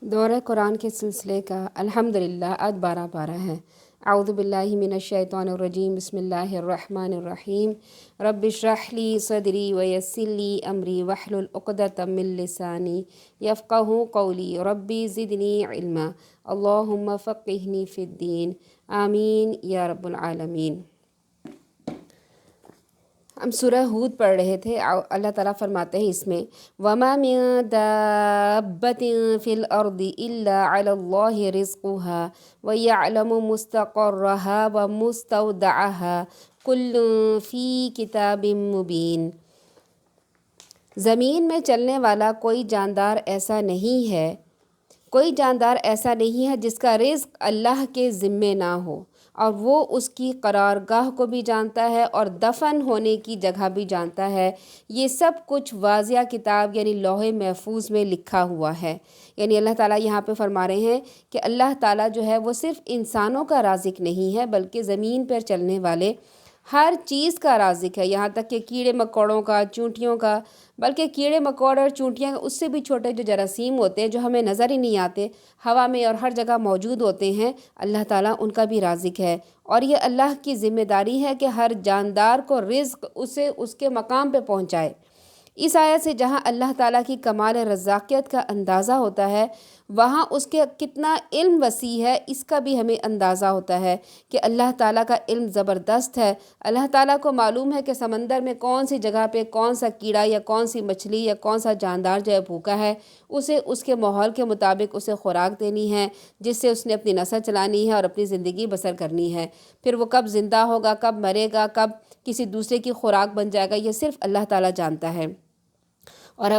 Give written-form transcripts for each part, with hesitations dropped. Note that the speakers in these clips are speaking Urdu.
دورہ قرآن کے سلسلے کا الحمدللہ آج 12 ہے۔ اعوذ باللہ من الشیطان الرجیم، بسم اللہ الرحمن الرحیم۔ رب اشرح لی صدری ویسر لی امری واحلل عقدۃ من لسانی یفقہوا قولی ربی زدنی علما اللہم فقہنی فی الدین آمین یا رب العالمین۔ ہم سورہ ہود پڑھ رہے تھے۔ اللہ تعالیٰ فرماتے ہیں اس میں وَمَا مِن دَابَّةٍ فِي الْأَرْضِ إِلَّا عَلَى اللَّهِ رِزْقُهَا وَيَعْلَمُ مُسْتَقَرَّهَا وَمُسْتَوْدَعَهَا كُلٌّ فِي كِتَابٍ مُبِينٍ۔ زمین میں چلنے والا کوئی جاندار ایسا نہیں ہے، جس کا رزق اللہ کے ذمے نہ ہو، اور وہ اس کی قرارگاہ کو بھی جانتا ہے اور دفن ہونے کی جگہ بھی جانتا ہے۔ یہ سب کچھ واضح کتاب یعنی لوح محفوظ میں لکھا ہوا ہے۔ یعنی اللہ تعالیٰ یہاں پہ فرما رہے ہیں کہ اللہ تعالیٰ جو ہے وہ صرف انسانوں کا رازق نہیں ہے، بلکہ زمین پر چلنے والے ہر چیز کا رازق ہے، یہاں تک کہ کیڑے مکوڑوں کا، چونٹیوں کا، بلکہ کیڑے مکوڑ اور چونٹیاں اس سے بھی چھوٹے جو جراثیم ہوتے ہیں جو ہمیں نظر ہی نہیں آتے، ہوا میں اور ہر جگہ موجود ہوتے ہیں، اللہ تعالیٰ ان کا بھی رازق ہے۔ اور یہ اللہ کی ذمہ داری ہے کہ ہر جاندار کو رزق اسے اس کے مقام پہ پہنچائے۔ اس آیت سے جہاں اللہ تعالیٰ کی کمال رزاقیت کا اندازہ ہوتا ہے، وہاں اس کے کتنا علم وسیع ہے اس کا بھی ہمیں اندازہ ہوتا ہے کہ اللہ تعالیٰ کا علم زبردست ہے۔ اللہ تعالیٰ کو معلوم ہے کہ سمندر میں کون سی جگہ پہ کون سا کیڑا یا کون سی مچھلی یا کون سا جاندار جو ہے بھوکا ہے، اسے اس کے ماحول کے مطابق اسے خوراک دینی ہے، جس سے اس نے اپنی نسل چلانی ہے اور اپنی زندگی بسر کرنی ہے۔ پھر وہ کب زندہ ہوگا، کب مرے گا، کب کسی دوسرے کی خوراک بن جائے گا، یہ صرف اللہ تعالیٰ جانتا ہے۔ اور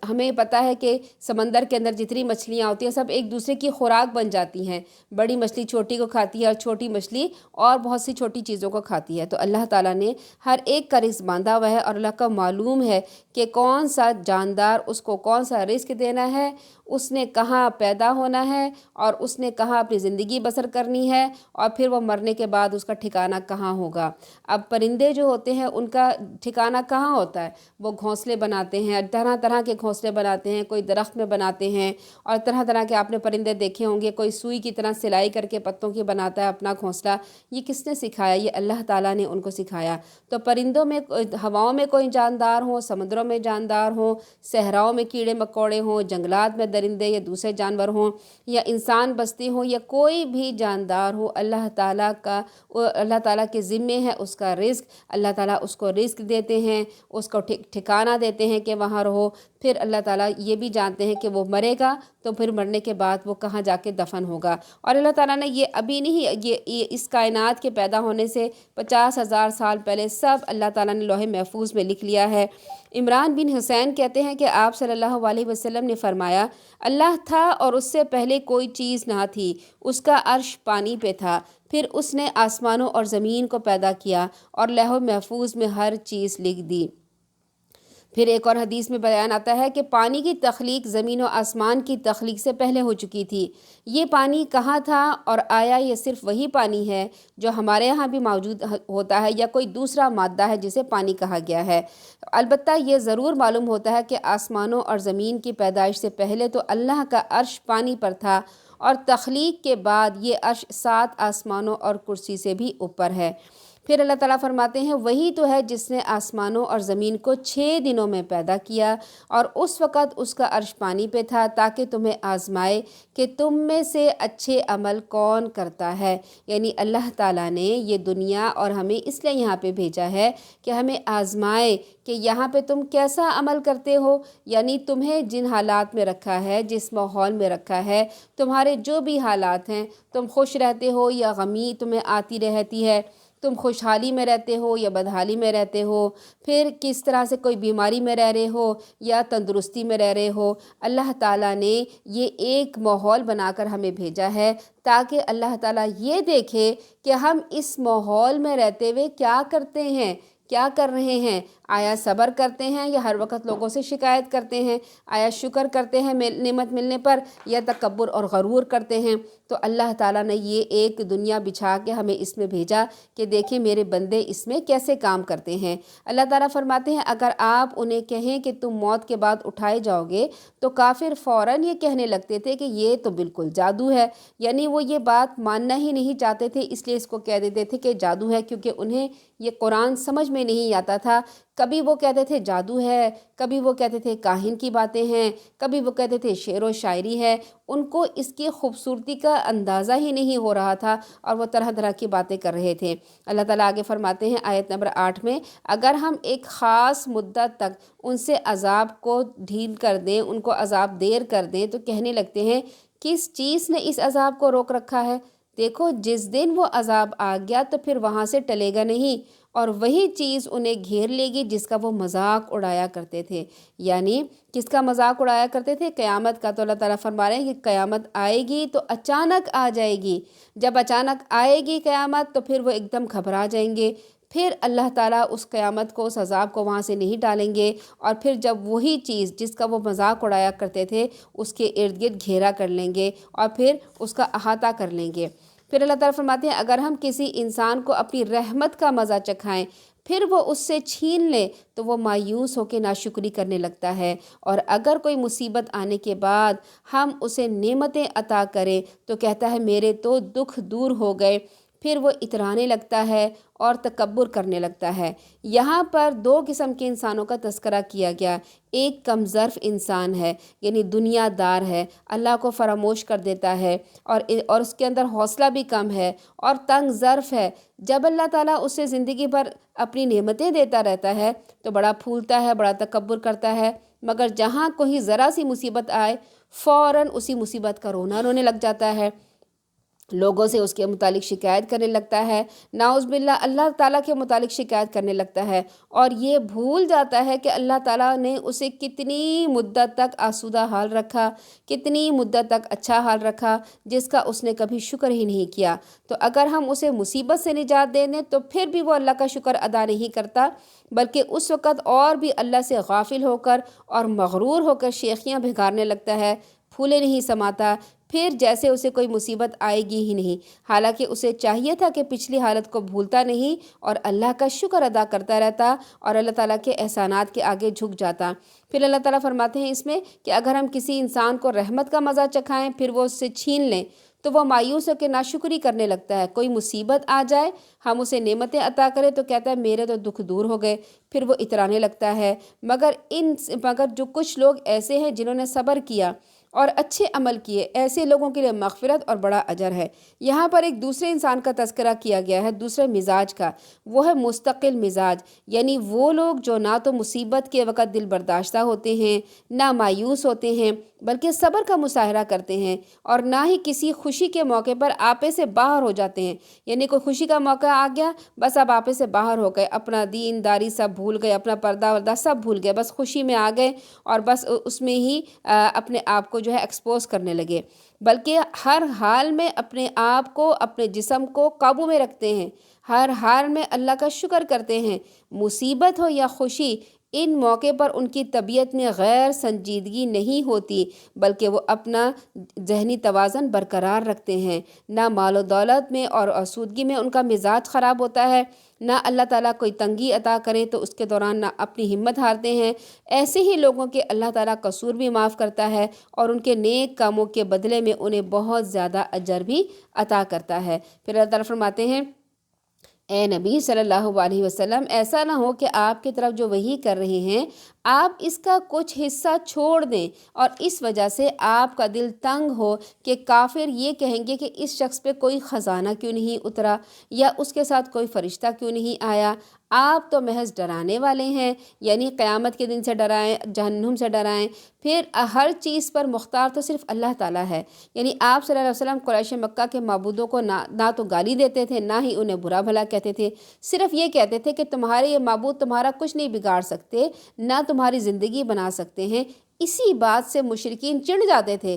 ہمیں پتہ ہے کہ سمندر کے اندر جتنی مچھلیاں ہوتی ہیں سب ایک دوسرے کی خوراک بن جاتی ہیں، بڑی مچھلی چھوٹی کو کھاتی ہے اور چھوٹی مچھلی اور بہت سی چھوٹی چیزوں کو کھاتی ہے۔ تو اللہ تعالیٰ نے ہر ایک کا رزق باندھا ہوا ہے، اور اللہ کو معلوم ہے کہ کون سا جاندار اس کو کون سا رزق دینا ہے، اس نے کہاں پیدا ہونا ہے، اور اس نے کہاں اپنی زندگی بسر کرنی ہے، اور پھر وہ مرنے کے بعد اس کا ٹھکانہ کہاں ہوگا۔ اب پرندے جو ہوتے ہیں ان کا ٹھکانہ کہاں ہوتا ہے؟ وہ گھونسلے بناتے ہیں، طرح طرح کے گھونسلے بناتے ہیں، کوئی درخت میں بناتے ہیں، اور طرح طرح کے آپ نے پرندے دیکھے ہوں گے، کوئی سوئی کی طرح سلائی کر کے پتوں کی بناتا ہے اپنا گھونسلہ۔ یہ کس نے سکھایا؟ یہ اللہ تعالیٰ نے ان کو سکھایا۔ تو پرندوں میں، ہواؤں میں کوئی جاندار ہوں، سمندروں میں جاندار ہوں، صحراؤں میں کیڑے مکوڑے ہوں، جنگلات میں درندے یا دوسرے جانور ہوں، یا انسان بستی ہوں، یا کوئی بھی جاندار ہو، اللہ تعالیٰ کے ذمے ہے اس کا رزق۔ اللہ تعالیٰ اس کو رزق دیتے ہیں، اس کو ٹھکانہ دیتے ہیں کہ وہاں رہو۔ پھر اللہ تعالیٰ یہ بھی جانتے ہیں کہ وہ مرے گا تو پھر مرنے کے بعد وہ کہاں جا کے دفن ہوگا۔ اور اللہ تعالیٰ نے یہ ابھی نہیں، یہ اس کائنات کے پیدا ہونے سے 50,000 سال پہلے سب اللہ تعالیٰ نے لوح محفوظ میں لکھ لیا ہے۔ عمران بن حسین کہتے ہیں کہ آپ صلی اللہ علیہ وسلم نے فرمایا، اللہ تھا اور اس سے پہلے کوئی چیز نہ تھی، اس کا عرش پانی پہ تھا، پھر اس نے آسمانوں اور زمین کو پیدا کیا اور لوح محفوظ میں ہر چیز لکھ دی۔ پھر ایک اور حدیث میں بیان آتا ہے کہ پانی کی تخلیق زمین و آسمان کی تخلیق سے پہلے ہو چکی تھی۔ یہ پانی کہاں تھا، اور آیا یہ صرف وہی پانی ہے جو ہمارے ہاں بھی موجود ہوتا ہے، یا کوئی دوسرا مادہ ہے جسے پانی کہا گیا ہے؟ البتہ یہ ضرور معلوم ہوتا ہے کہ آسمانوں اور زمین کی پیدائش سے پہلے تو اللہ کا عرش پانی پر تھا، اور تخلیق کے بعد یہ عرش 7 آسمانوں اور کرسی سے بھی اوپر ہے۔ پھر اللہ تعالیٰ فرماتے ہیں، وہی تو ہے جس نے آسمانوں اور زمین کو 6 دنوں میں پیدا کیا، اور اس وقت اس کا عرش پانی پہ تھا، تاکہ تمہیں آزمائے کہ تم میں سے اچھے عمل کون کرتا ہے۔ یعنی اللہ تعالیٰ نے یہ دنیا اور ہمیں اس لیے یہاں پہ بھیجا ہے کہ ہمیں آزمائے کہ یہاں پہ تم کیسا عمل کرتے ہو۔ یعنی تمہیں جن حالات میں رکھا ہے، جس ماحول میں رکھا ہے، تمہارے جو بھی حالات ہیں، تم خوش رہتے ہو یا غمی تمہیں آتی رہتی ہے، تم خوشحالی میں رہتے ہو یا بدحالی میں رہتے ہو، پھر کس طرح سے کوئی بیماری میں رہ رہے ہو یا تندرستی میں رہ رہے ہو، اللہ تعالیٰ نے یہ ایک ماحول بنا کر ہمیں بھیجا ہے تاکہ اللہ تعالیٰ یہ دیکھے کہ ہم اس ماحول میں رہتے ہوئے کیا کرتے ہیں، کیا کر رہے ہیں۔ آیا صبر کرتے ہیں یا ہر وقت لوگوں سے شکایت کرتے ہیں؟ آیا شکر کرتے ہیں نعمت ملنے پر یا تکبر اور غرور کرتے ہیں؟ تو اللہ تعالیٰ نے یہ ایک دنیا بچھا کے ہمیں اس میں بھیجا کہ دیکھیں میرے بندے اس میں کیسے کام کرتے ہیں۔ اللہ تعالیٰ فرماتے ہیں اگر آپ انہیں کہیں کہ تم موت کے بعد اٹھائے جاؤ گے تو کافر فوراً یہ کہنے لگتے تھے کہ یہ تو بالکل جادو ہے، یعنی وہ یہ بات ماننا ہی نہیں چاہتے تھے، اس لیے اس کو کہہ دیتے تھے کہ جادو ہے، کیونکہ انہیں یہ قرآن سمجھ میں نہیں آتا تھا۔ کبھی وہ کہتے تھے جادو ہے، کبھی وہ کہتے تھے کاہن کی باتیں ہیں، کبھی وہ کہتے تھے شعر و شاعری ہے۔ ان کو اس کی خوبصورتی کا اندازہ ہی نہیں ہو رہا تھا اور وہ طرح طرح کی باتیں کر رہے تھے۔ اللہ تعالیٰ آگے فرماتے ہیں آیت نمبر 8 میں، اگر ہم ایک خاص مدت تک ان سے عذاب کو ڈھیل کر دیں، ان کو عذاب دیر کر دیں، تو کہنے لگتے ہیں کس چیز نے اس عذاب کو روک رکھا ہے؟ دیکھو جس دن وہ عذاب آ گیا تو پھر وہاں سے ٹلے گا نہیں، اور وہی چیز انہیں گھیر لے گی جس کا وہ مذاق اڑایا کرتے تھے۔ یعنی کس کا مذاق اڑایا کرتے تھے؟ قیامت کا۔ تو اللہ تعالیٰ فرما رہے ہیں کہ قیامت آئے گی تو اچانک آ جائے گی، جب اچانک آئے گی قیامت تو پھر وہ ایک دم گھبرا جائیں گے، پھر اللہ تعالیٰ اس قیامت کو، اس عذاب کو وہاں سے نہیں ڈالیں گے، اور پھر جب وہی چیز جس کا وہ مذاق اڑایا کرتے تھے اس کے ارد گرد گھیرا کر لیں گے اور پھر اس کا احاطہ کر لیں گے۔ پھر اللہ تعالیٰ فرماتے ہیں اگر ہم کسی انسان کو اپنی رحمت کا مزہ چکھائیں پھر وہ اس سے چھین لے تو وہ مایوس ہو کے ناشکری کرنے لگتا ہے، اور اگر کوئی مصیبت آنے کے بعد ہم اسے نعمتیں عطا کریں تو کہتا ہے میرے تو دکھ دور ہو گئے، پھر وہ اترانے لگتا ہے اور تکبر کرنے لگتا ہے۔ یہاں پر دو قسم کے انسانوں کا تذکرہ کیا گیا، ایک کم ظرف انسان ہے، یعنی دنیا دار ہے، اللہ کو فراموش کر دیتا ہے اور اس کے اندر حوصلہ بھی کم ہے اور تنگ ظرف ہے۔ جب اللہ تعالیٰ اسے زندگی بھر اپنی نعمتیں دیتا رہتا ہے تو بڑا پھولتا ہے، بڑا تکبر کرتا ہے، مگر جہاں کوئی ذرا سی مصیبت آئے فوراً اسی مصیبت کا رونے لگ جاتا ہے، لوگوں سے اس کے متعلق شکایت کرنے لگتا ہے، نعوذ باللہ اللہ تعالیٰ کے متعلق شکایت کرنے لگتا ہے، اور یہ بھول جاتا ہے کہ اللہ تعالیٰ نے اسے کتنی مدت تک آسودہ حال رکھا، کتنی مدت تک اچھا حال رکھا، جس کا اس نے کبھی شکر ہی نہیں کیا۔ تو اگر ہم اسے مصیبت سے نجات دے دیں تو پھر بھی وہ اللہ کا شکر ادا نہیں کرتا، بلکہ اس وقت اور بھی اللہ سے غافل ہو کر اور مغرور ہو کر شیخیاں بھگارنے لگتا ہے، پھولے نہیں سماتا، پھر جیسے اسے کوئی مصیبت آئے گی ہی نہیں، حالانکہ اسے چاہیے تھا کہ پچھلی حالت کو بھولتا نہیں اور اللہ کا شکر ادا کرتا رہتا اور اللہ تعالیٰ کے احسانات کے آگے جھک جاتا۔ پھر اللہ تعالیٰ فرماتے ہیں اس میں کہ اگر ہم کسی انسان کو رحمت کا مزہ چکھائیں پھر وہ اس سے چھین لیں تو وہ مایوس ہو کے ناشکری کرنے لگتا ہے۔ کوئی مصیبت آ جائے، ہم اسے نعمتیں عطا کریں تو کہتا ہے میرے تو دکھ دور ہو گئے، پھر وہ اترانے لگتا ہے۔ مگر جو کچھ لوگ ایسے ہیں جنہوں نے صبر کیا اور اچھے عمل کیے، ایسے لوگوں کے لیے مغفرت اور بڑا اجر ہے۔ یہاں پر ایک دوسرے انسان کا تذکرہ کیا گیا ہے، دوسرے مزاج کا، وہ ہے مستقل مزاج، یعنی وہ لوگ جو نہ تو مصیبت کے وقت دل برداشتہ ہوتے ہیں، نہ مایوس ہوتے ہیں، بلکہ صبر کا مظاہرہ کرتے ہیں، اور نہ ہی کسی خوشی کے موقع پر آپے سے باہر ہو جاتے ہیں۔ یعنی کوئی خوشی کا موقع آ گیا بس اب آپے سے باہر ہو گئے، اپنا دین داری سب بھول گئے، اپنا پردہ وردہ سب بھول گئے، بس خوشی میں آ گئے اور بس اس میں ہی اپنے آپ کو جو ہے ایکسپوز کرنے لگے، بلکہ ہر حال میں اپنے آپ کو، اپنے جسم کو قابو میں رکھتے ہیں، ہر حال میں اللہ کا شکر کرتے ہیں۔ مصیبت ہو یا خوشی، ان موقع پر ان کی طبیعت میں غیر سنجیدگی نہیں ہوتی، بلکہ وہ اپنا ذہنی توازن برقرار رکھتے ہیں۔ نہ مال و دولت میں اور آسودگی میں ان کا مزاج خراب ہوتا ہے، نہ اللہ تعالیٰ کوئی تنگی عطا کرے تو اس کے دوران نہ اپنی ہمت ہارتے ہیں۔ ایسے ہی لوگوں کے اللہ تعالیٰ قصور بھی معاف کرتا ہے اور ان کے نیک کاموں کے بدلے میں انہیں بہت زیادہ اجر بھی عطا کرتا ہے۔ پھر اللہ تعالیٰ فرماتے ہیں اے نبی صلی اللہ علیہ وسلم، ایسا نہ ہو کہ آپ کی طرف جو وحی کر رہے ہیں آپ اس کا کچھ حصہ چھوڑ دیں اور اس وجہ سے آپ کا دل تنگ ہو کہ کافر یہ کہیں گے کہ اس شخص پہ کوئی خزانہ کیوں نہیں اترا یا اس کے ساتھ کوئی فرشتہ کیوں نہیں آیا۔ آپ تو محض ڈرانے والے ہیں، یعنی قیامت کے دن سے ڈرائیں، جہنم سے ڈرائیں، پھر ہر چیز پر مختار تو صرف اللہ تعالیٰ ہے۔ یعنی آپ صلی اللہ علیہ وسلم قریش مکہ کے معبودوں کو نہ تو گالی دیتے تھے، نہ ہی انہیں برا بھلا کہتے تھے، صرف یہ کہتے تھے کہ تمہارے یہ معبود تمہارا کچھ نہیں بگاڑ سکتے، نہ تمہاری زندگی بنا سکتے ہیں۔ اسی بات سے مشرکین چڑھ جاتے تھے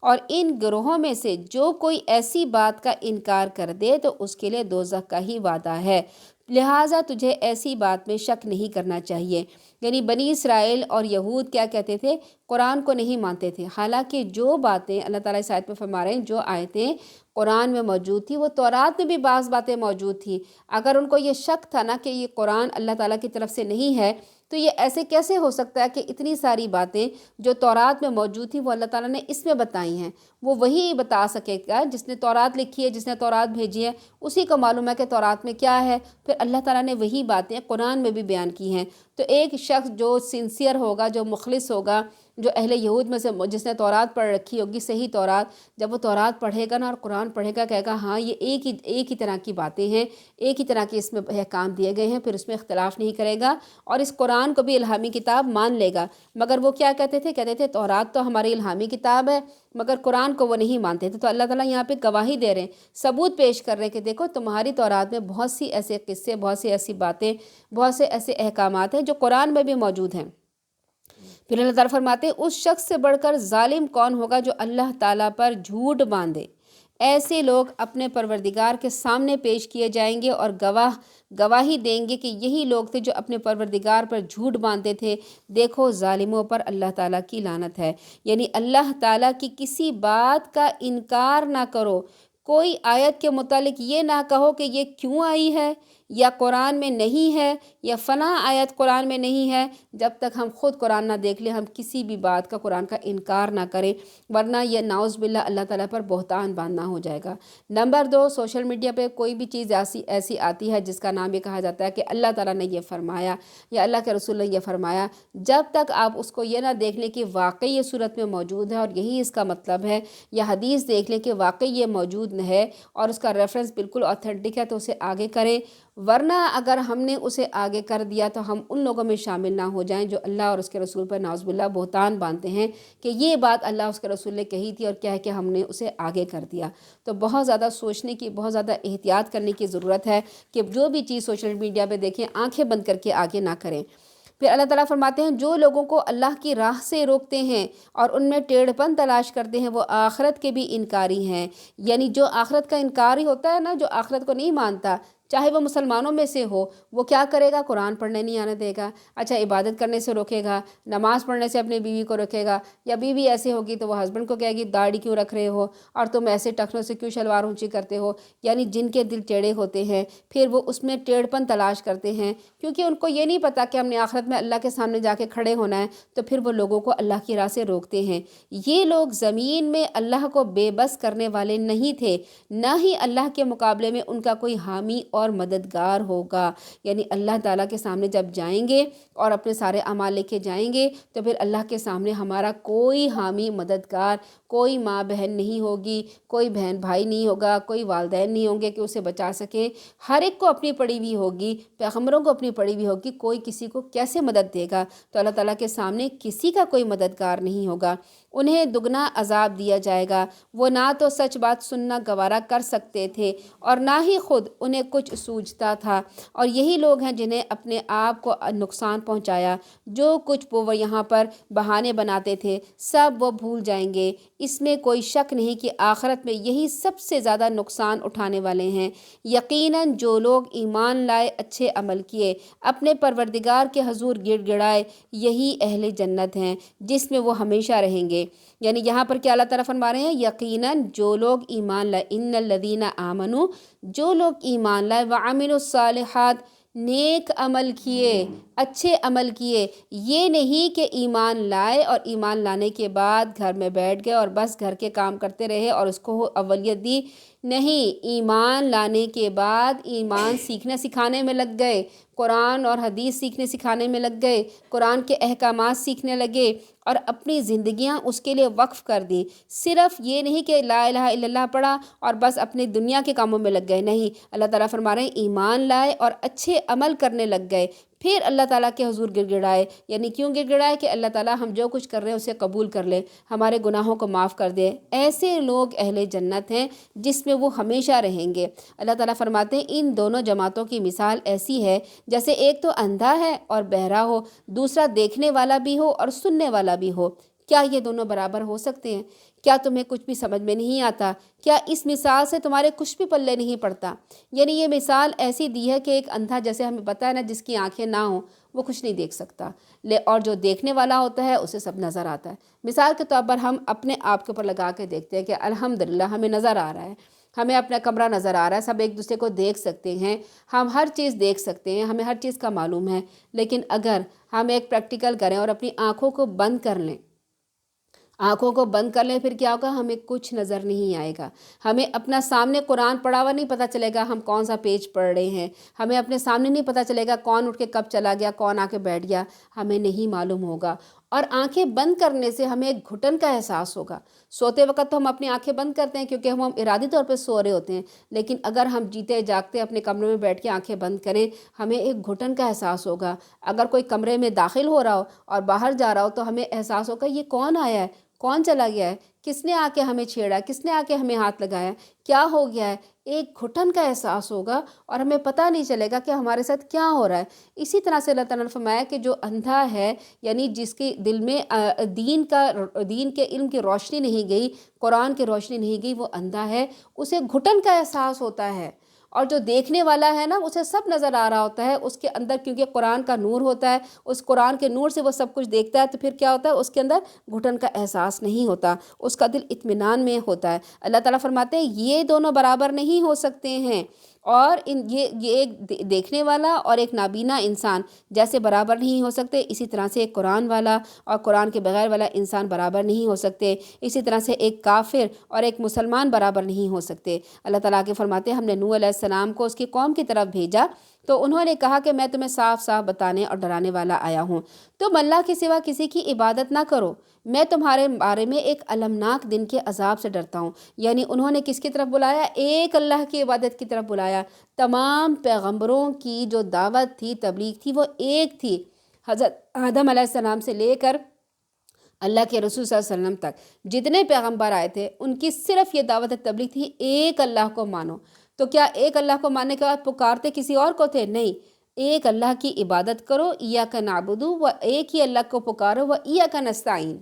اور ان گروہوں میں سے جو کوئی ایسی بات کا انکار کر دے تو اس کے لیے دوزخ کا ہی وعدہ ہے، لہٰذا تجھے ایسی بات میں شک نہیں کرنا چاہیے۔ یعنی بنی اسرائیل اور یہود کیا کہتے تھے؟ قرآن کو نہیں مانتے تھے، حالانکہ جو باتیں اللہ تعالیٰ اس آیت میں فرما رہے ہیں، جو آیتیں قرآن میں موجود تھی وہ تورات میں بھی بعض باتیں موجود تھیں۔ اگر ان کو یہ شک تھا نا کہ یہ قرآن اللہ تعالیٰ کی طرف سے نہیں ہے، تو یہ ایسے کیسے ہو سکتا ہے کہ اتنی ساری باتیں جو تورات میں موجود تھیں وہ اللہ تعالیٰ نے اس میں بتائی ہیں؟ وہ وہی بتا سکے گا جس نے تورات لکھی ہے، جس نے تورات بھیجی ہے، اسی کو معلوم ہے کہ تورات میں کیا ہے۔ پھر اللہ تعالیٰ نے وہی باتیں قرآن میں بھی بیان کی ہیں۔ تو ایک شخص جو سنسیئر ہوگا، جو مخلص ہوگا، جو اہل یہود میں سے جس نے تورات پڑھ رکھی ہوگی، صحیح تورات، جب وہ تورات پڑھے گا نا اور قرآن پڑھے گا، کہے گا ہاں یہ ایک ہی طرح کی باتیں ہیں، ایک ہی طرح کے اس میں احکام دیے گئے ہیں، پھر اس میں اختلاف نہیں کرے گا اور اس قرآن کو بھی الہامی کتاب مان لے گا۔ مگر وہ کیا کہتے تھے؟ کہتے تھے تورات تو ہماری الہامی کتاب ہے، مگر قرآن کو وہ نہیں مانتے تھے۔ تو اللہ تعالیٰ یہاں پہ گواہی دے رہے ہیں، ثبوت پیش کر رہے ہیں کہ دیکھو تمہاری تورات میں بہت سی ایسے قصے، بہت سی ایسی باتیں، بہت سے ایسے احکامات ہیں جو قرآن میں بھی موجود ہیں۔ پھر اللہ تعالیٰ فرماتے ہیں اس شخص سے بڑھ کر ظالم کون ہوگا جو اللہ تعالیٰ پر جھوٹ باندھے۔ ایسے لوگ اپنے پروردگار کے سامنے پیش کیے جائیں گے اور گواہی دیں گے کہ یہی لوگ تھے جو اپنے پروردگار پر جھوٹ باندھتے تھے۔ دیکھو ظالموں پر اللہ تعالیٰ کی لعنت ہے۔ یعنی اللہ تعالیٰ کی کسی بات کا انکار نہ کرو، کوئی آیت کے متعلق یہ نہ کہو کہ یہ کیوں آئی ہے، یا قرآن میں نہیں ہے، یا فلاں آیت قرآن میں نہیں ہے، جب تک ہم خود قرآن نہ دیکھ لیں ہم کسی بھی بات کا، قرآن کا انکار نہ کریں، ورنہ یہ نعوذ باللہ اللہ تعالیٰ پر بہتان باندھنا ہو جائے گا۔ نمبر 2، سوشل میڈیا پہ کوئی بھی چیز ایسی آتی ہے جس کا نام یہ کہا جاتا ہے کہ اللہ تعالیٰ نے یہ فرمایا یا اللہ کے رسول نے یہ فرمایا، جب تک آپ اس کو یہ نہ دیکھ لیں کہ واقعی یہ صورت میں موجود ہے اور یہی اس کا مطلب ہے، یا حدیث دیکھ لیں کہ واقعی یہ موجود ہے اور اس کا ریفرنس بالکل آتھینٹک ہے، تو اسے آگے کریں۔ ورنہ اگر ہم نے اسے آگے کر دیا تو ہم ان لوگوں میں شامل نہ ہو جائیں جو اللہ اور اس کے رسول پر نعوذ باللہ بہتان باندھتے ہیں کہ یہ بات اللہ اور اس کے رسول نے کہی تھی اور کیا ہے کہ ہم نے اسے آگے کر دیا۔ تو بہت زیادہ سوچنے کی، بہت زیادہ احتیاط کرنے کی ضرورت ہے کہ جو بھی چیز سوشل میڈیا پہ دیکھیں آنکھیں بند کر کے آگے نہ کریں۔ پھر اللہ تعالیٰ فرماتے ہیں جو لوگوں کو اللہ کی راہ سے روکتے ہیں اور ان میں ٹیڑھ پن تلاش کرتے ہیں وہ آخرت کے بھی انکاری ہیں۔ یعنی جو آخرت کا انکاری ہوتا ہے نا، جو آخرت کو نہیں مانتا، چاہے وہ مسلمانوں میں سے ہو، وہ کیا کرے گا؟ قرآن پڑھنے نہیں آنے دے گا، اچھا عبادت کرنے سے روکے گا، نماز پڑھنے سے اپنی بیوی کو روکے گا، یا بیوی ایسے ہوگی تو وہ ہسبینڈ کو کہے گی داڑھی کیوں رکھ رہے ہو اور تم ایسے ٹخنوں سے کیوں شلوار اونچی کرتے ہو۔ یعنی جن کے دل ٹیڑھے ہوتے ہیں پھر وہ اس میں ٹیڑھ پن تلاش کرتے ہیں، کیونکہ ان کو یہ نہیں پتہ کہ ہم نے آخرت میں اللہ کے سامنے جا کے کھڑے ہونا ہے، تو پھر وہ لوگوں کو اللہ کی راہ سے روکتے ہیں۔ یہ لوگ زمین میں اللہ کو بے بس کرنے والے نہیں تھے، نہ ہی اللہ کے مقابلے میں ان کا کوئی حامی اور مددگار ہوگا۔ یعنی اللہ تعالیٰ کے سامنے جب جائیں گے اور اپنے سارے اعمال لے کے جائیں گے تو پھر اللہ کے سامنے ہمارا کوئی حامی مددگار، کوئی ماں بہن نہیں ہوگی، کوئی بہن بھائی نہیں ہوگا، کوئی والدین نہیں ہوں گے کہ اسے بچا سکیں۔ ہر ایک کو اپنی پڑی ہوئی ہوگی، پیغمبروں کو اپنی پڑی ہوئی ہوگی، کوئی کسی کو کیسے مدد دے گا؟ تو اللہ تعالیٰ کے سامنے کسی کا کوئی مددگار نہیں ہوگا۔ انہیں دگنا عذاب دیا جائے گا، وہ نہ تو سچ بات سننا گوارا کر سکتے تھے اور نہ ہی خود انہیں کچھ سوجھتا تھا، اور یہی لوگ ہیں جنہیں اپنے آپ کو نقصان پہنچایا۔ جو کچھ وہ یہاں پر بہانے بناتے تھے سب وہ بھول جائیں گے۔ اس میں کوئی شک نہیں کہ آخرت میں یہی سب سے زیادہ نقصان اٹھانے والے ہیں۔ یقیناً جو لوگ ایمان لائے، اچھے عمل کیے، اپنے پروردگار کے حضور گڑ گڑائے، یہی اہل جنت ہیں جس میں وہ ہمیشہ رہیں گے۔ یعنی یہاں پر کیا اللہ تعالیٰ فرما رہے ہیں؟ یقیناً جو لوگ ایمان لائے، ان الذین آمنوا، جو لوگ ایمان لائے، وعملوا الصالحات، نیک عمل کیے، اچھے عمل کیے۔ یہ نہیں کہ ایمان لائے اور ایمان لانے کے بعد گھر میں بیٹھ گئے اور بس گھر کے کام کرتے رہے اور اس کو اولیت دی، نہیں، ایمان لانے کے بعد ایمان سیکھنے سکھانے میں لگ گئے، قرآن اور حدیث سیکھنے سکھانے میں لگ گئے، قرآن کے احکامات سیکھنے لگے اور اپنی زندگیاں اس کے لیے وقف کر دیں۔ صرف یہ نہیں کہ لا الہ الا اللہ پڑھا اور بس اپنی دنیا کے کاموں میں لگ گئے، نہیں، اللہ تعالیٰ فرما رہے ہیں ایمان لائے اور اچھے عمل کرنے لگ گئے، پھر اللہ تعالیٰ کے حضور گڑ گڑائے۔ یعنی کیوں گڑ گڑائے؟ کہ اللہ تعالیٰ ہم جو کچھ کر رہے ہیں اسے قبول کر لے، ہمارے گناہوں کو معاف کر دے۔ ایسے لوگ اہل جنت ہیں جس میں وہ ہمیشہ رہیں گے۔ اللہ تعالیٰ فرماتے ہیں ان دونوں جماعتوں کی مثال ایسی ہے جیسے ایک تو اندھا ہے اور بہرا ہو، دوسرا دیکھنے والا بھی ہو اور سننے والا بھی ہو۔ کیا یہ دونوں برابر ہو سکتے ہیں؟ کیا تمہیں کچھ بھی سمجھ میں نہیں آتا؟ کیا اس مثال سے تمہارے کچھ بھی پلے نہیں پڑتا؟ یعنی یہ مثال ایسی دی ہے کہ ایک اندھا، جیسے ہمیں پتہ ہے نا، جس کی آنکھیں نہ ہوں وہ کچھ نہیں دیکھ سکتا، اور جو دیکھنے والا ہوتا ہے اسے سب نظر آتا ہے۔ مثال کے طور پر ہم اپنے آپ کے اوپر لگا کے دیکھتے ہیں کہ الحمدللہ ہمیں نظر آ رہا ہے، ہمیں اپنا کمرہ نظر آ رہا ہے، سب ایک دوسرے کو دیکھ سکتے ہیں، ہم ہر چیز دیکھ سکتے ہیں، ہمیں ہر چیز کا معلوم ہے۔ لیکن اگر ہم ایک پریکٹیکل کریں اور اپنی آنکھوں کو بند کر لیں، آنکھوں کو بند کر لیں، پھر کیا ہوگا؟ ہمیں کچھ نظر نہیں آئے گا۔ ہمیں اپنا سامنے قرآن پڑھا ہوا نہیں پتہ چلے گا ہم کون سا پیج پڑھ رہے ہیں، ہمیں اپنے سامنے نہیں پتہ چلے گا کون اٹھ کے کب چلا گیا، کون آ کے بیٹھ گیا، ہمیں نہیں معلوم ہوگا۔ اور آنکھیں بند کرنے سے ہمیں ایک گھٹن کا احساس ہوگا۔ سوتے وقت تو ہم اپنی آنکھیں بند کرتے ہیں کیونکہ ہم ارادی طور پہ سو رہے ہوتے ہیں، لیکن اگر ہم جیتے جاگتے اپنے کمرے میں بیٹھ کے آنکھیں بند کریں، ہمیں ایک گھٹن کا احساس ہوگا۔ اگر کوئی کمرے میں داخل ہو رہا ہو اور باہر جا رہا ہو تو ہمیں احساس ہوگا یہ کون آیا ہے، کون چلا گیا ہے، کس نے آ کے ہمیں چھیڑا، کس نے آ کے ہمیں ہاتھ لگایا، کیا ہو گیا ہے۔ ایک گھٹن کا احساس ہوگا اور ہمیں پتہ نہیں چلے گا کہ ہمارے ساتھ کیا ہو رہا ہے۔ اسی طرح سے اللہ تعالیٰ نے فرمایا کہ جو اندھا ہے، یعنی جس کے دل میں دین کے علم کی روشنی نہیں گئی، قرآن کی روشنی نہیں گئی، وہ اندھا ہے، اسے گھٹن کا احساس ہوتا ہے۔ اور جو دیکھنے والا ہے نا، اسے سب نظر آ رہا ہوتا ہے، اس کے اندر کیونکہ قرآن کا نور ہوتا ہے، اس قرآن کے نور سے وہ سب کچھ دیکھتا ہے، تو پھر کیا ہوتا ہے؟ اس کے اندر گھٹن کا احساس نہیں ہوتا، اس کا دل اطمینان میں ہوتا ہے۔ اللہ تعالیٰ فرماتے ہیں یہ دونوں برابر نہیں ہو سکتے ہیں، اور یہ ایک دیکھنے والا اور ایک نابینا انسان جیسے برابر نہیں ہو سکتے، اسی طرح سے ایک قرآن والا اور قرآن کے بغیر والا انسان برابر نہیں ہو سکتے، اسی طرح سے ایک کافر اور ایک مسلمان برابر نہیں ہو سکتے۔ اللہ تعالیٰ کے فرماتے ہیں ہم نے نوح علیہ السلام کو اس کی قوم کی طرف بھیجا تو انہوں نے کہا کہ میں تمہیں صاف صاف بتانے اور ڈرانے والا آیا ہوں، تم اللہ کے سوا کسی کی عبادت نہ کرو، میں تمہارے بارے میں ایک المناک دن کے عذاب سے ڈرتا ہوں۔ یعنی انہوں نے کس کی طرف بلایا؟ ایک اللہ کی عبادت کی طرف بلایا۔ تمام پیغمبروں کی جو دعوت تھی، تبلیغ تھی، وہ ایک تھی۔ حضرت آدم علیہ السلام سے لے کر اللہ کے رسول صلی اللہ علیہ وسلم تک جتنے پیغمبر آئے تھے، ان کی صرف یہ دعوت تبلیغ تھی، ایک اللہ کو مانو۔ تو کیا ایک اللہ کو ماننے کے بعد پکارتے کسی اور کو تھے؟ نہیں، ایک اللہ کی عبادت کرو، ایاک نعبدو، و ایک ہی اللہ کو پکارو، و ایاک نستعین،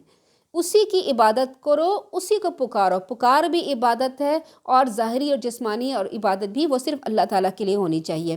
اسی کی عبادت کرو، اسی کو پکارو۔ پکار بھی عبادت ہے، اور ظاہری اور جسمانی اور عبادت بھی وہ صرف اللہ تعالیٰ کے لیے ہونی چاہیے۔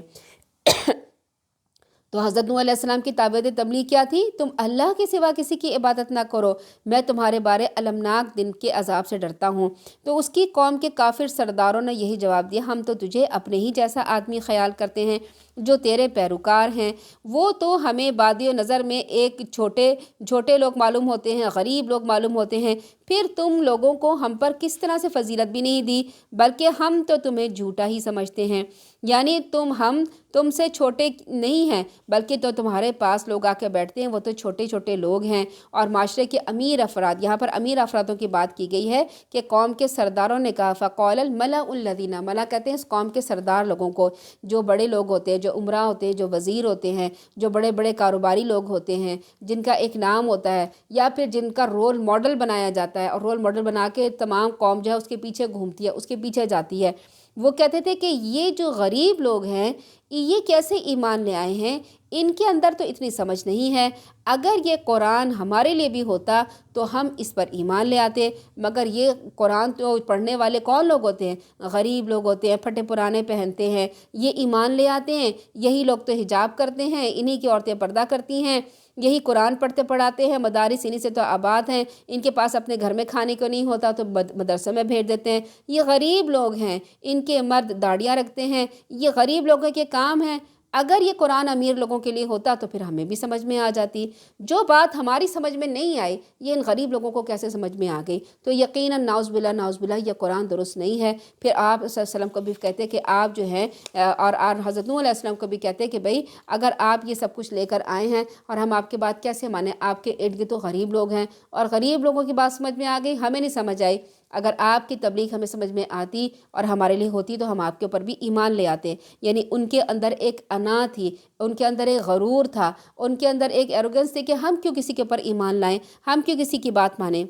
تو حضرت نوح علیہ السلام کی دعوت تبلیغ کیا تھی؟ تم اللہ کے سوا کسی کی عبادت نہ کرو، میں تمہارے بارے المناک دن کے عذاب سے ڈرتا ہوں۔ تو اس کی قوم کے کافر سرداروں نے یہی جواب دیا، ہم تو تجھے اپنے ہی جیسا آدمی خیال کرتے ہیں، جو تیرے پیروکار ہیں، وہ تو ہمیں بادی و نظر میں ایک چھوٹے لوگ معلوم ہوتے ہیں، غریب لوگ معلوم ہوتے ہیں، پھر تم لوگوں کو ہم پر کس طرح سے فضیلت بھی نہیں دی، بلکہ ہم تو تمہیں جھوٹا ہی سمجھتے ہیں۔ یعنی ہم تم سے چھوٹے نہیں ہیں، بلکہ تو تمہارے پاس لوگ آ کے بیٹھتے ہیں وہ تو چھوٹے چھوٹے لوگ ہیں۔ اور معاشرے کے امیر افراد، یہاں پر امیر افرادوں کی بات کی گئی ہے کہ قوم کے سرداروں نے کہا، فقال الملأ الذین، ملا کہتے ہیں اس قوم کے سردار لوگوں کو، جو بڑے لوگ ہوتے ہیں، جو عمرا ہوتے ہیں، جو وزیر ہوتے ہیں، جو بڑے بڑے کاروباری لوگ ہوتے ہیں، جن کا ایک نام ہوتا ہے، یا پھر جن کا رول ماڈل بنایا جاتا ہے، اور رول ماڈل بنا کے تمام قوم جو ہے اس کے پیچھے گھومتی ہے، اس کے پیچھے جاتی ہے۔ وہ کہتے تھے کہ یہ جو غریب لوگ ہیں یہ کیسے ایمان لے آئے ہیں، ان کے اندر تو اتنی سمجھ نہیں ہے، اگر یہ قرآن ہمارے لیے بھی ہوتا تو ہم اس پر ایمان لے آتے، مگر یہ قرآن تو پڑھنے والے کون لوگ ہوتے ہیں؟ غریب لوگ ہوتے ہیں، پھٹے پرانے پہنتے ہیں، یہ ایمان لے آتے ہیں۔ یہی لوگ تو حجاب کرتے ہیں، انہی کی عورتیں پردہ کرتی ہیں، یہی قرآن پڑھتے پڑھاتے ہیں، مدارس انہی سے تو آباد ہیں، ان کے پاس اپنے گھر میں کھانے کو نہیں ہوتا تو مدرسے میں بھیج دیتے ہیں۔ یہ غریب لوگ ہیں، ان کے مرد داڑیاں رکھتے ہیں، یہ غریب لوگوں کے کام ہیں۔ اگر یہ قرآن امیر لوگوں کے لیے ہوتا تو پھر ہمیں بھی سمجھ میں آ جاتی، جو بات ہماری سمجھ میں نہیں آئی یہ ان غریب لوگوں کو کیسے سمجھ میں آ گئی؟ تو یقیناً نعوذ باللہ یہ قرآن درست نہیں ہے۔ پھر آپ صلی اللہ علیہ وسلم کو بھی کہتے کہ آپ جو ہیں، اور حضرت نوح علیہ السلام کو بھی کہتے کہ بھئی اگر آپ یہ سب کچھ لے کر آئے ہیں اور ہم آپ کی بات کیسے مانیں، آپ کے ارد گرد تو غریب لوگ ہیں، اور غریب لوگوں کی بات سمجھ میں آ گئی، ہمیں نہیں سمجھ آئی۔ اگر آپ کی تبلیغ ہمیں سمجھ میں آتی اور ہمارے لیے ہوتی تو ہم آپ کے اوپر بھی ایمان لے آتے۔ یعنی ان کے اندر ایک انا تھی، ان کے اندر ایک غرور تھا، ان کے اندر ایک ایروگنس تھی کہ ہم کیوں کسی کے اوپر ایمان لائیں، ہم کیوں کسی کی بات مانیں۔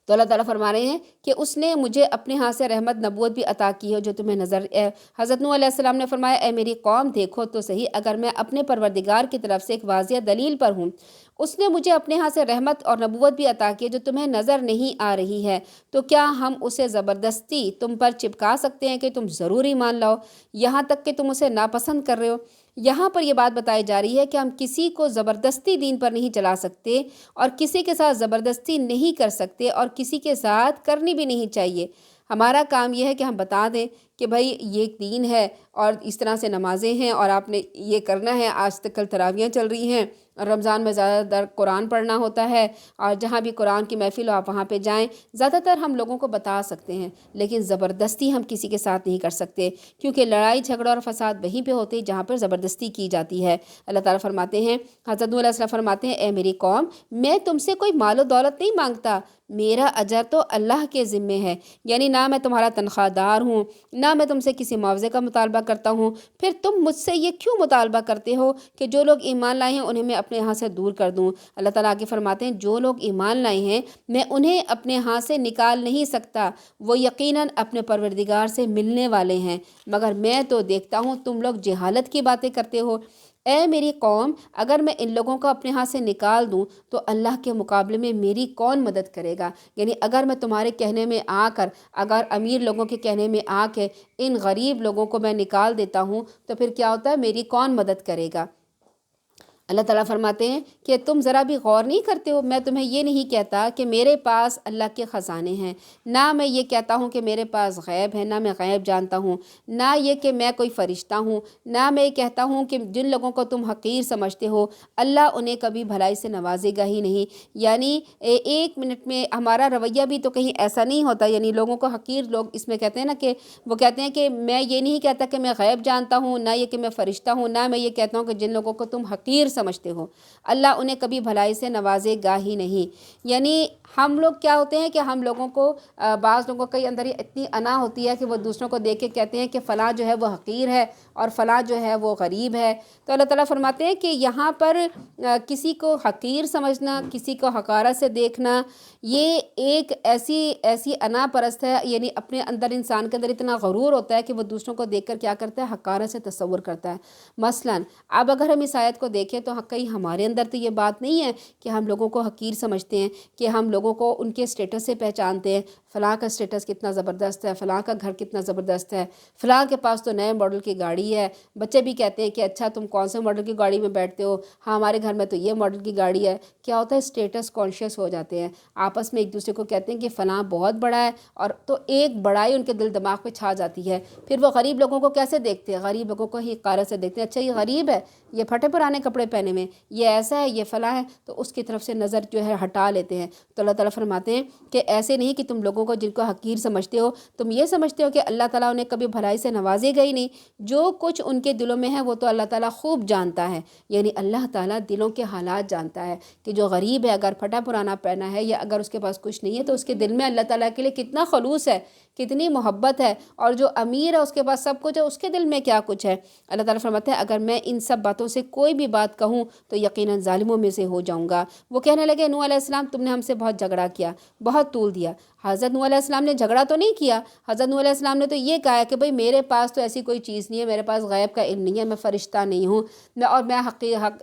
تو اللہ تعالیٰ فرما رہے ہیں کہ اس نے مجھے اپنے ہاتھ سے رحمت نبوت بھی عطا کی ہے جو تمہیں نظر حضرت نوح علیہ السلام نے فرمایا اے میری قوم دیکھو تو صحیح، اگر میں اپنے پروردگار کی طرف سے ایک واضح دلیل پر ہوں، اس نے مجھے اپنے ہاتھ سے رحمت اور نبوت بھی عطا کی ہے جو تمہیں نظر نہیں آ رہی ہے، تو کیا ہم اسے زبردستی تم پر چپکا سکتے ہیں کہ تم ضرور ایمان لاؤ، یہاں تک کہ تم اسے ناپسند کر رہے ہو؟ یہاں پر یہ بات بتائی جا رہی ہے کہ ہم کسی کو زبردستی دین پر نہیں چلا سکتے اور کسی کے ساتھ زبردستی نہیں کر سکتے اور کسی کے ساتھ کرنی بھی نہیں چاہیے۔ ہمارا کام یہ ہے کہ ہم بتا دیں کہ بھائی یہ دین ہے اور اس طرح سے نمازیں ہیں اور آپ نے یہ کرنا ہے، آج تک کل تراویحیں چل رہی ہیں، رمضان میں زیادہ تر قرآن پڑھنا ہوتا ہے اور جہاں بھی قرآن کی محفل ہو آپ وہاں پہ جائیں، زیادہ تر ہم لوگوں کو بتا سکتے ہیں، لیکن زبردستی ہم کسی کے ساتھ نہیں کر سکتے، کیونکہ لڑائی جھگڑا اور فساد وہیں پہ ہوتے ہیں جہاں پر زبردستی کی جاتی ہے۔ اللہ تعالیٰ فرماتے ہیں، حضرت نوح علیہ السلام فرماتے ہیں اے میری قوم، میں تم سے کوئی مال و دولت نہیں مانگتا، میرا اجر تو اللہ کے ذمے ہے، یعنی نہ میں تمہارا تنخواہ دار ہوں، نہ میں تم سے کسی معاوضے کا مطالبہ کرتا ہوں، پھر تم مجھ سے یہ کیوں مطالبہ کرتے ہو کہ جو لوگ ایمان لائے ہیں انہیں میں اپنے ہاں سے دور کر دوں؟ اللہ تعالیٰ آگے فرماتے ہیں جو لوگ ایمان لائے ہیں میں انہیں اپنے ہاں سے نکال نہیں سکتا، وہ یقیناً اپنے پروردگار سے ملنے والے ہیں، مگر میں تو دیکھتا ہوں تم لوگ جہالت کی باتیں کرتے ہو۔ اے میری قوم، اگر میں ان لوگوں کو اپنے ہاتھ سے نکال دوں تو اللہ کے مقابلے میں میری کون مدد کرے گا؟ یعنی اگر میں تمہارے کہنے میں آ کر، اگر امیر لوگوں کے کہنے میں آ کے ان غریب لوگوں کو میں نکال دیتا ہوں تو پھر کیا ہوتا ہے، میری کون مدد کرے گا؟ اللہ تعالیٰ فرماتے ہیں کہ تم ذرا بھی غور نہیں کرتے ہو، میں تمہیں یہ نہیں کہتا کہ میرے پاس اللہ کے خزانے ہیں، نہ میں یہ کہتا ہوں کہ میرے پاس غیب ہے، نہ میں غیب جانتا ہوں، نہ یہ کہ میں کوئی فرشتہ ہوں، نہ میں یہ کہتا ہوں کہ جن لوگوں کو تم حقیر سمجھتے ہو اللہ انہیں کبھی بھلائی سے نوازے گا ہی نہیں۔ یعنی ایک منٹ میں ہمارا رویہ بھی تو کہیں ایسا نہیں ہوتا، یعنی لوگوں کو حقیر لوگ اس میں کہتے ہیں نا کہ وہ کہتے ہیں کہ میں یہ نہیں کہتا کہ میں غیب جانتا ہوں، نہ یہ کہ میں فرشتہ ہوں، نہ میں یہ کہتا ہوں کہ جن لوگوں کو تم حقیر سمجھتے ہو اللہ انہیں کبھی بھلائی سے نوازے گا ہی نہیں۔ یعنی ہم لوگ کیا ہوتے ہیں کہ ہم لوگوں کو بعض لوگوں کے اندر یہ اتنی انا ہوتی ہے کہ وہ دوسروں کو دیکھ کے کہتے ہیں کہ فلاں جو ہے وہ حقیر ہے اور فلاں جو ہے وہ غریب ہے۔ تو اللہ تعالیٰ فرماتے ہیں کہ یہاں پر کسی کو حقیر سمجھنا، کسی کو حقارت سے دیکھنا، یہ ایک ایسی انا پرست ہے، یعنی اپنے اندر انسان کے اندر اتنا غرور ہوتا ہے کہ وہ دوسروں کو دیکھ کر کیا کرتا ہے، حقارت سے تصور کرتا ہے۔ مثلاً اب اگر ہم اس آیت کو دیکھیں تو کہیں ہمارے اندر تو یہ بات نہیں ہے کہ ہم لوگوں کو حقیر سمجھتے ہیں، کہ ہم لوگوں کو ان کے اسٹیٹس سے پہچانتے ہیں، فلاں کا اسٹیٹس کتنا زبردست ہے، فلاں کا گھر کتنا زبردست ہے، فلاں کے پاس تو نئے ماڈل کی گاڑی ہے، بچے بھی کہتے ہیں کہ اچھا تم کون سے ماڈل کی گاڑی میں بیٹھتے ہو، ہاں ہمارے گھر میں تو یہ ماڈل کی گاڑی ہے۔ کیا ہوتا ہے، اسٹیٹس کانشیس ہو جاتے ہیں، آپس میں ایک دوسرے کو کہتے ہیں کہ فلاں بہت بڑا ہے، اور تو ایک بڑائی ان کے دل دماغ پہ چھا جاتی ہے۔ پھر وہ غریب لوگوں کو کیسے دیکھتے ہیں، غریب لوگوں کو ہی حقارت سے دیکھتے ہیں، اچھا یہ غریب ہے، یہ پھٹے پرانے کپڑے پہنے میں، یہ ایسا ہے، یہ فلاں ہے، تو اس کی طرف سے نظر جو ہے ہٹا لیتے ہیں۔ تو اللہ تعالیٰ فرماتے ہیں کہ ایسے نہیں کہ تم لوگوں کو جن کو حقیر سمجھتے ہو تم یہ سمجھتے ہو کہ اللہ تعالیٰ انہیں کبھی بھلائی سے نوازے گا ہی نہیں، جو کچھ ان کے دلوں میں ہے وہ تو اللہ تعالیٰ خوب جانتا ہے۔ یعنی اللہ تعالیٰ دلوں کے حالات جانتا ہے کہ جو غریب ہے اگر پھٹا پرانا پہنا ہے یا اگر اس کے پاس کچھ نہیں ہے تو اس کے دل میں اللہ تعالیٰ کے لیے کتنا خلوص ہے، کتنی محبت ہے، اور جو امیر ہے اس کے پاس سب کچھ ہے، اس کے دل میں کیا کچھ ہے۔ اللہ تعالیٰ فرماتا ہے اگر میں ان سب باتوں سے کوئی بھی بات کہوں تو یقیناً ظالموں میں سے ہو جاؤں گا۔ وہ کہنے لگے نوح علیہ السلام تم نے ہم سے بہت جھگڑا کیا، بہت طول دیا۔ حضرت نوح علیہ السلام نے جھگڑا تو نہیں کیا، حضرت نوح علیہ السلام نے تو یہ کہا ہے کہ بھئی میرے پاس تو ایسی کوئی چیز نہیں ہے، میرے پاس غیب کا علم نہیں ہے، میں فرشتہ نہیں ہوں، اور میں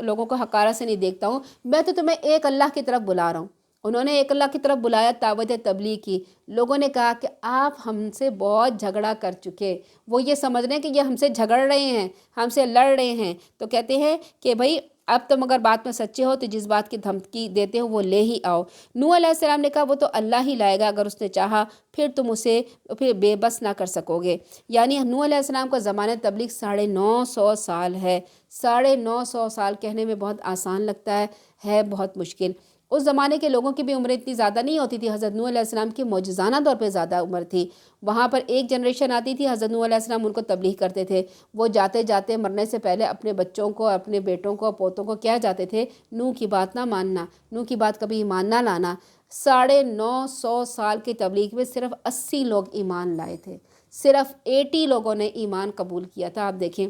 لوگوں کو حقارت سے نہیں دیکھتا ہوں، میں تو تمہیں ایک اللہ کی طرف بلا رہا ہوں۔ انہوں نے ایک اللہ کی طرف بلایا، دعوت تبلیغ کی۔ لوگوں نے کہا کہ آپ ہم سے بہت جھگڑا کر چکے، وہ یہ سمجھ رہے ہیں کہ یہ ہم سے جھگڑ رہے ہیں، ہم سے لڑ رہے ہیں، تو کہتے ہیں کہ بھئی اب تم اگر بات میں سچے ہو تو جس بات کی دھمکی دیتے ہو وہ لے ہی آؤ۔ نوح علیہ السلام نے کہا وہ تو اللہ ہی لائے گا اگر اس نے چاہا، پھر تم اسے پھر بے بس نہ کر سکو گے۔ یعنی نوح علیہ السلام کا زمانہ تبلیغ 950 سال ہے۔ 950 سال کہنے میں بہت آسان لگتا ہے بہت مشکل۔ اس زمانے کے لوگوں کی بھی عمریں اتنی زیادہ نہیں ہوتی تھی، حضرت نوح علیہ السلام کی معجزانہ طور پہ زیادہ عمر تھی۔ وہاں پر ایک جنریشن آتی تھی، حضرت نوح علیہ السلام ان کو تبلیغ کرتے تھے، وہ جاتے جاتے مرنے سے پہلے اپنے بچوں کو، اپنے بیٹوں کو، پوتوں کو کیا جاتے تھے، نوح کی بات نہ ماننا، نوح کی بات کبھی ایمان نہ لانا۔ 950 سال کی تبلیغ میں صرف 80 لوگ ایمان لائے تھے، صرف 80 لوگوں نے ایمان قبول کیا تھا۔ آپ دیکھیں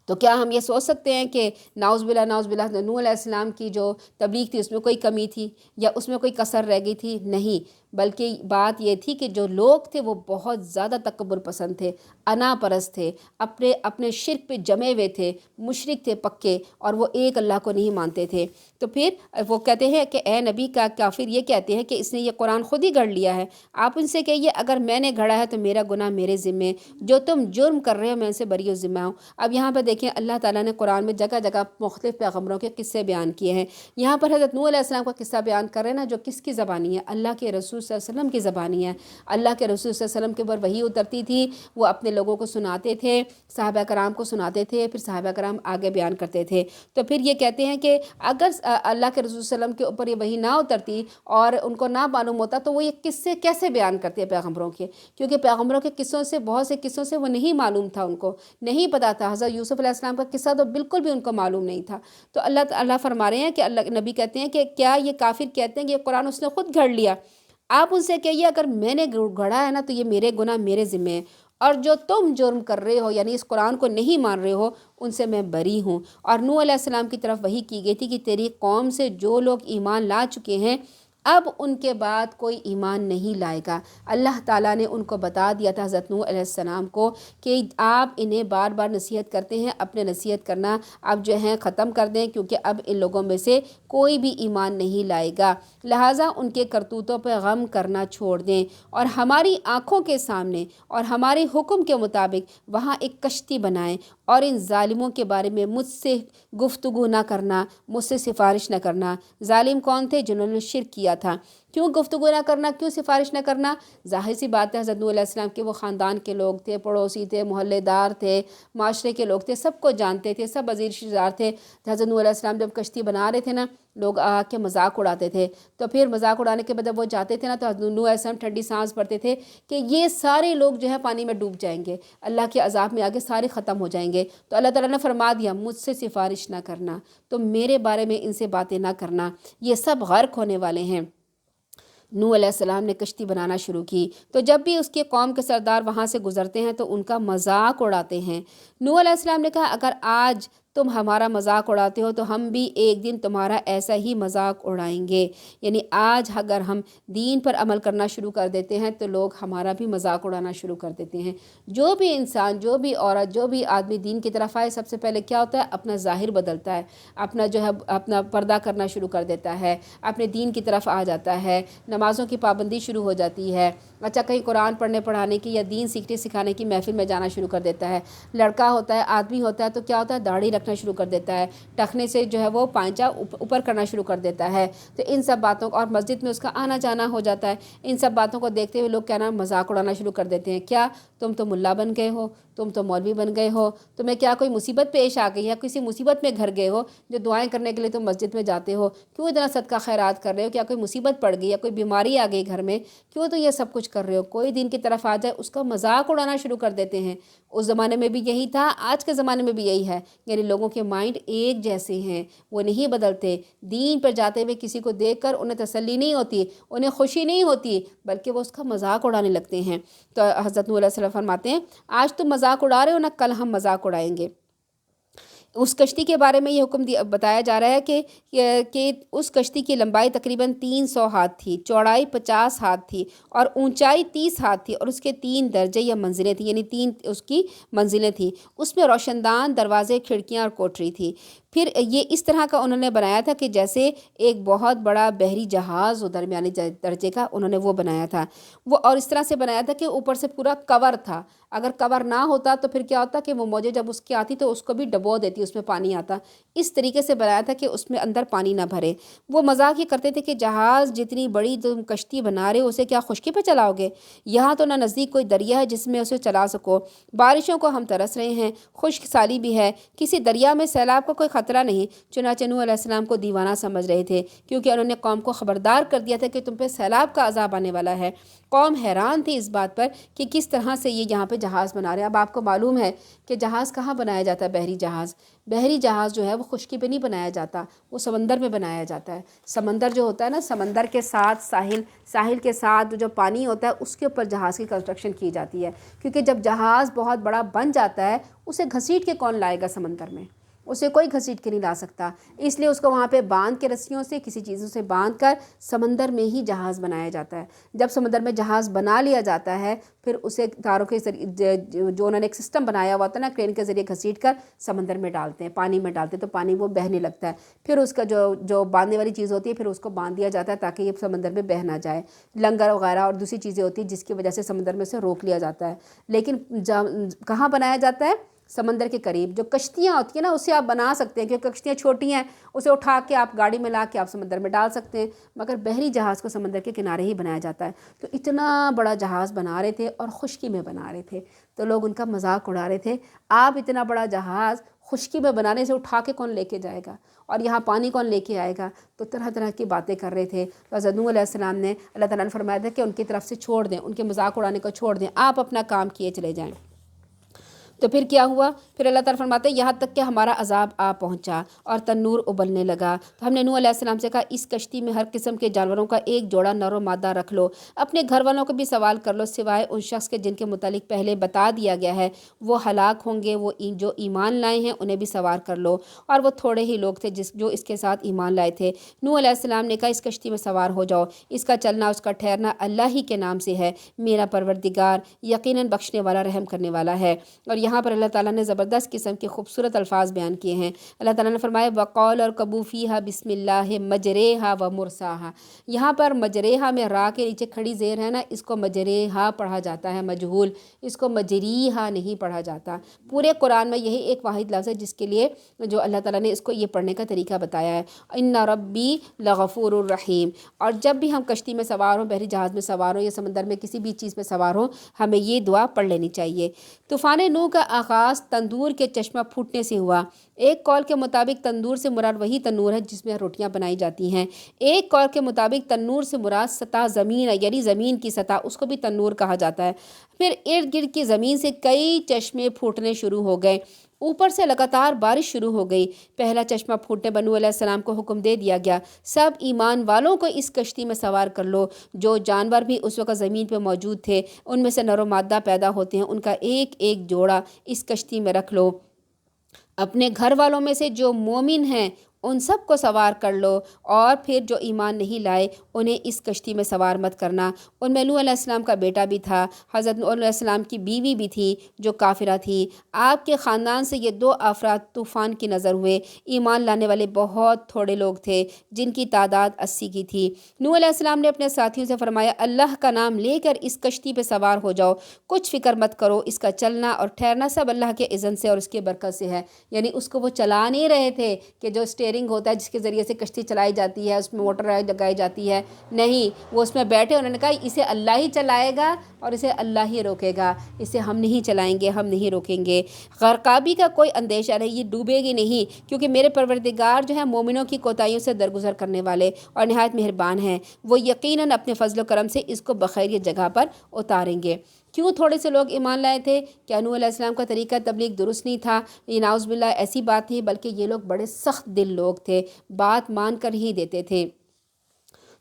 تو کیا ہم یہ سوچ سکتے ہیں کہ نعوذ باللہ نوح علیہ السلام کی جو تبلیغ تھی اس میں کوئی کمی تھی یا اس میں کوئی کسر رہ گئی تھی؟ نہیں، بلکہ بات یہ تھی کہ جو لوگ تھے وہ بہت زیادہ تکبر پسند تھے، انا پرست تھے، اپنے شرک پہ جمے ہوئے تھے، مشرک تھے پکے، اور وہ ایک اللہ کو نہیں مانتے تھے۔ تو پھر وہ کہتے ہیں کہ اے نبی کا کافر یہ کہتے ہیں کہ اس نے یہ قرآن خود ہی گھڑ لیا ہے، آپ ان سے کہیے اگر میں نے گھڑا ہے تو میرا گناہ میرے ذمے، جو تم جرم کر رہے ہو میں ان سے بری و ذمہ ہوں۔ اب یہاں پر دیکھیں اللہ تعالیٰ نے قرآن میں جگہ جگہ مختلف پیغمبروں کے قصے بیان کیے ہیں۔ یہاں پر حضرت نوح علیہ السلام کا قصہ بیان کر رہے ہیں نا، جو کس کی زبانی ہے؟ اللہ کے رسول صلی اللہ علیہ وسلم کی زبانی ہے۔ اللہ کے رسول صلی اللہ علیہ وسلم کے اوپر وحی اترتی تھی، وہ اپنے لوگوں کو سناتے تھے، صحابہ کرام کو سناتے تھے، پھر صحابہ کرام آگے بیان کرتے تھے۔ تو پھر یہ کہتے ہیں کہ اگر اللہ کے رسول صلی اللہ علیہ وسلم کے اوپر یہ وحی نہ اترتی اور ان کو نہ معلوم ہوتا تو وہ یہ قصے کیسے بیان کرتے ہیں پیغمبروں کے؟ کیونکہ پیغمبروں کے قصوں سے، بہت سے قصوں سے وہ نہیں معلوم تھا، ان کو نہیں پتہ تھا۔ حضرت یوسف علیہ السلام کا قصہ تو بالکل بھی ان کو معلوم نہیں تھا۔ تو اللہ فرما رہے ہیں کہ اللہ نبی کہتے ہیں کہ کیا یہ کافر کہتے ہیں کہ یہ قرآن اس نے خود گھڑ لیا؟ آپ ان سے کہیے اگر میں نے گھڑا ہے نا تو یہ میرے گناہ میرے ذمہ ہیں، اور جو تم جرم کر رہے ہو یعنی اس قرآن کو نہیں مان رہے ہو ان سے میں بری ہوں۔ اور نوح علیہ السلام کی طرف وحی کی گئی تھی کہ تیری قوم سے جو لوگ ایمان لا چکے ہیں اب ان کے بعد کوئی ایمان نہیں لائے گا۔ اللہ تعالیٰ نے ان کو بتا دیا تھا حضرت نوح علیہ السلام کو کہ آپ انہیں بار بار نصیحت کرتے ہیں، اپنے نصیحت کرنا اب جو ہے ختم کر دیں، کیونکہ اب ان لوگوں میں سے کوئی بھی ایمان نہیں لائے گا، لہٰذا ان کے کرتوتوں پہ غم کرنا چھوڑ دیں اور ہماری آنکھوں کے سامنے اور ہمارے حکم کے مطابق وہاں ایک کشتی بنائیں، اور ان ظالموں کے بارے میں مجھ سے گفتگو نہ کرنا، مجھ سے سفارش نہ کرنا۔ ظالم کون تھے؟ جنہوں نے شرک کیا تھا۔ کیوں گفتگو نہ کرنا، کیوں سفارش نہ کرنا؟ ظاہر سی بات ہے حضرت نوح علیہ السلام کے وہ خاندان کے لوگ تھے، پڑوسی تھے، محلے دار تھے، معاشرے کے لوگ تھے، سب کو جانتے تھے، سب عزیز رشتہ دار تھے۔ حضرت نوح علیہ السلام جب کشتی بنا رہے تھے نا، لوگ آ کے مذاق اڑاتے تھے، تو پھر مذاق اڑانے کے بعد جب وہ جاتے تھے نا تو حضرت نوح علیہ السلام ٹھنڈی سانس بھرتے تھے کہ یہ سارے لوگ جو ہے پانی میں ڈوب جائیں گے، اللہ کے عذاب میں آگے سارے ختم ہو جائیں گے۔ تو اللہ تعالیٰ نے فرما دیا مجھ سے سفارش نہ کرنا، تم میرے بارے میں ان سے باتیں نہ کرنا، یہ سب غرق ہونے والے ہیں۔ نوح علیہ السلام نے کشتی بنانا شروع کی، تو جب بھی اس کے قوم کے سردار وہاں سے گزرتے ہیں تو ان کا مذاق اڑاتے ہیں۔ نوح علیہ السلام نے کہا اگر آج تم ہمارا مذاق اڑاتے ہو تو ہم بھی ایک دن تمہارا ایسا ہی مذاق اڑائیں گے، یعنی آج اگر ہم دین پر عمل کرنا شروع کر دیتے ہیں تو لوگ ہمارا بھی مذاق اڑانا شروع کر دیتے ہیں۔ جو بھی انسان، جو بھی عورت، جو بھی آدمی دین کی طرف آئے سب سے پہلے کیا ہوتا ہے؟ اپنا ظاہر بدلتا ہے، اپنا جو ہے اپنا پردہ کرنا شروع کر دیتا ہے، اپنے دین کی طرف آ جاتا ہے، نمازوں کی پابندی شروع ہو جاتی ہے، اچھا کہیں قرآن پڑھنے پڑھانے کی یا دین سیکھنے سکھانے کی محفل میں جانا شروع کر دیتا ہے۔ لڑکا ہوتا ہے، آدمی ہوتا ہے تو کیا ہوتا ہے؟ داڑھی رکھنا شروع کر دیتا ہے، ٹخنے سے جو ہے وہ پائنچہ اوپر کرنا شروع کر دیتا ہے۔ تو ان سب باتوں کو، اور مسجد میں اس کا آنا جانا ہو جاتا ہے، ان سب باتوں کو دیکھتے ہوئے لوگ کہنا مذاق اڑانا شروع کر دیتے ہیں، کیا تم تو ملا بن گئے ہو، تم تو مولوی بن گئے ہو، تمہیں کیا کوئی مصیبت پیش آ گئی ہے، کسی مصیبت میں گھر گئے ہو جو دعائیں کرنے کے لیے تم مسجد میں جاتے ہو، کیوں اتنا صدقہ خیرات کر رہے ہو؟ کیا کوئی مصیبت پڑ گئی یا کوئی بیماری آ گئی گھر میں، کیوں تو یہ سب کچھ کر رہے ہو؟ کوئی دین کی طرف آ جائے اس کا مذاق اڑانا شروع کر دیتے ہیں۔ اس زمانے میں بھی یہی تھا، آج کے زمانے میں بھی یہی ہے، یعنی لوگوں کے مائنڈ ایک جیسے ہیں، وہ نہیں بدلتے۔ دین پر جاتے ہوئے کسی کو دیکھ کر انہیں تسلی نہیں ہوتی، انہیں خوشی نہیں ہوتی، بلکہ وہ اس کا مذاق اڑانے لگتے ہیں۔ تو حضرت نوح علیہ السلام فرماتے ہیں آج تم مذاق اڑا رہے ہو نا، کل ہم مذاق اڑائیں گے۔ اس کشتی کے بارے میں یہ حکم بتایا جا رہا ہے کہ اس کشتی کی لمبائی تقریباً 300 ہاتھ تھی، چوڑائی 50 ہاتھ تھی اور اونچائی 30 ہاتھ تھی، اور اس کے 3 درجے یا منزلیں تھیں، یعنی 3 اس کی منزلیں تھیں۔ اس میں روشن دان دروازے، کھڑکیاں اور کوٹری تھی۔ پھر یہ اس طرح کا انہوں نے بنایا تھا کہ جیسے ایک بہت بڑا بحری جہاز ہو، درمیانی درجے کا انہوں نے وہ بنایا تھا وہ، اور اس طرح سے بنایا تھا کہ اوپر سے پورا کور تھا۔ اگر کور نہ ہوتا تو پھر کیا ہوتا کہ وہ موجیں جب اس کی آتی تو اس کو بھی ڈبو دیتی، اس میں پانی آتا۔ اس طریقے سے بنایا تھا کہ اس میں اندر پانی نہ بھرے۔ وہ مذاق یہ کرتے تھے کہ جہاز جتنی بڑی تم کشتی بنا رہے ہو اسے کیا خشکی پہ چلاؤ گے؟ یہاں تو نہ نزدیک کوئی دریا ہے جس میں اسے چلا سکو، بارشوں کو ہم ترس رہے ہیں، خشک سالی بھی ہے، کسی دریا میں سیلاب کا کوئی خطرہ نہیں۔ چنانچہ نوح علیہ السلام کو دیوانہ سمجھ رہے تھے، کیونکہ انہوں نے قوم کو خبردار کر دیا تھا کہ تم پہ سیلاب کا عذاب آنے والا ہے۔ قوم حیران تھی اس بات پر کہ کس طرح سے یہ یہاں پہ جہاز بنا رہے ہیں۔ اب آپ کو معلوم ہے کہ جہاز کہاں بنایا جاتا ہے؟ بحری جہاز، بحری جہاز جو ہے وہ خشکی پہ نہیں بنایا جاتا، وہ سمندر میں بنایا جاتا ہے۔ سمندر جو ہوتا ہے نا، سمندر کے ساتھ ساحل کے ساتھ جو پانی ہوتا ہے اس کے اوپر جہاز کی کنسٹرکشن کی جاتی ہے، کیونکہ جب جہاز بہت بڑا بن جاتا ہے اسے گھسیٹ کے کون لائے گا سمندر میں؟ اسے کوئی گھسیٹ کے نہیں لا سکتا، اس لیے اس کو وہاں پہ باندھ کے رسیوں سے کسی چیزوں سے باندھ کر سمندر میں ہی جہاز بنایا جاتا ہے۔ جب سمندر میں جہاز بنا لیا جاتا ہے پھر اسے تاروں کے ذریعے جو انہوں نے ایک سسٹم بنایا ہوا تھا نا، کرین کے ذریعے گھسیٹ کر سمندر میں ڈالتے ہیں، پانی میں ڈالتے ہیں، تو پانی وہ بہنے لگتا ہے، پھر اس کا جو باندھنے والی چیز ہوتی ہے پھر اس کو باندھ دیا جاتا ہے تاکہ یہ سمندر میں بہہ نہ جائے، لنگر وغیرہ اور دوسری چیزیں ہوتی ہیں جس کی وجہ سے سمندر میں سے روک لیا جاتا ہے۔ لیکن کہاں بنایا جاتا ہے؟ سمندر کے قریب۔ جو کشتیاں ہوتی ہیں نا اسے آپ بنا سکتے ہیں کیونکہ کشتیاں چھوٹی ہیں، اسے اٹھا کے آپ گاڑی میں لا کے آپ سمندر میں ڈال سکتے ہیں، مگر بحری جہاز کو سمندر کے کنارے ہی بنایا جاتا ہے۔ تو اتنا بڑا جہاز بنا رہے تھے اور خشکی میں بنا رہے تھے، تو لوگ ان کا مذاق اڑا رہے تھے، آپ اتنا بڑا جہاز خشکی میں بنانے سے اٹھا کے کون لے کے جائے گا، اور یہاں پانی کون لے کے آئے گا؟ تو طرح طرح کی باتیں کر رہے تھے۔ تو حضرت نوح علیہ السلام نے اللہ تعالیٰ نے فرمایا تھا کہ ان کی طرف سے چھوڑ دیں، ان کے مذاق اڑانے کو چھوڑ دیں، آپ اپنا کام کیے چلے جائیں۔ تو پھر کیا ہوا؟ پھر اللہ تعالیٰ فرماتے ہیں یہاں تک کہ ہمارا عذاب آ پہنچا اور تنور ابلنے لگا، تو ہم نے نوح علیہ السلام سے کہا اس کشتی میں ہر قسم کے جانوروں کا ایک جوڑا نر و مادہ رکھ لو، اپنے گھر والوں کو بھی سوال کر لو سوائے ان شخص کے جن کے متعلق پہلے بتا دیا گیا ہے وہ ہلاک ہوں گے، وہ جو ایمان لائے ہیں انہیں بھی سوار کر لو، اور وہ تھوڑے ہی لوگ تھے جو اس کے ساتھ ایمان لائے تھے۔ نوح علیہ السلام نے کہا اس کشتی میں سوار ہو جاؤ، اس کا چلنا اس کا ٹھہرنا اللہ ہی کے نام سے ہے، میرا پروردگار یقیناً بخشنے والا رحم کرنے والا ہے۔ اور یہاں پر اللہ تعالیٰ نے زبردست قسم کے خوبصورت الفاظ بیان کیے ہیں۔ اللہ تعالیٰ نے فرمایا وقول اور کبو فیہا بسم اللہ مجریہا و مرساہا، یہاں پر مجریہا میں را کے نیچے کھڑی زیر ہے نا، اس کو مجریہا پڑھا جاتا ہے، مجہول، اس کو مجریہا نہیں پڑھا جاتا۔ پورے قرآن میں یہی ایک واحد لفظ ہے جس کے لیے جو اللہ تعالیٰ نے اس کو یہ پڑھنے کا طریقہ بتایا ہے، ان ربی لغفور الرحیم۔ اور جب بھی ہم کشتی میں سوار ہوں، بحری جہاز میں سوار ہوں یا سمندر میں کسی بھی چیز میں سوار ہوں، ہمیں یہ دعا پڑھ لینی چاہیے۔ طوفان نوح کا آغاز تندور کے چشمہ پھوٹنے سے ہوا۔ ایک قول کے مطابق تندور سے مراد وہی تنور ہے جس میں روٹیاں بنائی جاتی ہیں، ایک قول کے مطابق تنور سے مراد سطح زمین ہے، یعنی زمین کی سطح، اس کو بھی تنور کہا جاتا ہے۔ پھر ارد گرد کی زمین سے کئی چشمے پھوٹنے شروع ہو گئے، اوپر سے لگاتار بارش شروع ہو گئی۔ پہلا چشمہ پھوٹنے بنو علیہ السلام کو حکم دے دیا گیا سب ایمان والوں کو اس کشتی میں سوار کر لو، جو جانور بھی اس وقت زمین پہ موجود تھے ان میں سے نر و مادہ پیدا ہوتے ہیں ان کا ایک ایک جوڑا اس کشتی میں رکھ لو، اپنے گھر والوں میں سے جو مومن ہیں ان سب کو سوار کر لو، اور پھر جو ایمان نہیں لائے انہیں اس کشتی میں سوار مت کرنا۔ ان میں نوح علیہ السلام کا بیٹا بھی تھا، حضرت نوح علیہ السلام کی بیوی بھی تھی جو کافرہ تھی۔ آپ کے خاندان سے یہ دو افراد طوفان کی نظر ہوئے، ایمان لانے والے بہت تھوڑے لوگ تھے جن کی تعداد 80 کی تھی۔ نوح علیہ السلام نے اپنے ساتھیوں سے فرمایا اللہ کا نام لے کر اس کشتی پہ سوار ہو جاؤ، کچھ فکر مت کرو، اس کا چلنا اور ٹھہرنا سب اللہ کے اذن سے اور اس کے برکت سے ہے۔ یعنی اس کو وہ چلا نہیں رہے تھے کہ جو اسٹیئرنگ ہوتا ہے جس کے ذریعے سے کشتی چلائی جاتی ہے، اس میں موٹر لگائی جاتی ہے، نہیں، وہ اس میں بیٹھے، انہوں نے کہا اسے اللہ ہی چلائے گا اور اسے اللہ ہی روکے گا، اسے ہم نہیں چلائیں گے، ہم نہیں روکیں گے۔ غرقابی کا کوئی اندیشہ نہیں، یہ ڈوبے گی نہیں، کیونکہ میرے پروردگار جو ہے مومنوں کی کوتاہیوں سے درگزر کرنے والے اور نہایت مہربان ہیں، وہ یقیناً اپنے فضل و کرم سے اس کو بخیر یہ جگہ پر اتاریں گے۔ کیوں تھوڑے سے لوگ ایمان لائے تھے؟ کیا نوح علیہ السلام کا طریقہ تبلیغ درست نہیں تھا؟ یہ نعوذ باللہ ایسی بات نہیں، بلکہ یہ لوگ بڑے سخت دل لوگ تھے، بات مان کر ہی دیتے تھے۔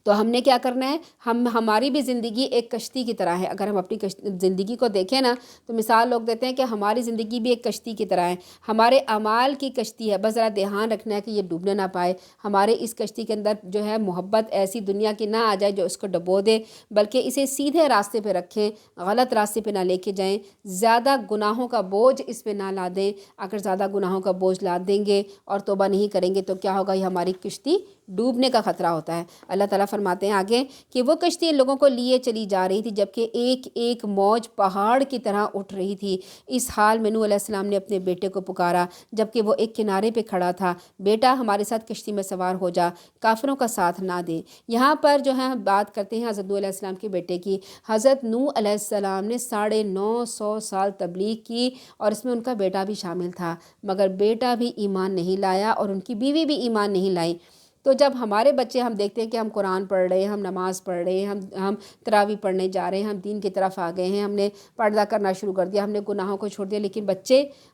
تو ہم نے کیا کرنا ہے؟ ہماری بھی زندگی ایک کشتی کی طرح ہے۔ اگر ہم اپنی زندگی کو دیکھیں نا تو مثال لوگ دیتے ہیں کہ ہماری زندگی بھی ایک کشتی کی طرح ہے، ہمارے اعمال کی کشتی ہے، بس ذرا دھیان رکھنا ہے کہ یہ ڈوبنے نہ پائے، ہمارے اس کشتی کے اندر جو ہے محبت ایسی دنیا کی نہ آ جائے جو اس کو ڈبو دے، بلکہ اسے سیدھے راستے پہ رکھیں، غلط راستے پہ نہ لے کے جائیں، زیادہ گناہوں کا بوجھ اس پہ نہ لاد دیں۔ اگر زیادہ گناہوں کا بوجھ لاد دیں گے اور توبہ نہیں کریں گے تو کیا ہوگا؟ یہ ہماری کشتی ڈوبنے کا خطرہ ہوتا ہے۔ اللہ تعالیٰ فرماتے ہیں آگے کہ وہ کشتی لوگوں کو لیے چلی جا رہی تھی جبکہ ایک ایک موج پہاڑ کی طرح اٹھ رہی تھی۔ اس حال میں نوح علیہ السلام نے اپنے بیٹے کو پکارا جبکہ وہ ایک کنارے پہ کھڑا تھا، بیٹا ہمارے ساتھ کشتی میں سوار ہو جا، کافروں کا ساتھ نہ دے۔ یہاں پر جو ہے بات کرتے ہیں حضرت نوح علیہ السلام کے بیٹے کی۔ حضرت نوح علیہ السلام نے 950 سال تبلیغ کی اور اس میں ان کا بیٹا بھی شامل تھا، مگر بیٹا بھی ایمان نہیں لایا اور ان کی بیوی بھی ایمان نہیں لائی۔ تو جب ہمارے بچے ہم دیکھتے ہیں کہ ہم قرآن پڑھ رہے ہیں، ہم نماز پڑھ رہے ہیں، ہم تراویح پڑھنے جا رہے ہیں، ہم دین کی طرف آ گئے ہیں، ہم نے پردہ کرنا شروع کر دیا، ہم نے گناہوں کو چھوڑ دیا، لیکن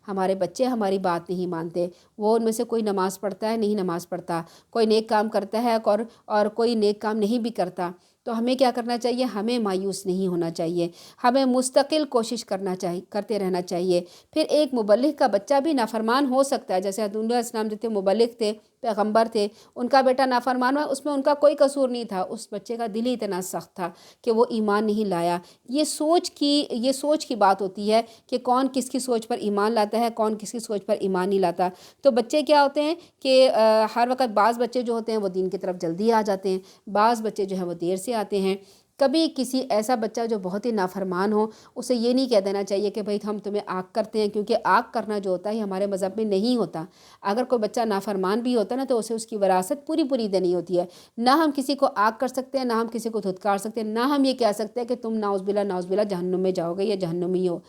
ہمارے بچے ہماری بات نہیں مانتے۔ وہ ان میں سے کوئی نماز پڑھتا ہے، نہیں نماز پڑھتا، کوئی نیک کام کرتا ہے اور کوئی نیک کام نہیں بھی کرتا۔ تو ہمیں کیا کرنا چاہیے؟ ہمیں مایوس نہیں ہونا چاہیے، ہمیں مستقل کوشش کرتے رہنا چاہیے۔ پھر ایک مبلغ کا بچہ بھی نافرمان ہو سکتا ہے، جیسے حضرت علیہ السلام جو تھے مبلغ تھے، پیغمبر تھے، ان کا بیٹا نافرمان ہوا، اس میں ان کا کوئی قصور نہیں تھا، اس بچے کا دل ہی اتنا سخت تھا کہ وہ ایمان نہیں لایا۔ یہ سوچ کی بات ہوتی ہے کہ کون کس کی سوچ پر ایمان لاتا ہے، کون کس کی سوچ پر ایمان نہیں لاتا۔ تو بچے کیا ہوتے ہیں کہ ہر وقت بعض بچے جو ہوتے ہیں وہ دین کی طرف جلدی آ جاتے ہیں، بعض بچے جو ہیں وہ دیر سے آتے ہیں۔ کبھی کسی ایسا بچہ جو بہت ہی نافرمان ہو، اسے یہ نہیں کہہ دینا چاہیے کہ بھئی ہم تمہیں آگ کرتے ہیں، کیونکہ آگ کرنا جو ہوتا ہے یہ ہمارے مذہب میں نہیں ہوتا۔ اگر کوئی بچہ نافرمان بھی ہوتا ہے نا تو اسے اس کی وراثت پوری دینی ہوتی ہے۔ نہ ہم کسی کو آگ کر سکتے ہیں، نہ ہم کسی کو دھتکار سکتے ہیں، نہ ہم یہ کہہ سکتے ہیں کہ تم نعوذ باللہ جہنم میں جاؤ گے یا جہنمی ہو۔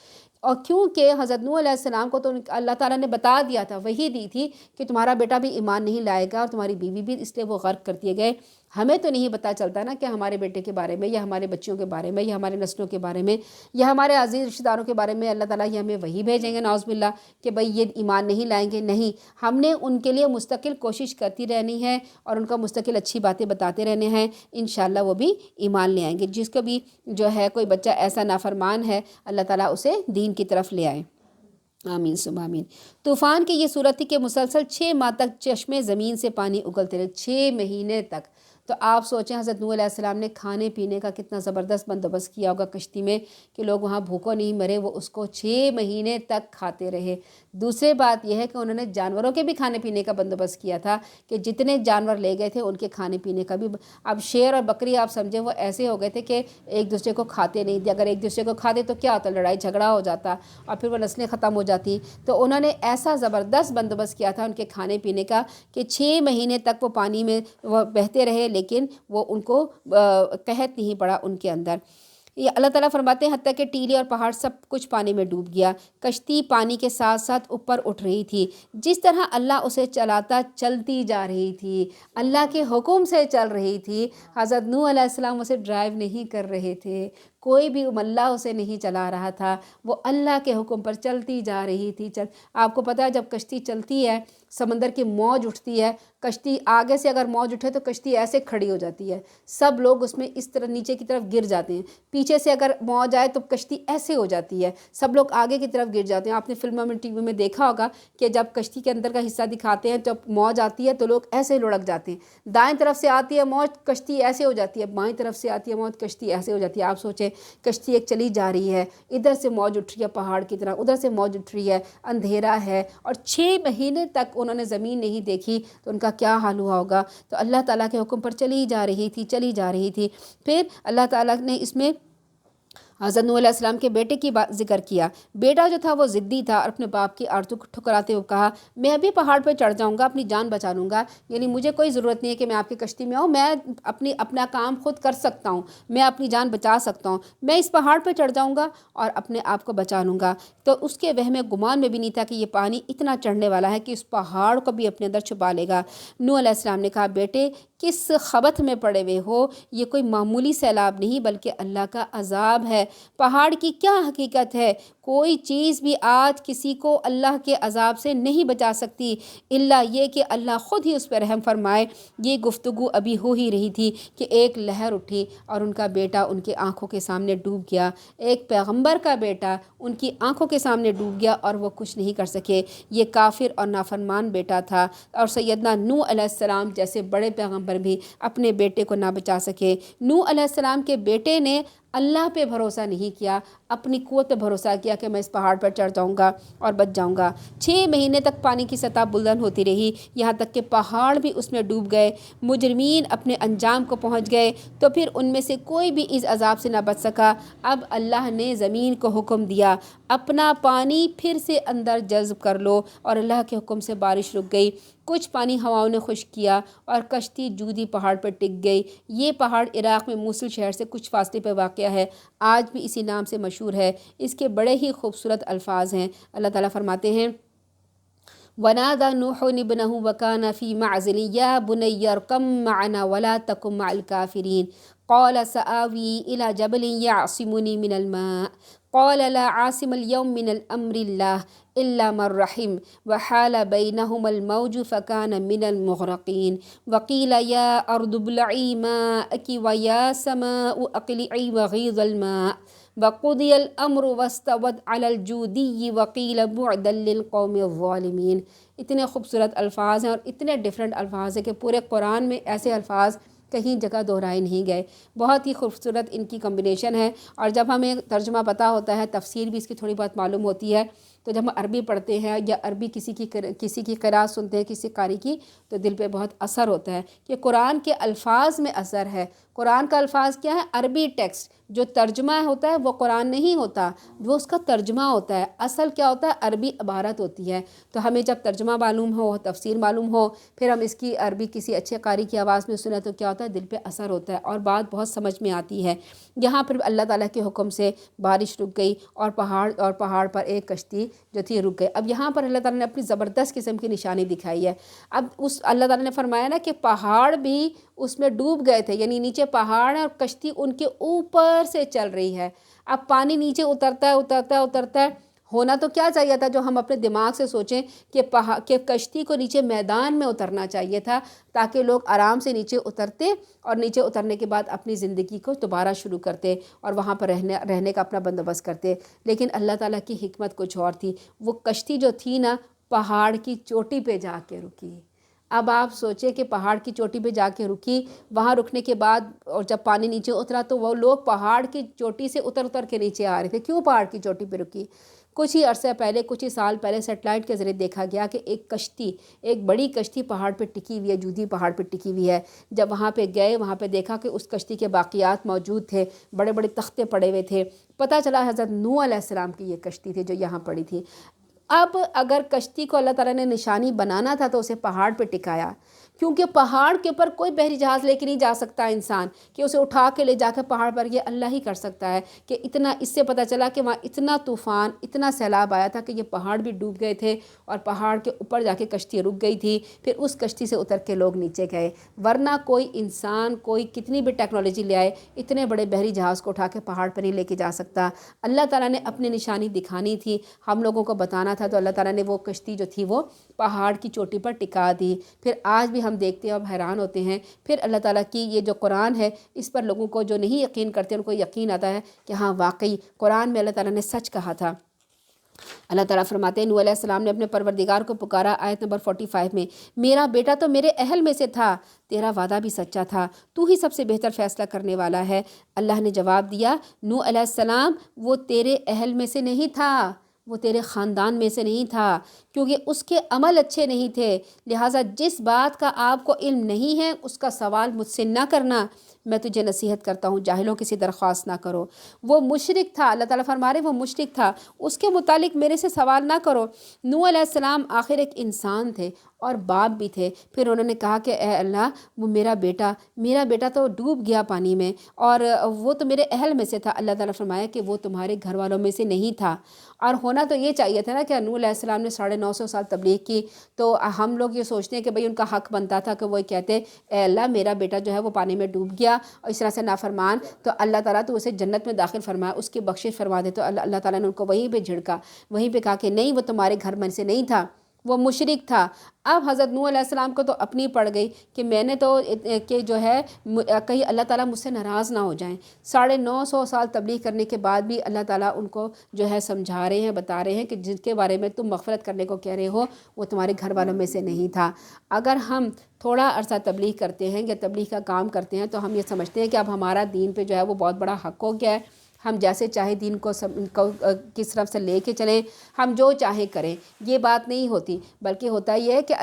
اور کیونکہ حضرت نوح علیہ السلام کو تو اللہ تعالیٰ نے بتا دیا تھا، وحی دی تھی کہ تمہارا بیٹا بھی ایمان نہیں لائے گا اور تمہاری بیوی بھی، اس لیے وہ غرق کر دیے گئے۔ ہمیں تو نہیں پتہ چلتا نا کہ ہمارے بیٹے کے بارے میں یا ہمارے بچوں کے بارے میں یا ہمارے نسلوں کے بارے میں یا ہمارے عزیز رشتہ داروں کے بارے میں اللہ تعالیٰ یہ ہمیں وحی بھیجیں گے نعوذ باللہ کہ بھئی یہ ایمان نہیں لائیں گے۔ نہیں، ہم نے ان کے لیے مستقل کوشش کرتی رہنی ہے اور ان کا مستقل اچھی باتیں بتاتے رہنے ہیں، انشاءاللہ وہ بھی ایمان لے آئیں گے۔ جس کو بھی جو ہے کوئی بچہ ایسا نافرمان ہے، اللہ تعالیٰ اسے دین کی طرف لے آئے۔ آمین ثم آمین۔ طوفان کی یہ صورت تھی کہ مسلسل 6 ماہ تک چشمے زمین سے پانی اگلتے رہے، 6 مہینے تک۔ تو آپ سوچیں حضرت نوح علیہ السلام نے کھانے پینے کا کتنا زبردست بندوبست کیا ہوگا کشتی میں کہ لوگ وہاں بھوکوں نہیں مرے، وہ اس کو 6 مہینے تک کھاتے رہے۔ دوسری بات یہ ہے کہ انہوں نے جانوروں کے بھی کھانے پینے کا بندوبست کیا تھا کہ جتنے جانور لے گئے تھے ان کے کھانے پینے کا بھی۔ اب شیر اور بکری آپ سمجھیں وہ ایسے ہو گئے تھے کہ ایک دوسرے کو کھاتے نہیں تھے، اگر ایک دوسرے کو کھاتے تو کیا ہوتا، لڑائی جھگڑا ہو جاتا اور پھر وہ نسلیں ختم ہو جاتی۔ تو انہوں نے ایسا زبردست بندوبست کیا تھا ان کے کھانے پینے کا کہ 6 مہینے تک وہ پانی میں وہ بہتے رہے، لیکن وہ ان کو قحط نہیں پڑا ان کے اندر۔ یہ اللہ تعالیٰ فرماتے ہیں حتیٰ کہ ٹیلے اور پہاڑ سب کچھ پانی میں ڈوب گیا، کشتی پانی کے ساتھ ساتھ اوپر اٹھ رہی تھی، جس طرح اللہ اسے چلاتا چلتی جا رہی تھی، اللہ کے حکم سے چل رہی تھی۔ حضرت نوح علیہ السلام اسے ڈرائیو نہیں کر رہے تھے، کوئی بھی ملا اسے نہیں چلا رہا تھا، وہ اللہ کے حکم پر چلتی جا رہی تھی۔ آپ کو پتہ ہے جب کشتی چلتی ہے، سمندر کی موج اٹھتی ہے، کشتی آگے سے اگر موج اٹھے تو کشتی ایسے کھڑی ہو جاتی ہے، سب لوگ اس میں اس طرح نیچے کی طرف گر جاتے ہیں۔ پیچھے سے اگر موج آئے تو کشتی ایسے ہو جاتی ہے، سب لوگ آگے کی طرف گر جاتے ہیں۔ آپ نے فلموں میں ٹی وی میں دیکھا ہوگا کہ جب کشتی کے اندر کا حصہ دکھاتے ہیں، جب موج آتی ہے تو لوگ ایسے لڑک جاتے ہیں، دائیں طرف سے آتی ہے موج کشتی ایسے ہو جاتی ہے، بائیں طرف سے آتی ہے موج کشتی ایسے ہو جاتی ہے۔ آپ سوچیں کشتی ایک چلی جا رہی ہے، ادھر سے موج اٹھ رہی ہے پہاڑ کی طرح، ادھر سے موج اٹھ رہی ہے، اندھیرا ہے، اور 6 مہینے تک انہوں نے زمین نہیں دیکھی تو ان کا کیا حال ہوا ہوگا۔ تو اللہ تعالیٰ کے حکم پر چلی جا رہی تھی۔ پھر اللہ تعالیٰ نے اس میں حضرت نوح علیہ السلام کے بیٹے کی ذکر کیا۔ بیٹا جو تھا وہ ضدی تھا اور اپنے باپ کی آرزو کو ٹھکراتے ہوئے کہا میں ابھی پہاڑ پہ چڑھ جاؤں گا، اپنی جان بچا لوں گا، یعنی مجھے کوئی ضرورت نہیں ہے کہ میں آپ کی کشتی میں آؤں، میں اپنا کام خود کر سکتا ہوں، میں اپنی جان بچا سکتا ہوں، میں اس پہاڑ پہ چڑھ جاؤں گا اور اپنے آپ کو بچا لوں گا۔ تو اس کے وہم گمان میں بھی نہیں تھا کہ یہ پانی اتنا چڑھنے والا ہے کہ اس پہاڑ کو بھی اپنے اندر چھپا لے گا۔ نوح علیہ السلام نے کہا بیٹے کس خبث میں پڑے ہوئے ہو، یہ کوئی معمولی سیلاب نہیں بلکہ اللہ کا عذاب ہے۔ پہاڑ کی کیا حقیقت ہے، کوئی چیز بھی آج کسی کو اللہ کے عذاب سے نہیں بچا سکتی الا یہ کہ اللہ خود ہی اس پر رحم فرمائے۔ یہ گفتگو ابھی ہو ہی رہی تھی کہ ایک لہر اٹھی اور ان کا بیٹا ان کے آنکھوں کے سامنے ڈوب گیا، ایک پیغمبر کا بیٹا ان کی آنکھوں کے سامنے ڈوب گیا اور وہ کچھ نہیں کر سکے۔ یہ کافر اور نافرمان بیٹا تھا، اور سیدنا نوح علیہ السلام جیسے بڑے پیغمبر بھی اپنے بیٹے کو نہ بچا سکے۔ نوح علیہ السلام کے بیٹے نے اللہ پہ بھروسہ نہیں کیا، اپنی قوت پہ بھروسہ کیا کہ میں اس پہاڑ پر چڑھ جاؤں گا اور بچ جاؤں گا۔ 6 مہینے تک پانی کی سطح بلند ہوتی رہی، یہاں تک کہ پہاڑ بھی اس میں ڈوب گئے، مجرمین اپنے انجام کو پہنچ گئے، تو پھر ان میں سے کوئی بھی اس عذاب سے نہ بچ سکا۔ اب اللہ نے زمین کو حکم دیا اپنا پانی پھر سے اندر جذب کر لو، اور اللہ کے حکم سے بارش رک گئی، کچھ پانی ہواؤں نے خشک کیا اور کشتی جودی پہاڑ پر ٹک گئی۔ یہ پہاڑ عراق میں موصل شہر سے کچھ فاصلے پہ واقع ہے، آج بھی اسی نام سے مشہور ہے۔ اس کے بڑے ہی خوبصورت الفاظ ہیں۔ اللہ تعالیٰ فرماتے ہیں وَنَادَى نُوحٌ ابْنَهُ وَكَانَ فِي مَعْزِلٍ يَا بُنَيَّ ارْكَب مَّعَنَا وَلَا تَكُن مَّعَ الْكَافِرِينَ قَالَ سَآوِي إِلَىٰ جَبَلٍ يَعْصِمُنِي مِنَ الْمَاءِ قَالَ لَا عَاصِمَ الْيَوْمَ مِنْ أَمْرِ اللَّهِ إلا من رحم وحال بينهما الموج فكان من المغرقين وقيل يا أرض ابلعي ماءك ويا سماء أقلعي وغيض الماء وقضي الأمر واستوت على الجودي وقيل بعدا للقوم الظالمين۔ اتنے خوبصورت الفاظ ہیں اور اتنے ڈفرینٹ الفاظ ہیں کہ پورے قرآن میں ایسے الفاظ کہیں جگہ دہرائے نہیں گئے۔ بہت ہی خوبصورت ان کی کمبینیشن ہے، اور جب ہمیں ترجمہ پتہ ہوتا ہے، تفسیر بھی اس کی تھوڑی بہت معلوم ہوتی ہے، تو جب ہم عربی پڑھتے ہیں یا عربی کسی کی قراءت سنتے ہیں، کسی قاری کی، تو دل پہ بہت اثر ہوتا ہے کہ قرآن کے الفاظ میں اثر ہے۔ قرآن کا الفاظ کیا ہے؟ عربی ٹیکسٹ۔ جو ترجمہ ہوتا ہے وہ قرآن نہیں ہوتا، وہ اس کا ترجمہ ہوتا ہے۔ اصل کیا ہوتا ہے؟ عربی عبارت ہوتی ہے۔ تو ہمیں جب ترجمہ معلوم ہو، تفسیر معلوم ہو، پھر ہم اس کی عربی کسی اچھے قاری کی آواز میں سنیں تو کیا ہوتا ہے؟ دل پہ اثر ہوتا ہے اور بات بہت سمجھ میں آتی ہے۔ یہاں پھر اللہ تعالیٰ کے حکم سے بارش رک گئی اور پہاڑ پر ایک کشتی جو تھی رک گئی۔ اب یہاں پر اللہ تعالیٰ نے اپنی زبردست قسم کی نشانی دکھائی ہے۔ اب اللہ تعالیٰ نے فرمایا نا کہ پہاڑ بھی اس میں ڈوب گئے تھے، یعنی نیچے پہاڑ ہے اور کشتی ان کے اوپر سے چل رہی ہے۔ اب پانی نیچے اترتا ہے۔ ہونا تو کیا چاہیے تھا، جو ہم اپنے دماغ سے سوچیں کہ کشتی کو نیچے میدان میں اترنا چاہیے تھا، تاکہ لوگ آرام سے نیچے اترتے اور نیچے اترنے کے بعد اپنی زندگی کو دوبارہ شروع کرتے اور وہاں پر رہنے کا اپنا بندوبست کرتے۔ لیکن اللہ تعالیٰ کی حکمت کچھ اور تھی۔ وہ کشتی جو تھی نا، پہاڑ کی چوٹی پہ جا کے رکی۔ اب آپ سوچیں کہ پہاڑ کی چوٹی پہ جا کے رکی، وہاں رکنے کے بعد اور جب پانی نیچے اترا تو وہ لوگ پہاڑ کی چوٹی سے اتر کے نیچے آ رہے تھے۔ کیوں پہاڑ کی چوٹی پہ رکی؟ کچھ ہی عرصہ پہلے، کچھ ہی سال پہلے سیٹلائٹ کے ذریعے دیکھا گیا کہ ایک بڑی کشتی پہاڑ پہ ٹکی ہوئی ہے، جودھی پہاڑ پہ ٹکی ہوئی ہے۔ جب وہاں پہ گئے، وہاں پہ دیکھا کہ اس کشتی کے باقیات موجود تھے، بڑے بڑے تختے پڑے ہوئے تھے۔ پتہ چلا حضرت نوح علیہ السلام کی یہ کشتی تھی جو یہاں پڑی تھی۔ اب اگر کشتی کو اللہ تعالیٰ نے نشانی بنانا تھا تو اسے پہاڑ پہ ٹکایا، کیونکہ پہاڑ کے اوپر کوئی بحری جہاز لے کے نہیں جا سکتا انسان کہ اسے اٹھا کے لے جا کے پہاڑ پر، یہ اللہ ہی کر سکتا ہے کہ اتنا۔ اس سے پتہ چلا کہ وہاں اتنا طوفان، اتنا سیلاب آیا تھا کہ یہ پہاڑ بھی ڈوب گئے تھے اور پہاڑ کے اوپر جا کے کشتی رک گئی تھی۔ پھر اس کشتی سے اتر کے لوگ نیچے گئے، ورنہ کوئی انسان، کوئی کتنی بھی ٹیکنالوجی لے آئے، اتنے بڑے بحری جہاز کو اٹھا کے پہاڑ پر نہیں لے کے جا سکتا۔ اللہ تعالیٰ نے اپنی نشانی دکھانی تھی، ہم لوگوں کو بتانا تھا، تو اللہ تعالیٰ نے وہ کشتی جو تھی وہ پہاڑ کی چوٹی پر ٹکا دی۔ پھر آج بھی ہم دیکھتے ہیں اور حیران ہوتے ہیں۔ پھر اللہ تعالیٰ کی یہ جو قرآن ہے، اس پر لوگوں کو جو نہیں یقین کرتے ان کو یقین آتا ہے کہ ہاں واقعی قرآن میں اللہ تعالیٰ نے سچ کہا تھا۔ اللہ تعالیٰ فرماتے ہیں نوح علیہ السلام نے اپنے پروردگار کو پکارا، آیت نمبر 45 میں، میرا بیٹا تو میرے اہل میں سے تھا، تیرا وعدہ بھی سچا تھا، تو ہی سب سے بہتر فیصلہ کرنے والا ہے۔ اللہ نے جواب دیا، نوح علیہ السلام وہ تیرے اہل میں سے نہیں تھا، وہ تیرے خاندان میں سے نہیں تھا، کیونکہ اس کے عمل اچھے نہیں تھے۔ لہٰذا جس بات کا آپ کو علم نہیں ہے اس کا سوال مجھ سے نہ کرنا، میں تجھے نصیحت کرتا ہوں، جاہلوں کی سی درخواست نہ کرو۔ وہ مشرک تھا، اللہ تعالیٰ فرما رہے وہ مشرک تھا، اس کے متعلق میرے سے سوال نہ کرو۔ نوح علیہ السلام آخر ایک انسان تھے اور باپ بھی تھے۔ پھر انہوں نے کہا کہ اے اللہ، وہ میرا بیٹا تو ڈوب گیا پانی میں، اور وہ تو میرے اہل میں سے تھا۔ اللہ تعالیٰ فرمایا کہ وہ تمہارے گھر والوں میں سے نہیں تھا۔ اور ہونا تو یہ چاہیے تھا نا کہ نوح علیہ السلام نے 950 سال تبلیغ کی، تو ہم لوگ یہ سوچتے ہیں کہ بھئی ان کا حق بنتا تھا کہ وہ کہتے اے اللہ میرا بیٹا جو ہے وہ پانی میں ڈوب گیا اور اس طرح سے نافرمان، تو اللہ تعالیٰ تو اسے جنت میں داخل فرمایا، اس کی بخشش فرما دے۔ تو اللہ تعالیٰ نے ان کو وہیں پہ جھڑکا، وہیں پہ کہا کہ نہیں، وہ تمہارے گھر میں سے نہیں تھا، وہ مشرک تھا۔ اب حضرت نوح علیہ السلام کو تو اپنی پڑ گئی کہ میں نے تو کہ جو ہے کہیں اللہ تعالیٰ مجھ سے ناراض نہ ہو جائیں۔ 950 سال تبلیغ کرنے کے بعد بھی اللہ تعالیٰ ان کو جو ہے سمجھا رہے ہیں، بتا رہے ہیں کہ جن کے بارے میں تم مغفرت کرنے کو کہہ رہے ہو وہ تمہارے گھر والوں میں سے نہیں تھا۔ اگر ہم تھوڑا عرصہ تبلیغ کرتے ہیں یا تبلیغ کا کام کرتے ہیں تو ہم یہ سمجھتے ہیں کہ اب ہمارا دین پہ جو ہے وہ بہت بڑا حق ہو گیا ہے، ہم جیسے چاہے دین کو کس طرف سے لے کے چلیں، ہم جو چاہے کریں۔ یہ بات نہیں ہوتی، بلکہ ہوتا یہ ہے کہ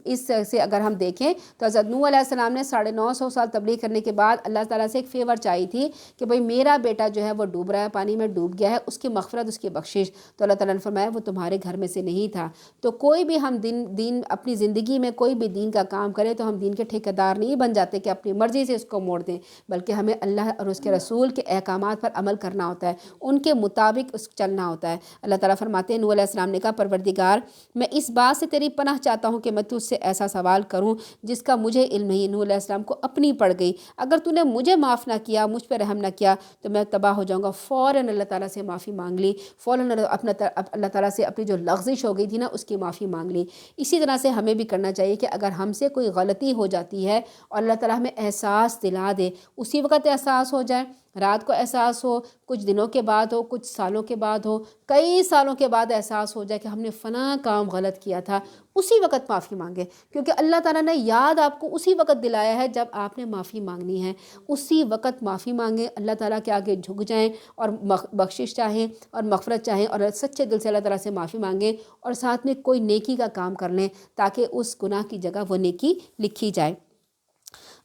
اس سے اگر ہم دیکھیں تو حضرت نوح علیہ السلام نے 950 سال تبلیغ کرنے کے بعد اللہ تعالیٰ سے ایک فیور چاہی تھی کہ بھئی میرا بیٹا جو ہے وہ ڈوب رہا ہے، پانی میں ڈوب گیا ہے، اس کی مغفرت، اس کی بخشش۔ تو اللہ تعالیٰ نے فرمایا وہ تمہارے گھر میں سے نہیں تھا۔ تو کوئی بھی ہم دین اپنی زندگی میں کوئی بھی دین کا کام کرے تو ہم دین کے ٹھیکیدار نہیں بن جاتے کہ اپنی مرضی سے اس کو موڑ دیں، بلکہ ہمیں اللہ اور اس کے رسول کے احکامات پر عمل کرنا کرنا ہوتا ہے، ان کے مطابق چلنا ہوتا ہے۔ اللہ تعالیٰ فرماتے ہیں نوح علیہ السلام نے کہا پروردگار میں اس بات سے تیری پناہ چاہتا ہوں کہ میں تجھ سے ایسا سوال کروں جس کا مجھے علم نہیں۔ نوح علیہ السلام کو اپنی پڑ گئی، اگر تو نے مجھے معاف نہ کیا، مجھ پہ رحم نہ کیا تو میں تباہ ہو جاؤں گا۔ فوراً اللہ تعالیٰ سے معافی مانگ لی، فوراً اللہ تعالیٰ سے اپنی جو لغزش ہو گئی تھی نا اس کی معافی مانگ لی۔ اسی طرح سے ہمیں بھی کرنا چاہیے کہ اگر ہم سے کوئی غلطی ہو جاتی ہے اور اللہ تعالیٰ ہمیں احساس دلا دے، اسی وقت احساس ہو جائے، رات کو احساس ہو، کچھ دنوں کے بعد ہو، کچھ سالوں کے بعد ہو، کئی سالوں کے بعد احساس ہو جائے کہ ہم نے فلاں کام غلط کیا تھا، اسی وقت معافی مانگے، کیونکہ اللہ تعالیٰ نے یاد آپ کو اسی وقت دلایا ہے جب آپ نے معافی مانگنی ہے۔ اسی وقت معافی مانگیں، اللہ تعالیٰ کے آگے جھک جائیں اور بخشش چاہیں اور مغفرت چاہیں اور سچے دل سے اللہ تعالیٰ سے معافی مانگیں، اور ساتھ میں کوئی نیکی کا کام کر لیں تاکہ اس گناہ کی جگہ وہ نیکی لکھی جائے۔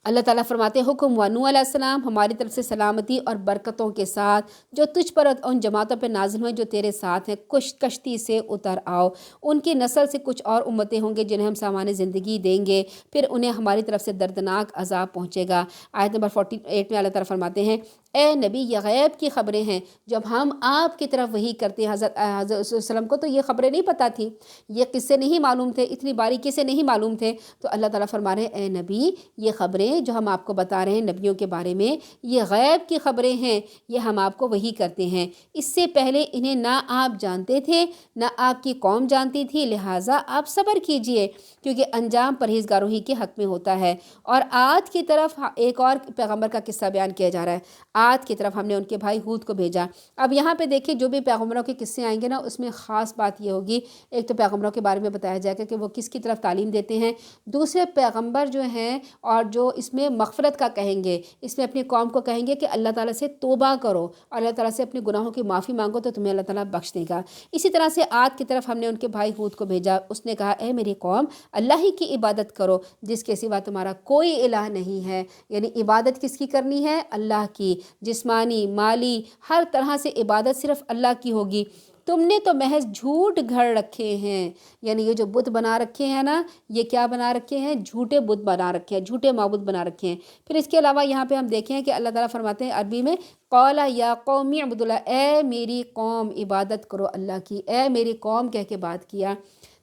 اللہ تعالیٰ فرماتے ہیں حکم ہوا نوح علیہ السلام ہماری طرف سے سلامتی اور برکتوں کے ساتھ جو تجھ پر ان جماعتوں پہ نازل ہوئے جو تیرے ساتھ ہیں، کشتی سے اتر آؤ، ان کی نسل سے کچھ اور امتیں ہوں گے جنہیں ہم سامان زندگی دیں گے، پھر انہیں ہماری طرف سے دردناک عذاب پہنچے گا۔ آیت نمبر 48 میں اللہ تعالیٰ فرماتے ہیں اے نبی یہ غیب کی خبریں ہیں جب ہم آپ کی طرف وحی کرتے ہیں۔ حضرت صلی اللہ علیہ وسلم کو تو یہ خبریں نہیں پتہ تھیں، یہ قصے نہیں معلوم تھے، اتنی باریکی سے نہیں معلوم تھے، تو اللہ تعالیٰ فرما رہے ہیں اے نبی یہ خبریں جو ہم آپ کو بتا رہے ہیں نبیوں کے بارے میں یہ غیب کی خبریں ہیں، یہ ہم آپ کو وحی کرتے ہیں، اس سے پہلے انہیں نہ آپ جانتے تھے نہ آپ کی قوم جانتی تھی، لہٰذا آپ صبر کیجئے کیونکہ انجام پرہیزگاروں ہی کے حق میں ہوتا ہے۔ اور عاد کی طرف ایک اور پیغمبر کا قصہ بیان کیا جا رہا ہے، عاد کی طرف ہم نے ان کے بھائی ہود کو بھیجا۔ اب یہاں پہ دیکھیں جو بھی پیغمبروں کے قصے آئیں گے نا اس میں خاص بات یہ ہوگی، ایک تو پیغمبروں کے بارے میں بتایا جائے گا کہ وہ کس کی طرف تعلیم دیتے ہیں، دوسرے پیغمبر جو ہیں اور جو اس میں مغفرت کا کہیں گے، اس میں اپنی قوم کو کہیں گے کہ اللہ تعالیٰ سے توبہ کرو اور اللہ تعالیٰ سے اپنے گناہوں کی معافی مانگو تو تمہیں اللہ تعالیٰ بخش دے گا۔ اسی طرح سے عاد کی طرف ہم نے ان کے بھائی ہود کو بھیجا، اس نے کہا اے میری قوم اللہ ہی کی عبادت کرو جس کے سوا تمہارا کوئی الہ نہیں ہے، یعنی عبادت کس کی کرنی ہے؟ اللہ کی، جسمانی مالی ہر طرح سے عبادت صرف اللہ کی ہوگی۔ تم نے تو محض جھوٹ گھڑ رکھے ہیں، یعنی یہ جو بت بنا رکھے ہیں نا یہ کیا بنا رکھے ہیں؟ جھوٹے بت بنا رکھے ہیں، جھوٹے معبود بنا رکھے ہیں۔ پھر اس کے علاوہ یہاں پہ ہم دیکھیں کہ اللہ تعالیٰ فرماتے ہیں عربی میں قَالَ یا قوم اعبدوا اللہ، اے میری قوم عبادت کرو اللہ کی، اے میری قوم کہہ کے بات کیا۔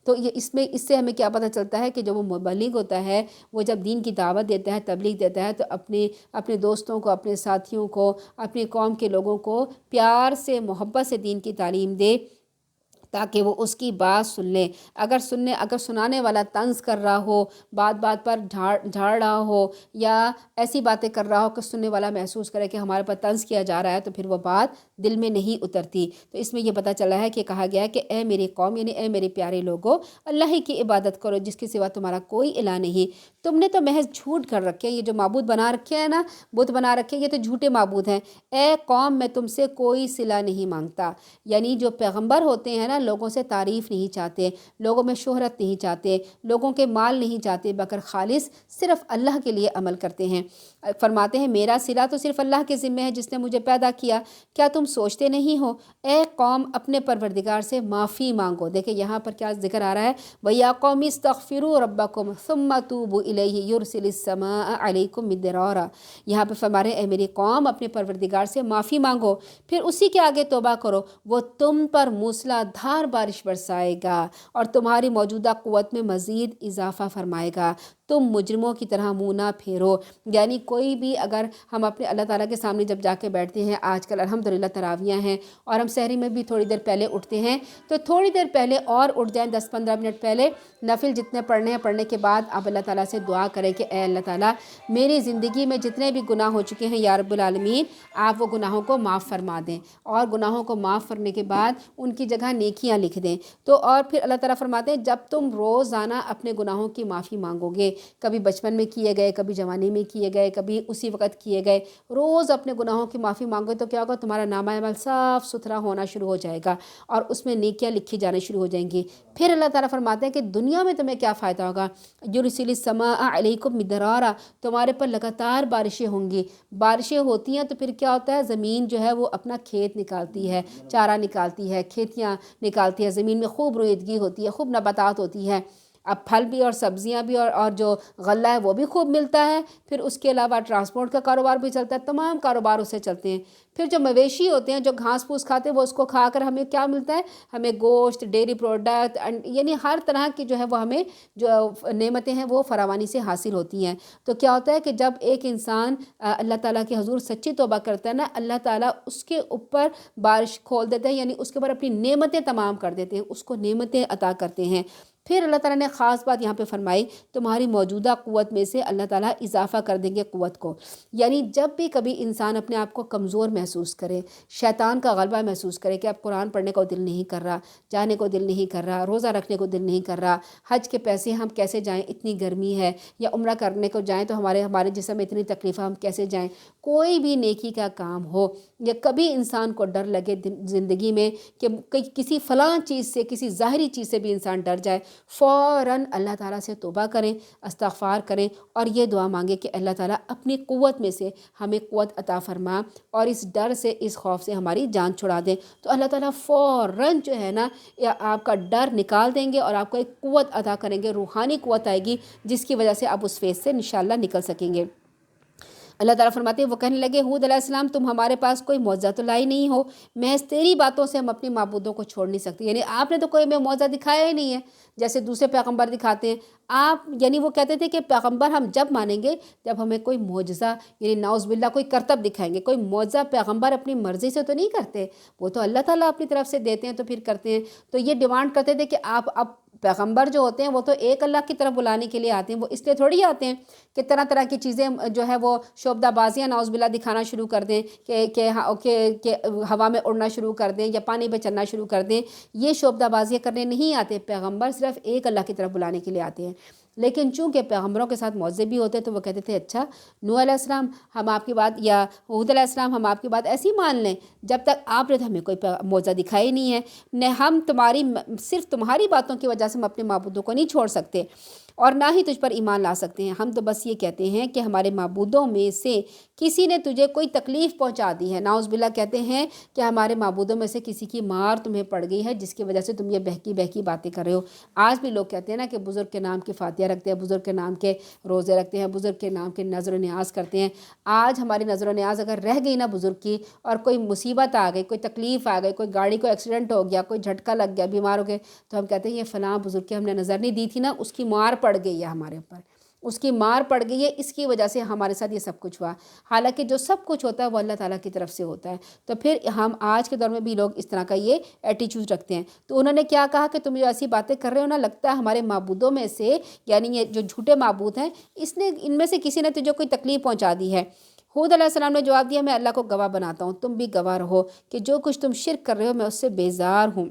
تو یہ اس سے ہمیں کیا پتہ چلتا ہے کہ جو وہ مبلغ ہوتا ہے وہ جب دین کی دعوت دیتا ہے، تبلیغ دیتا ہے، تو اپنے دوستوں کو، اپنے ساتھیوں کو، اپنی قوم کے لوگوں کو پیار سے محبت سے دین کی تعلیم دے تاکہ وہ اس کی بات سن لیں۔ اگر سنانے والا طنز کر رہا ہو، بات بات پر جھاڑ رہا ہو یا ایسی باتیں کر رہا ہو کہ سننے والا محسوس کرے کہ ہمارے پر طنز کیا جا رہا ہے تو پھر وہ بات دل میں نہیں اترتی۔ تو اس میں یہ پتہ چلا ہے کہ کہا گیا ہے کہ اے میری قوم یعنی اے میرے پیارے لوگو اللہ ہی کی عبادت کرو جس کے سوا تمہارا کوئی الہ نہیں۔ تم نے تو محض جھوٹ کر رکھے ہیں، یہ جو معبود بنا رکھے ہیں نا، بت بنا رکھے ہیں، یہ تو جھوٹے معبود ہیں۔ اے قوم میں تم سے کوئی صلہ نہیں مانگتا، یعنی جو پیغمبر ہوتے ہیں نا لوگوں سے تعریف نہیں چاہتے، لوگوں میں شہرت نہیں چاہتے، لوگوں کے مال نہیں چاہتے، بلکہ خالص صرف اللہ کے لیے عمل کرتے ہیں۔ فرماتے ہیں میرا صلہ تو صرف اللہ کے ذمہ ہے جس نے مجھے پیدا کیا، کیا تم سوچتے نہیں ہو؟ اے قوم اپنے پروردگار سے معافی مانگو۔ دیکھیں یہاں پر کیا ذکر آ رہا ہے، وَيَا قَوْمِ اسْتَغْفِرُوا رَبَّكُمْ ثُمَّ تُوبُوا إِلَيْهِ يُرْسِلِ السَّمَاءَ عَلَيْكُمْ مِدْرَارًا۔ یہاں پہ فرما رہے ہیں اے میری قوم اپنے پروردگار سے معافی مانگو، پھر اسی کے آگے توبہ کرو، وہ تم پر موسلا دھار بارش برسائے گا اور تمہاری موجودہ قوت میں مزید اضافہ فرمائے گا، تم مجرموں کی طرح منہ نہ پھیرو۔ یعنی کوئی بھی اگر ہم اپنے اللہ تعالیٰ کے سامنے جب جا کے بیٹھتے ہیں، آج کل الحمدللہ تراویاں ہیں اور ہم سحری میں بھی تھوڑی دیر پہلے اٹھتے ہیں، تو تھوڑی دیر پہلے اور اٹھ جائیں، 10-15 منٹ پہلے نفل جتنے پڑھنے ہیں پڑھنے کے بعد آپ اللہ تعالیٰ سے دعا کریں کہ اے اللہ تعالیٰ میری زندگی میں جتنے بھی گناہ ہو چکے ہیں یا رب العالمین آپ وہ گناہوں کو معاف فرما دیں، اور گناہوں کو معاف کرنے کے بعد ان کی جگہ نیکیاں لکھ دیں۔ تو اور پھر اللہ تعالیٰ فرماتے ہیں جب تم روزانہ اپنے گناہوں کی معافی مانگو گے، کبھی بچپن میں کیے گئے، کبھی جوانی میں کیے گئے، کبھی اسی وقت کیے گئے، روز اپنے گناہوں کی معافی مانگو تو کیا ہوگا؟ تمہارا نامہ اعمال صاف ستھرا ہونا شروع ہو جائے گا اور اس میں نیکیاں لکھی جانے شروع ہو جائیں گی۔ پھر اللہ تعالیٰ فرماتے ہیں کہ دنیا میں تمہیں کیا فائدہ ہوگا؟ یرسل السماء علیکم مدرارا، تمہارے پر لگاتار بارشیں ہوں گی۔ بارشیں ہوتی ہیں تو پھر کیا ہوتا ہے؟ زمین جو ہے وہ اپنا کھیت نکالتی ہے، چارہ نکالتی ہے، کھیتیاں نکالتی ہے، زمین میں خوب رویدگی ہوتی ہے، خوب نباتات ہوتی ہے۔ اب پھل بھی اور سبزیاں بھی اور جو غلہ ہے وہ بھی خوب ملتا ہے، پھر اس کے علاوہ ٹرانسپورٹ کا کاروبار بھی چلتا ہے، تمام کاروبار اس سے چلتے ہیں۔ پھر جو مویشی ہوتے ہیں جو گھاس پھوس کھاتے ہیں وہ اس کو کھا کر ہمیں کیا ملتا ہے، ہمیں گوشت، ڈیری پروڈکٹ، یعنی ہر طرح کی جو ہے وہ ہمیں جو نعمتیں ہیں وہ فراوانی سے حاصل ہوتی ہیں۔ تو کیا ہوتا ہے کہ جب ایک انسان اللہ تعالیٰ کے حضور سچی توبہ کرتا ہے نا، اللہ تعالیٰ اس کے اوپر بارش کھول دیتے ہیں، یعنی اس کے اوپر اپنی نعمتیں تمام کر دیتے ہیں، اس کو نعمتیں عطا کرتے ہیں۔ پھر اللہ تعالیٰ نے خاص بات یہاں پہ فرمائی، تمہاری موجودہ قوت میں سے اللہ تعالیٰ اضافہ کر دیں گے قوت کو۔ یعنی جب بھی کبھی انسان اپنے آپ کو کمزور محسوس کرے، شیطان کا غلبہ محسوس کرے کہ اب قرآن پڑھنے کو دل نہیں کر رہا، جانے کو دل نہیں کر رہا، روزہ رکھنے کو دل نہیں کر رہا، حج کے پیسے ہم کیسے جائیں، اتنی گرمی ہے، یا عمرہ کرنے کو جائیں تو ہمارے جسم میں اتنی تکلیف ہے، ہم کیسے جائیں، کوئی بھی نیکی کا کام ہو، یا کبھی انسان کو ڈر لگے زندگی میں کہ کسی فلاں چیز سے، کسی ظاہری چیز سے بھی انسان ڈر جائے، فوراً اللہ تعالیٰ سے توبہ کریں، استغفار کریں، اور یہ دعا مانگے کہ اللہ تعالیٰ اپنی قوت میں سے ہمیں قوت عطا فرما، اور اس ڈر سے، اس خوف سے ہماری جان چھڑا دیں۔ تو اللہ تعالیٰ فوراً جو ہے نا آپ کا ڈر نکال دیں گے، اور آپ کو ایک قوت عطا کریں گے، روحانی قوت آئے گی، جس کی وجہ سے آپ اس فیز سے انشاءاللہ نکل سکیں گے۔ اللہ تعالیٰ فرماتے ہیں، وہ کہنے لگے ہود علیہ السلام، تم ہمارے پاس کوئی معجزہ تو لائی نہیں ہو، محض تیری باتوں سے ہم اپنی معبودوں کو چھوڑ نہیں سکتے، یعنی آپ نے تو کوئی ہمیں معجزہ دکھایا ہی نہیں ہے جیسے دوسرے پیغمبر دکھاتے ہیں آپ، یعنی وہ کہتے تھے کہ پیغمبر ہم جب مانیں گے جب ہمیں کوئی معجزہ، یعنی نعوذ باللہ کوئی کرتب دکھائیں گے، کوئی معجزہ پیغمبر اپنی مرضی سے تو نہیں کرتے، وہ تو اللہ تعالیٰ اپنی طرف سے دیتے ہیں تو پھر کرتے ہیں۔ تو یہ ڈیمانڈ کرتے تھے کہ آپ اب پیغمبر جو ہوتے ہیں وہ تو ایک اللہ کی طرف بلانے کے لیے آتے ہیں، وہ اس لیے تھوڑی آتے ہیں کہ طرح طرح کی چیزیں جو ہے وہ شعبدہ بازیاں نعوذ باللہ دکھانا شروع کر دیں، کہ ہوا میں اڑنا شروع کر دیں یا پانی پہ چلنا شروع کر دیں، یہ شعبدہ بازیاں کرنے نہیں آتے، پیغمبر صرف ایک اللہ کی طرف بلانے کے لیے آتے ہیں۔ لیکن چونکہ پیغمبروں کے ساتھ معجزے بھی ہوتے تو وہ کہتے تھے اچھا نوح علیہ السلام ہم آپ کی بات، یا ہود علیہ السلام ہم آپ کی بات ایسی مان لیں، جب تک آپ نے تو ہمیں کوئی معجزہ دکھائی نہیں ہے، نہ ہم صرف تمہاری باتوں کی وجہ سے ہم اپنے معبودوں کو نہیں چھوڑ سکتے، اور نہ ہی تجھ پر ایمان لا سکتے ہیں، ہم تو بس یہ کہتے ہیں کہ ہمارے معبودوں میں سے کسی نے تجھے کوئی تکلیف پہنچا دی ہے، نعوذ باللہ کہتے ہیں کہ ہمارے معبودوں میں سے کسی کی مار تمہیں پڑ گئی ہے جس کی وجہ سے تم یہ بہکی بہکی باتیں کر رہے ہو۔ آج بھی لوگ کہتے ہیں نا کہ بزرگ کے نام کی فاتحہ رکھتے ہیں، بزرگ کے نام کے روزے رکھتے ہیں، بزرگ کے نام کے نظر و نیاز کرتے ہیں۔ آج ہماری نظر و نیاز اگر رہ گئی نا بزرگ کی، اور کوئی مصیبت آ گئی، کوئی تکلیف آ گئی، کوئی گاڑی کو ایکسیڈنٹ ہو گیا، کوئی جھٹکا لگ گیا، بیمار ہو گئے، تو ہم کہتے ہیں یہ فلاں بزرگ کی ہم نے نظر نہیں دی تھی نا، اس کی مار پڑ گئی ہے ہمارے اوپر، اس کی مار پڑ گئی ہے، اس کی وجہ سے ہمارے ساتھ یہ سب کچھ ہوا۔ حالانکہ جو سب کچھ ہوتا ہے وہ اللہ تعالیٰ کی طرف سے ہوتا ہے۔ تو پھر ہم آج کے دور میں بھی لوگ اس طرح کا یہ ایٹیچیوڈ رکھتے ہیں۔ تو انہوں نے کیا کہا کہ تم جو ایسی باتیں کر رہے ہو نا، لگتا ہے ہمارے معبودوں میں سے، یعنی یہ جو جھوٹے معبود ہیں، ان میں سے کسی نے تجھے کوئی تکلیف پہنچا دی ہے۔ ہود علیہ السلام نے جواب دیا، میں اللہ کو گواہ بناتا ہوں، تم بھی گواہ رہو کہ جو کچھ تم شرک کر رہے ہو میں اس سے بیزار ہوں۔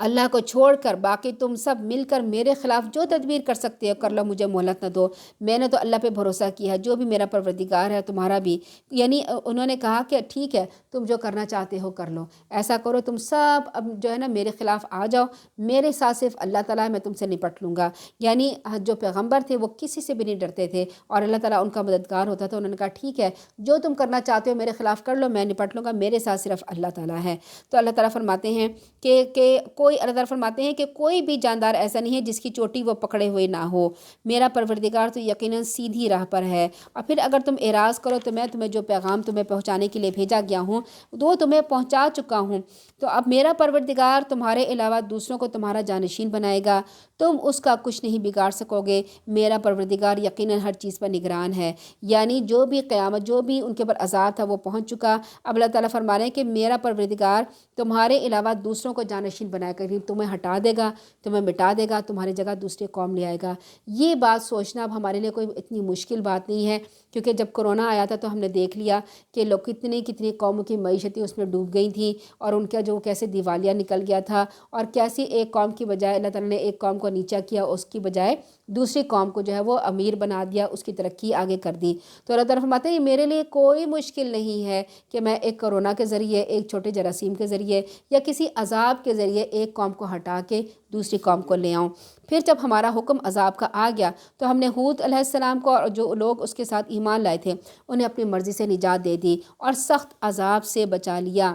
اللہ کو چھوڑ کر باقی تم سب مل کر میرے خلاف جو تدبیر کر سکتے ہو کر لو، مجھے مہلت نہ دو، میں نے تو اللہ پہ بھروسہ کیا ہے، جو بھی میرا پروردگار ہے تمہارا بھی۔ یعنی انہوں نے کہا کہ ٹھیک ہے تم جو کرنا چاہتے ہو کر لو، ایسا کرو تم سب اب جو ہے نا میرے خلاف آ جاؤ، میرے ساتھ صرف اللہ تعالیٰ ہے، میں تم سے نپٹ لوں گا۔ یعنی جو پیغمبر تھے وہ کسی سے بھی نہیں ڈرتے تھے، اور اللہ تعالیٰ ان کا مددگار ہوتا تھا۔ انہوں نے کہا ٹھیک ہے جو تم کرنا چاہتے ہو میرے خلاف کر لو، میں نپٹ لوں گا، میرے ساتھ صرف اللہ تعالیٰ ہے۔ تو اللہ تعالیٰ فرماتے ہیں کہ اللہ تعالیٰ فرماتے ہیں کہ کوئی بھی جاندار ایسا نہیں ہے جس کی چوٹی وہ پکڑے ہوئے نہ ہو، میرا پروردگار تو یقیناً سیدھی راہ پر ہے، اور پھر اگر تم اعراض کرو تو میں تمہیں جو پیغام تمہیں پہنچانے کے لیے بھیجا گیا ہوں وہ تمہیں پہنچا چکا ہوں۔ تو اب میرا پروردگار تمہارے علاوہ دوسروں کو تمہارا جانشین بنائے گا، تم اس کا کچھ نہیں بگاڑ سکو گے، میرا پروردگار یقیناً ہر چیز پر نگران ہے۔ یعنی جو بھی قیامت، جو بھی ان کے پر عذاب تھا وہ پہنچ چکا۔ اب اللہ تعالیٰ فرما رہے ہیں کہ میرا پروردگار تمہارے علاوہ دوسروں کو جانشین بنائے گا، تمہیں ہٹا دے گا، تمہیں مٹا دے گا، تمہاری جگہ دوسری قوم لے آئے گا۔ یہ بات سوچنا اب ہمارے لیے کوئی اتنی مشکل بات نہیں ہے، کیونکہ جب کرونا آیا تھا تو ہم نے دیکھ لیا کہ لوگ کتنی قوموں کی معیشتیں اس میں ڈوب گئی تھیں، اور ان کا جو کیسے دیوالیہ نکل گیا تھا، اور کیسی ایک قوم کی بجائے اللہ تعالیٰ نے ایک قوم کو نیچا کیا، اس کی بجائے دوسری قوم کو جو ہے وہ امیر بنا دیا، اس کی ترقی آگے کر دی۔ تو اللہ تعالیٰ فرماتے ہیں میرے لیے کوئی مشکل نہیں ہے کہ میں ایک کرونا کے ذریعے، ایک چھوٹے جراثیم کے ذریعے، یا کسی عذاب کے ذریعے ایک قوم کو ہٹا کے دوسری قوم کو لے آؤں۔ پھر جب ہمارا حکم عذاب کا آ گیا تو ہم نے ہود علیہ السلام کو اور جو لوگ اس کے ساتھ ایمان لائے تھے انہیں اپنی مرضی سے نجات دے دی اور سخت عذاب سے بچا لیا۔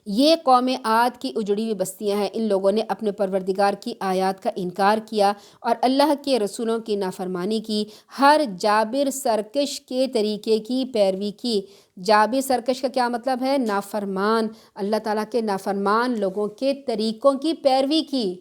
یہ قوم عاد کی اجڑی ہوئی بستیاں ہیں، ان لوگوں نے اپنے پروردگار کی آیات کا انکار کیا اور اللہ کے رسولوں کی نافرمانی کی، ہر جابر سرکش کے طریقے کی پیروی کی۔ جابر سرکش کا کیا مطلب ہے؟ نافرمان، اللہ تعالیٰ کے نافرمان لوگوں کے طریقوں کی پیروی کی۔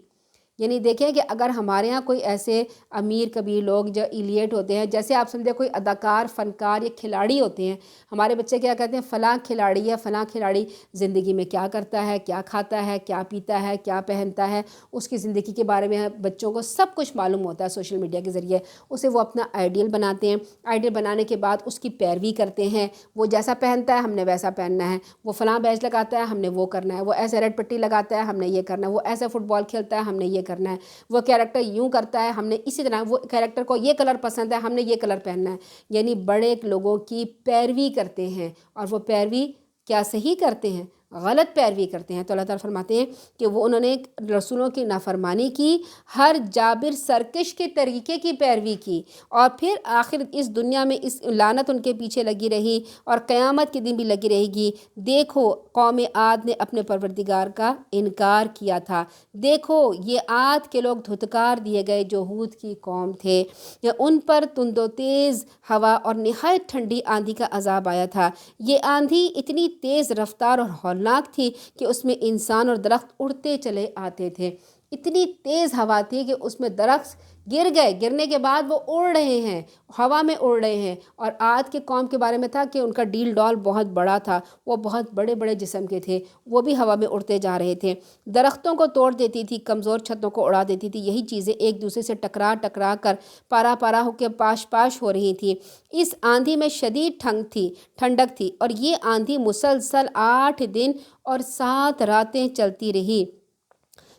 یعنی دیکھیں کہ اگر ہمارے ہاں کوئی ایسے امیر کبیر لوگ جو ایلیٹ ہوتے ہیں، جیسے آپ سمجھے کوئی اداکار، فنکار یا کھلاڑی ہوتے ہیں، ہمارے بچے کیا کہتے ہیں، فلاں کھلاڑی ہے، فلاں کھلاڑی زندگی میں کیا کرتا ہے، کیا کھاتا ہے، کیا پیتا ہے، کیا پہنتا ہے، اس کی زندگی کے بارے میں بچوں کو سب کچھ معلوم ہوتا ہے سوشل میڈیا کے ذریعے۔ اسے وہ اپنا آئیڈیل بناتے ہیں، آئیڈیل بنانے کے بعد اس کی پیروی کرتے ہیں، وہ جیسا پہنتا ہے ہم نے ویسا پہننا ہے، وہ فلاں بیچ لگاتا ہے ہم نے وہ کرنا ہے، وہ ایسے ریڈ پٹی لگاتا ہے ہم نے یہ کرنا ہے، وہ ایسے فٹ بال کھیلتا ہے ہم نے یہ کرنا ہے، وہ کیریکٹر یوں کرتا ہے ہم نے اسی طرح، وہ کیریکٹر کو یہ کلر پسند ہے ہم نے یہ کلر پہننا ہے۔ یعنی بڑے لوگوں کی پیروی کرتے ہیں، اور وہ پیروی کیا صحیح کرتے ہیں؟ غلط پیروی کرتے ہیں۔ تو اللہ تعالیٰ فرماتے ہیں کہ وہ انہوں نے رسولوں کی نافرمانی کی، ہر جابر سرکش کے طریقے کی پیروی کی، اور پھر آخر اس دنیا میں اس لعنت ان کے پیچھے لگی رہی اور قیامت کے دن بھی لگی رہے گی۔ دیکھو قوم عاد نے اپنے پروردگار کا انکار کیا تھا، دیکھو یہ عاد کے لوگ دھتکار دیے گئے جو ہود کی قوم تھے، یا ان پر تند و تیز ہوا اور نہایت ٹھنڈی آندھی کا عذاب آیا تھا۔ یہ آندھی اتنی تیز رفتار اور ہولناک تھی کہ اس میں انسان اور درخت اڑتے چلے آتے تھے۔ اتنی تیز ہوا تھی کہ اس میں درخت گر گئے، گرنے کے بعد وہ اڑ رہے ہیں، ہوا میں اڑ رہے ہیں۔ اور عاد کے قوم کے بارے میں تھا کہ ان کا ڈیل ڈال بہت بڑا تھا، وہ بہت بڑے بڑے جسم کے تھے، وہ بھی ہوا میں اڑتے جا رہے تھے، درختوں کو توڑ دیتی تھی، کمزور چھتوں کو اڑا دیتی تھی، یہی چیزیں ایک دوسرے سے ٹکرا ٹکرا کر پارا پارا ہو کے پاش پاش ہو رہی تھی۔ اس آندھی میں شدید ٹھنڈک تھی، اور یہ آندھی مسلسل 8 دن اور 7 راتیں چلتی رہی،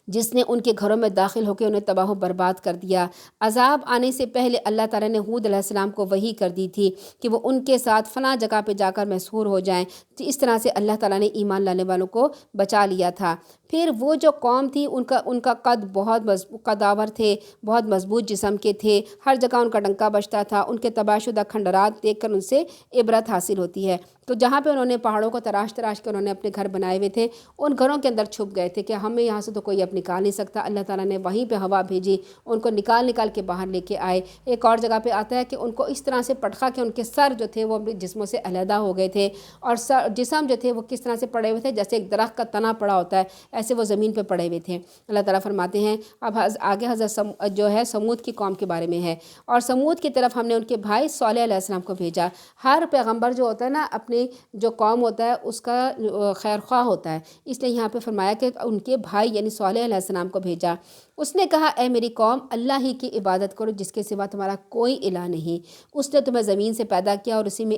جس نے ان کے گھروں میں داخل ہو کے انہیں تباہ و برباد کر دیا۔ عذاب آنے سے پہلے اللہ تعالیٰ نے ہود علیہ السلام کو وحی کر دی تھی کہ وہ ان کے ساتھ فلاں جگہ پہ جا کر مسحور ہو جائیں، تو اس طرح سے اللہ تعالیٰ نے ایمان لانے والوں کو بچا لیا تھا۔ پھر وہ جو قوم تھی ان کا قد بہت قداور تھے، بہت مضبوط جسم کے تھے، ہر جگہ ان کا ڈنکا بجتا تھا، ان کے تباہ شدہ کھنڈرات دیکھ کر ان سے عبرت حاصل ہوتی ہے۔ تو جہاں پہ انہوں نے پہاڑوں کو تراش تراش کے انہوں نے اپنے گھر بنائے ہوئے تھے، ان گھروں کے اندر چھپ گئے تھے کہ ہمیں یہاں سے تو کوئی اب نکال نہیں سکتا۔ اللہ تعالیٰ نے وہیں پہ ہوا بھیجی، ان کو نکال کے باہر لے کے آئے۔ ایک اور جگہ پہ آتا ہے کہ ان کو اس طرح سے پٹخا کہ ان کے سر جو تھے وہ اپنے جسموں سے علیحدہ ہو گئے تھے، اور جسم جو تھے وہ کس طرح سے پڑے ہوئے تھے، جیسے ایک درخت کا تنا پڑا ہوتا ہے، ایسے وہ زمین پہ پڑے ہوئے تھے۔ اللہ تعالیٰ فرماتے ہیں اب آگے حضرت جو ہے سمود کی قوم کے بارے میں ہے، اور سمود کی طرف ہم نے ان کے بھائی صالح علیہ السلام کو بھیجا۔ ہر پیغمبر جو ہوتا ہے نا اپنی جو قوم ہوتا ہے اس کا خیر خواہ ہوتا ہے، اس لیے یہاں پہ فرمایا کہ ان کے بھائی یعنی صالح علیہ السلام کو بھیجا۔ اس نے کہا اے میری قوم، اللہ ہی کی عبادت کرو جس کے سوا تمہارا کوئی الہ نہیں، اس نے تمہیں زمین سے پیدا کیا اور اسی میں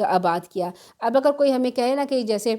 آباد کیا۔ اب اگر کوئی ہمیں کہے نا کہ جیسے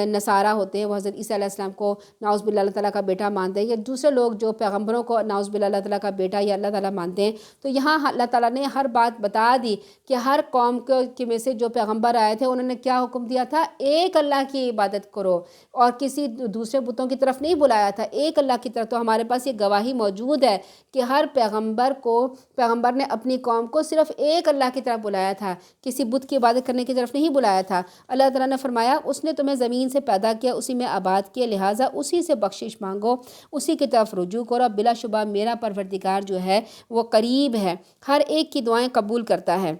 نصارہ ہوتے ہیں وہ حضرت عیسیٰ علیہ السلام کو نعوذ باللہ اللہ تعالیٰ کا بیٹا مانتے ہیں، یا دوسرے لوگ جو پیغمبروں کو نعوذ باللہ اللہ تعالیٰ کا بیٹا یا اللہ تعالیٰ مانتے ہیں، تو یہاں اللہ تعالیٰ نے ہر بات بتا دی کہ ہر قوم کے میں سے جو پیغمبر آئے تھے انہوں نے کیا حکم دیا تھا، ایک اللہ کی عبادت کرو، اور کسی دوسرے بتوں کی طرف نہیں بلایا تھا، ایک اللہ کی طرف۔ تو ہمارے پاس یہ گواہی موجود ہے کہ ہر پیغمبر نے اپنی قوم کو صرف ایک اللہ کی طرف بلایا تھا، کسی بت کی عبادت کرنے کی طرف نہیں بلایا تھا۔ اللہ تعالیٰ نے فرمایا اس نے تمہیں زمین سے پیدا کیا، اسی میں آباد کیا، لہٰذا اسی سے بخشش مانگو، اسی کی طرف رجوع کرو، بلا شبہ میرا پروردگار جو ہے وہ قریب ہے، ہر ایک کی دعائیں قبول کرتا ہے۔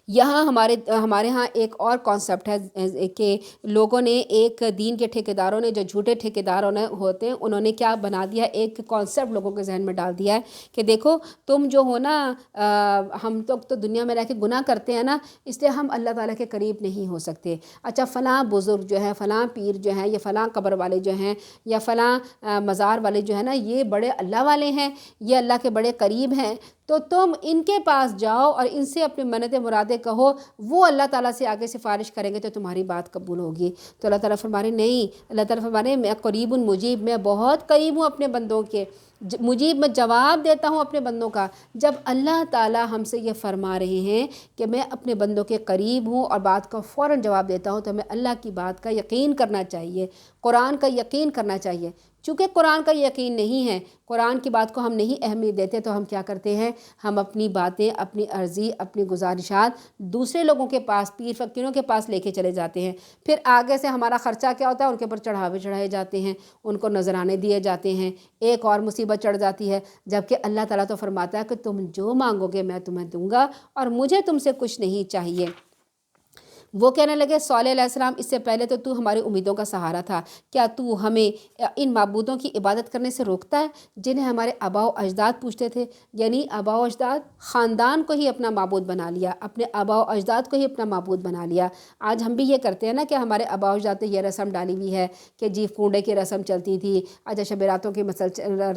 یہاں ہمارے ہاں ایک اور کانسیپٹ ہے کہ لوگوں نے ایک دین کے ٹھیکیداروں نے، جو جھوٹے ٹھیکیداروں نے ہوتے ہیں، انہوں نے کیا بنا دیا، ایک کانسیپٹ لوگوں کے ذہن میں ڈال دیا ہے کہ دیکھو تم جو ہو نا، ہم تو دنیا میں رہ کے گناہ کرتے ہیں نا، اس لیے ہم اللہ تعالیٰ کے قریب نہیں ہو سکتے۔ اچھا فلاں بزرگ جو ہے، فلاں پیر جو ہیں، یا فلاں قبر والے جو ہیں، یا فلاں مزار والے جو ہیں نا، یہ بڑے اللہ والے ہیں، یہ اللہ کے بڑے قریب ہیں، تو تم ان کے پاس جاؤ اور ان سے اپنی منتیں مرادیں کہو، وہ اللہ تعالیٰ سے آگے سفارش کریں گے تو تمہاری بات قبول ہوگی۔ تو اللہ تعالیٰ فرما رہے نہیں، اللہ تعالیٰ فرما رہے میں قریب مجیب، میں بہت قریب ہوں اپنے بندوں کے، مجیب میں جواب دیتا ہوں اپنے بندوں کا۔ جب اللہ تعالیٰ ہم سے یہ فرما رہے ہیں کہ میں اپنے بندوں کے قریب ہوں اور بات کا فوراً جواب دیتا ہوں، تو ہمیں اللہ کی بات کا یقین کرنا چاہیے، قرآن کا یقین کرنا چاہیے۔ چونکہ قرآن کا یقین نہیں ہے، قرآن کی بات کو ہم نہیں اہمیت دیتے، تو ہم کیا کرتے ہیں، ہم اپنی باتیں، اپنی عرضی، اپنی گزارشات دوسرے لوگوں کے پاس، پیر فقیروں کے پاس لے کے چلے جاتے ہیں۔ پھر آگے سے ہمارا خرچہ کیا ہوتا ہے، ان کے اوپر چڑھاوے چڑھائے جاتے ہیں، ان کو نذرانے دیے جاتے ہیں، ایک اور مصیبت چڑھ جاتی ہے۔ جبکہ اللہ تعالیٰ تو فرماتا ہے کہ تم جو مانگو گے میں تمہیں دوں گا، اور مجھے تم سے کچھ نہیں چاہیے۔ وہ کہنے لگے صالح علیہ السلام، اس سے پہلے تو ہماری امیدوں کا سہارا تھا، کیا تو ہمیں ان معبودوں کی عبادت کرنے سے روکتا ہے جنہیں ہمارے آباء و اجداد پوچھتے تھے؟ یعنی آباء و اجداد، خاندان کو ہی اپنا معبود بنا لیا، اپنے آباء و اجداد کو ہی اپنا معبود بنا لیا۔ آج ہم بھی یہ کرتے ہیں نا کہ ہمارے آباء و اجداد نے یہ رسم ڈالی ہوئی ہے کہ جی کنڈے کی رسم چلتی تھی، اچھا شب براتوں کی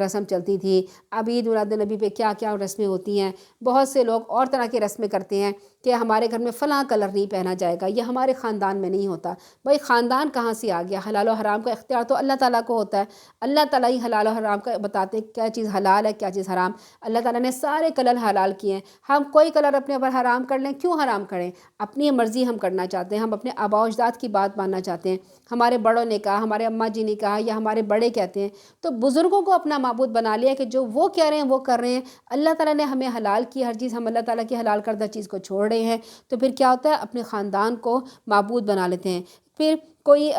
رسم چلتی تھی، اب عید میلاد النبی پہ کیا کیا رسمیں ہوتی ہیں۔ بہت سے لوگ اور طرح کی رسمیں کرتے ہیں کہ ہمارے گھر میں فلاں کلر نہیں پہنا جائے گا، یہ ہمارے خاندان میں نہیں ہوتا۔ بھائی خاندان کہاں سے آ گیا؟ حلال و حرام کا اختیار تو اللہ تعالیٰ کو ہوتا ہے، اللہ تعالیٰ ہی حلال و حرام کا بتاتے ہیں کیا چیز حلال ہے کیا چیز حرام۔ اللہ تعالیٰ نے سارے کلر حلال کیے ہیں، ہم کوئی کلر اپنے اوپر حرام کر لیں، کیوں حرام کریں؟ اپنی مرضی ہم کرنا چاہتے ہیں، ہم اپنے آباء و اجداد کی بات ماننا چاہتے ہیں، ہمارے بڑوں نے کہا، ہمارے اماں جی نے کہا، یا ہمارے بڑے کہتے ہیں، تو بزرگوں کو اپنا معبود بنا لیا کہ جو وہ کہہ رہے ہیں وہ کر رہے ہیں۔ اللہ تعالیٰ نے ہمیں حلال کی ہر چیز، ہم اللہ تعالیٰ کی حلال کردہ چیز کو چھوڑ رہے ہیں، تو پھر کیا ہوتا ہے، اپنے خاندان کو معبود بنا لیتے ہیں۔ پھر کوئی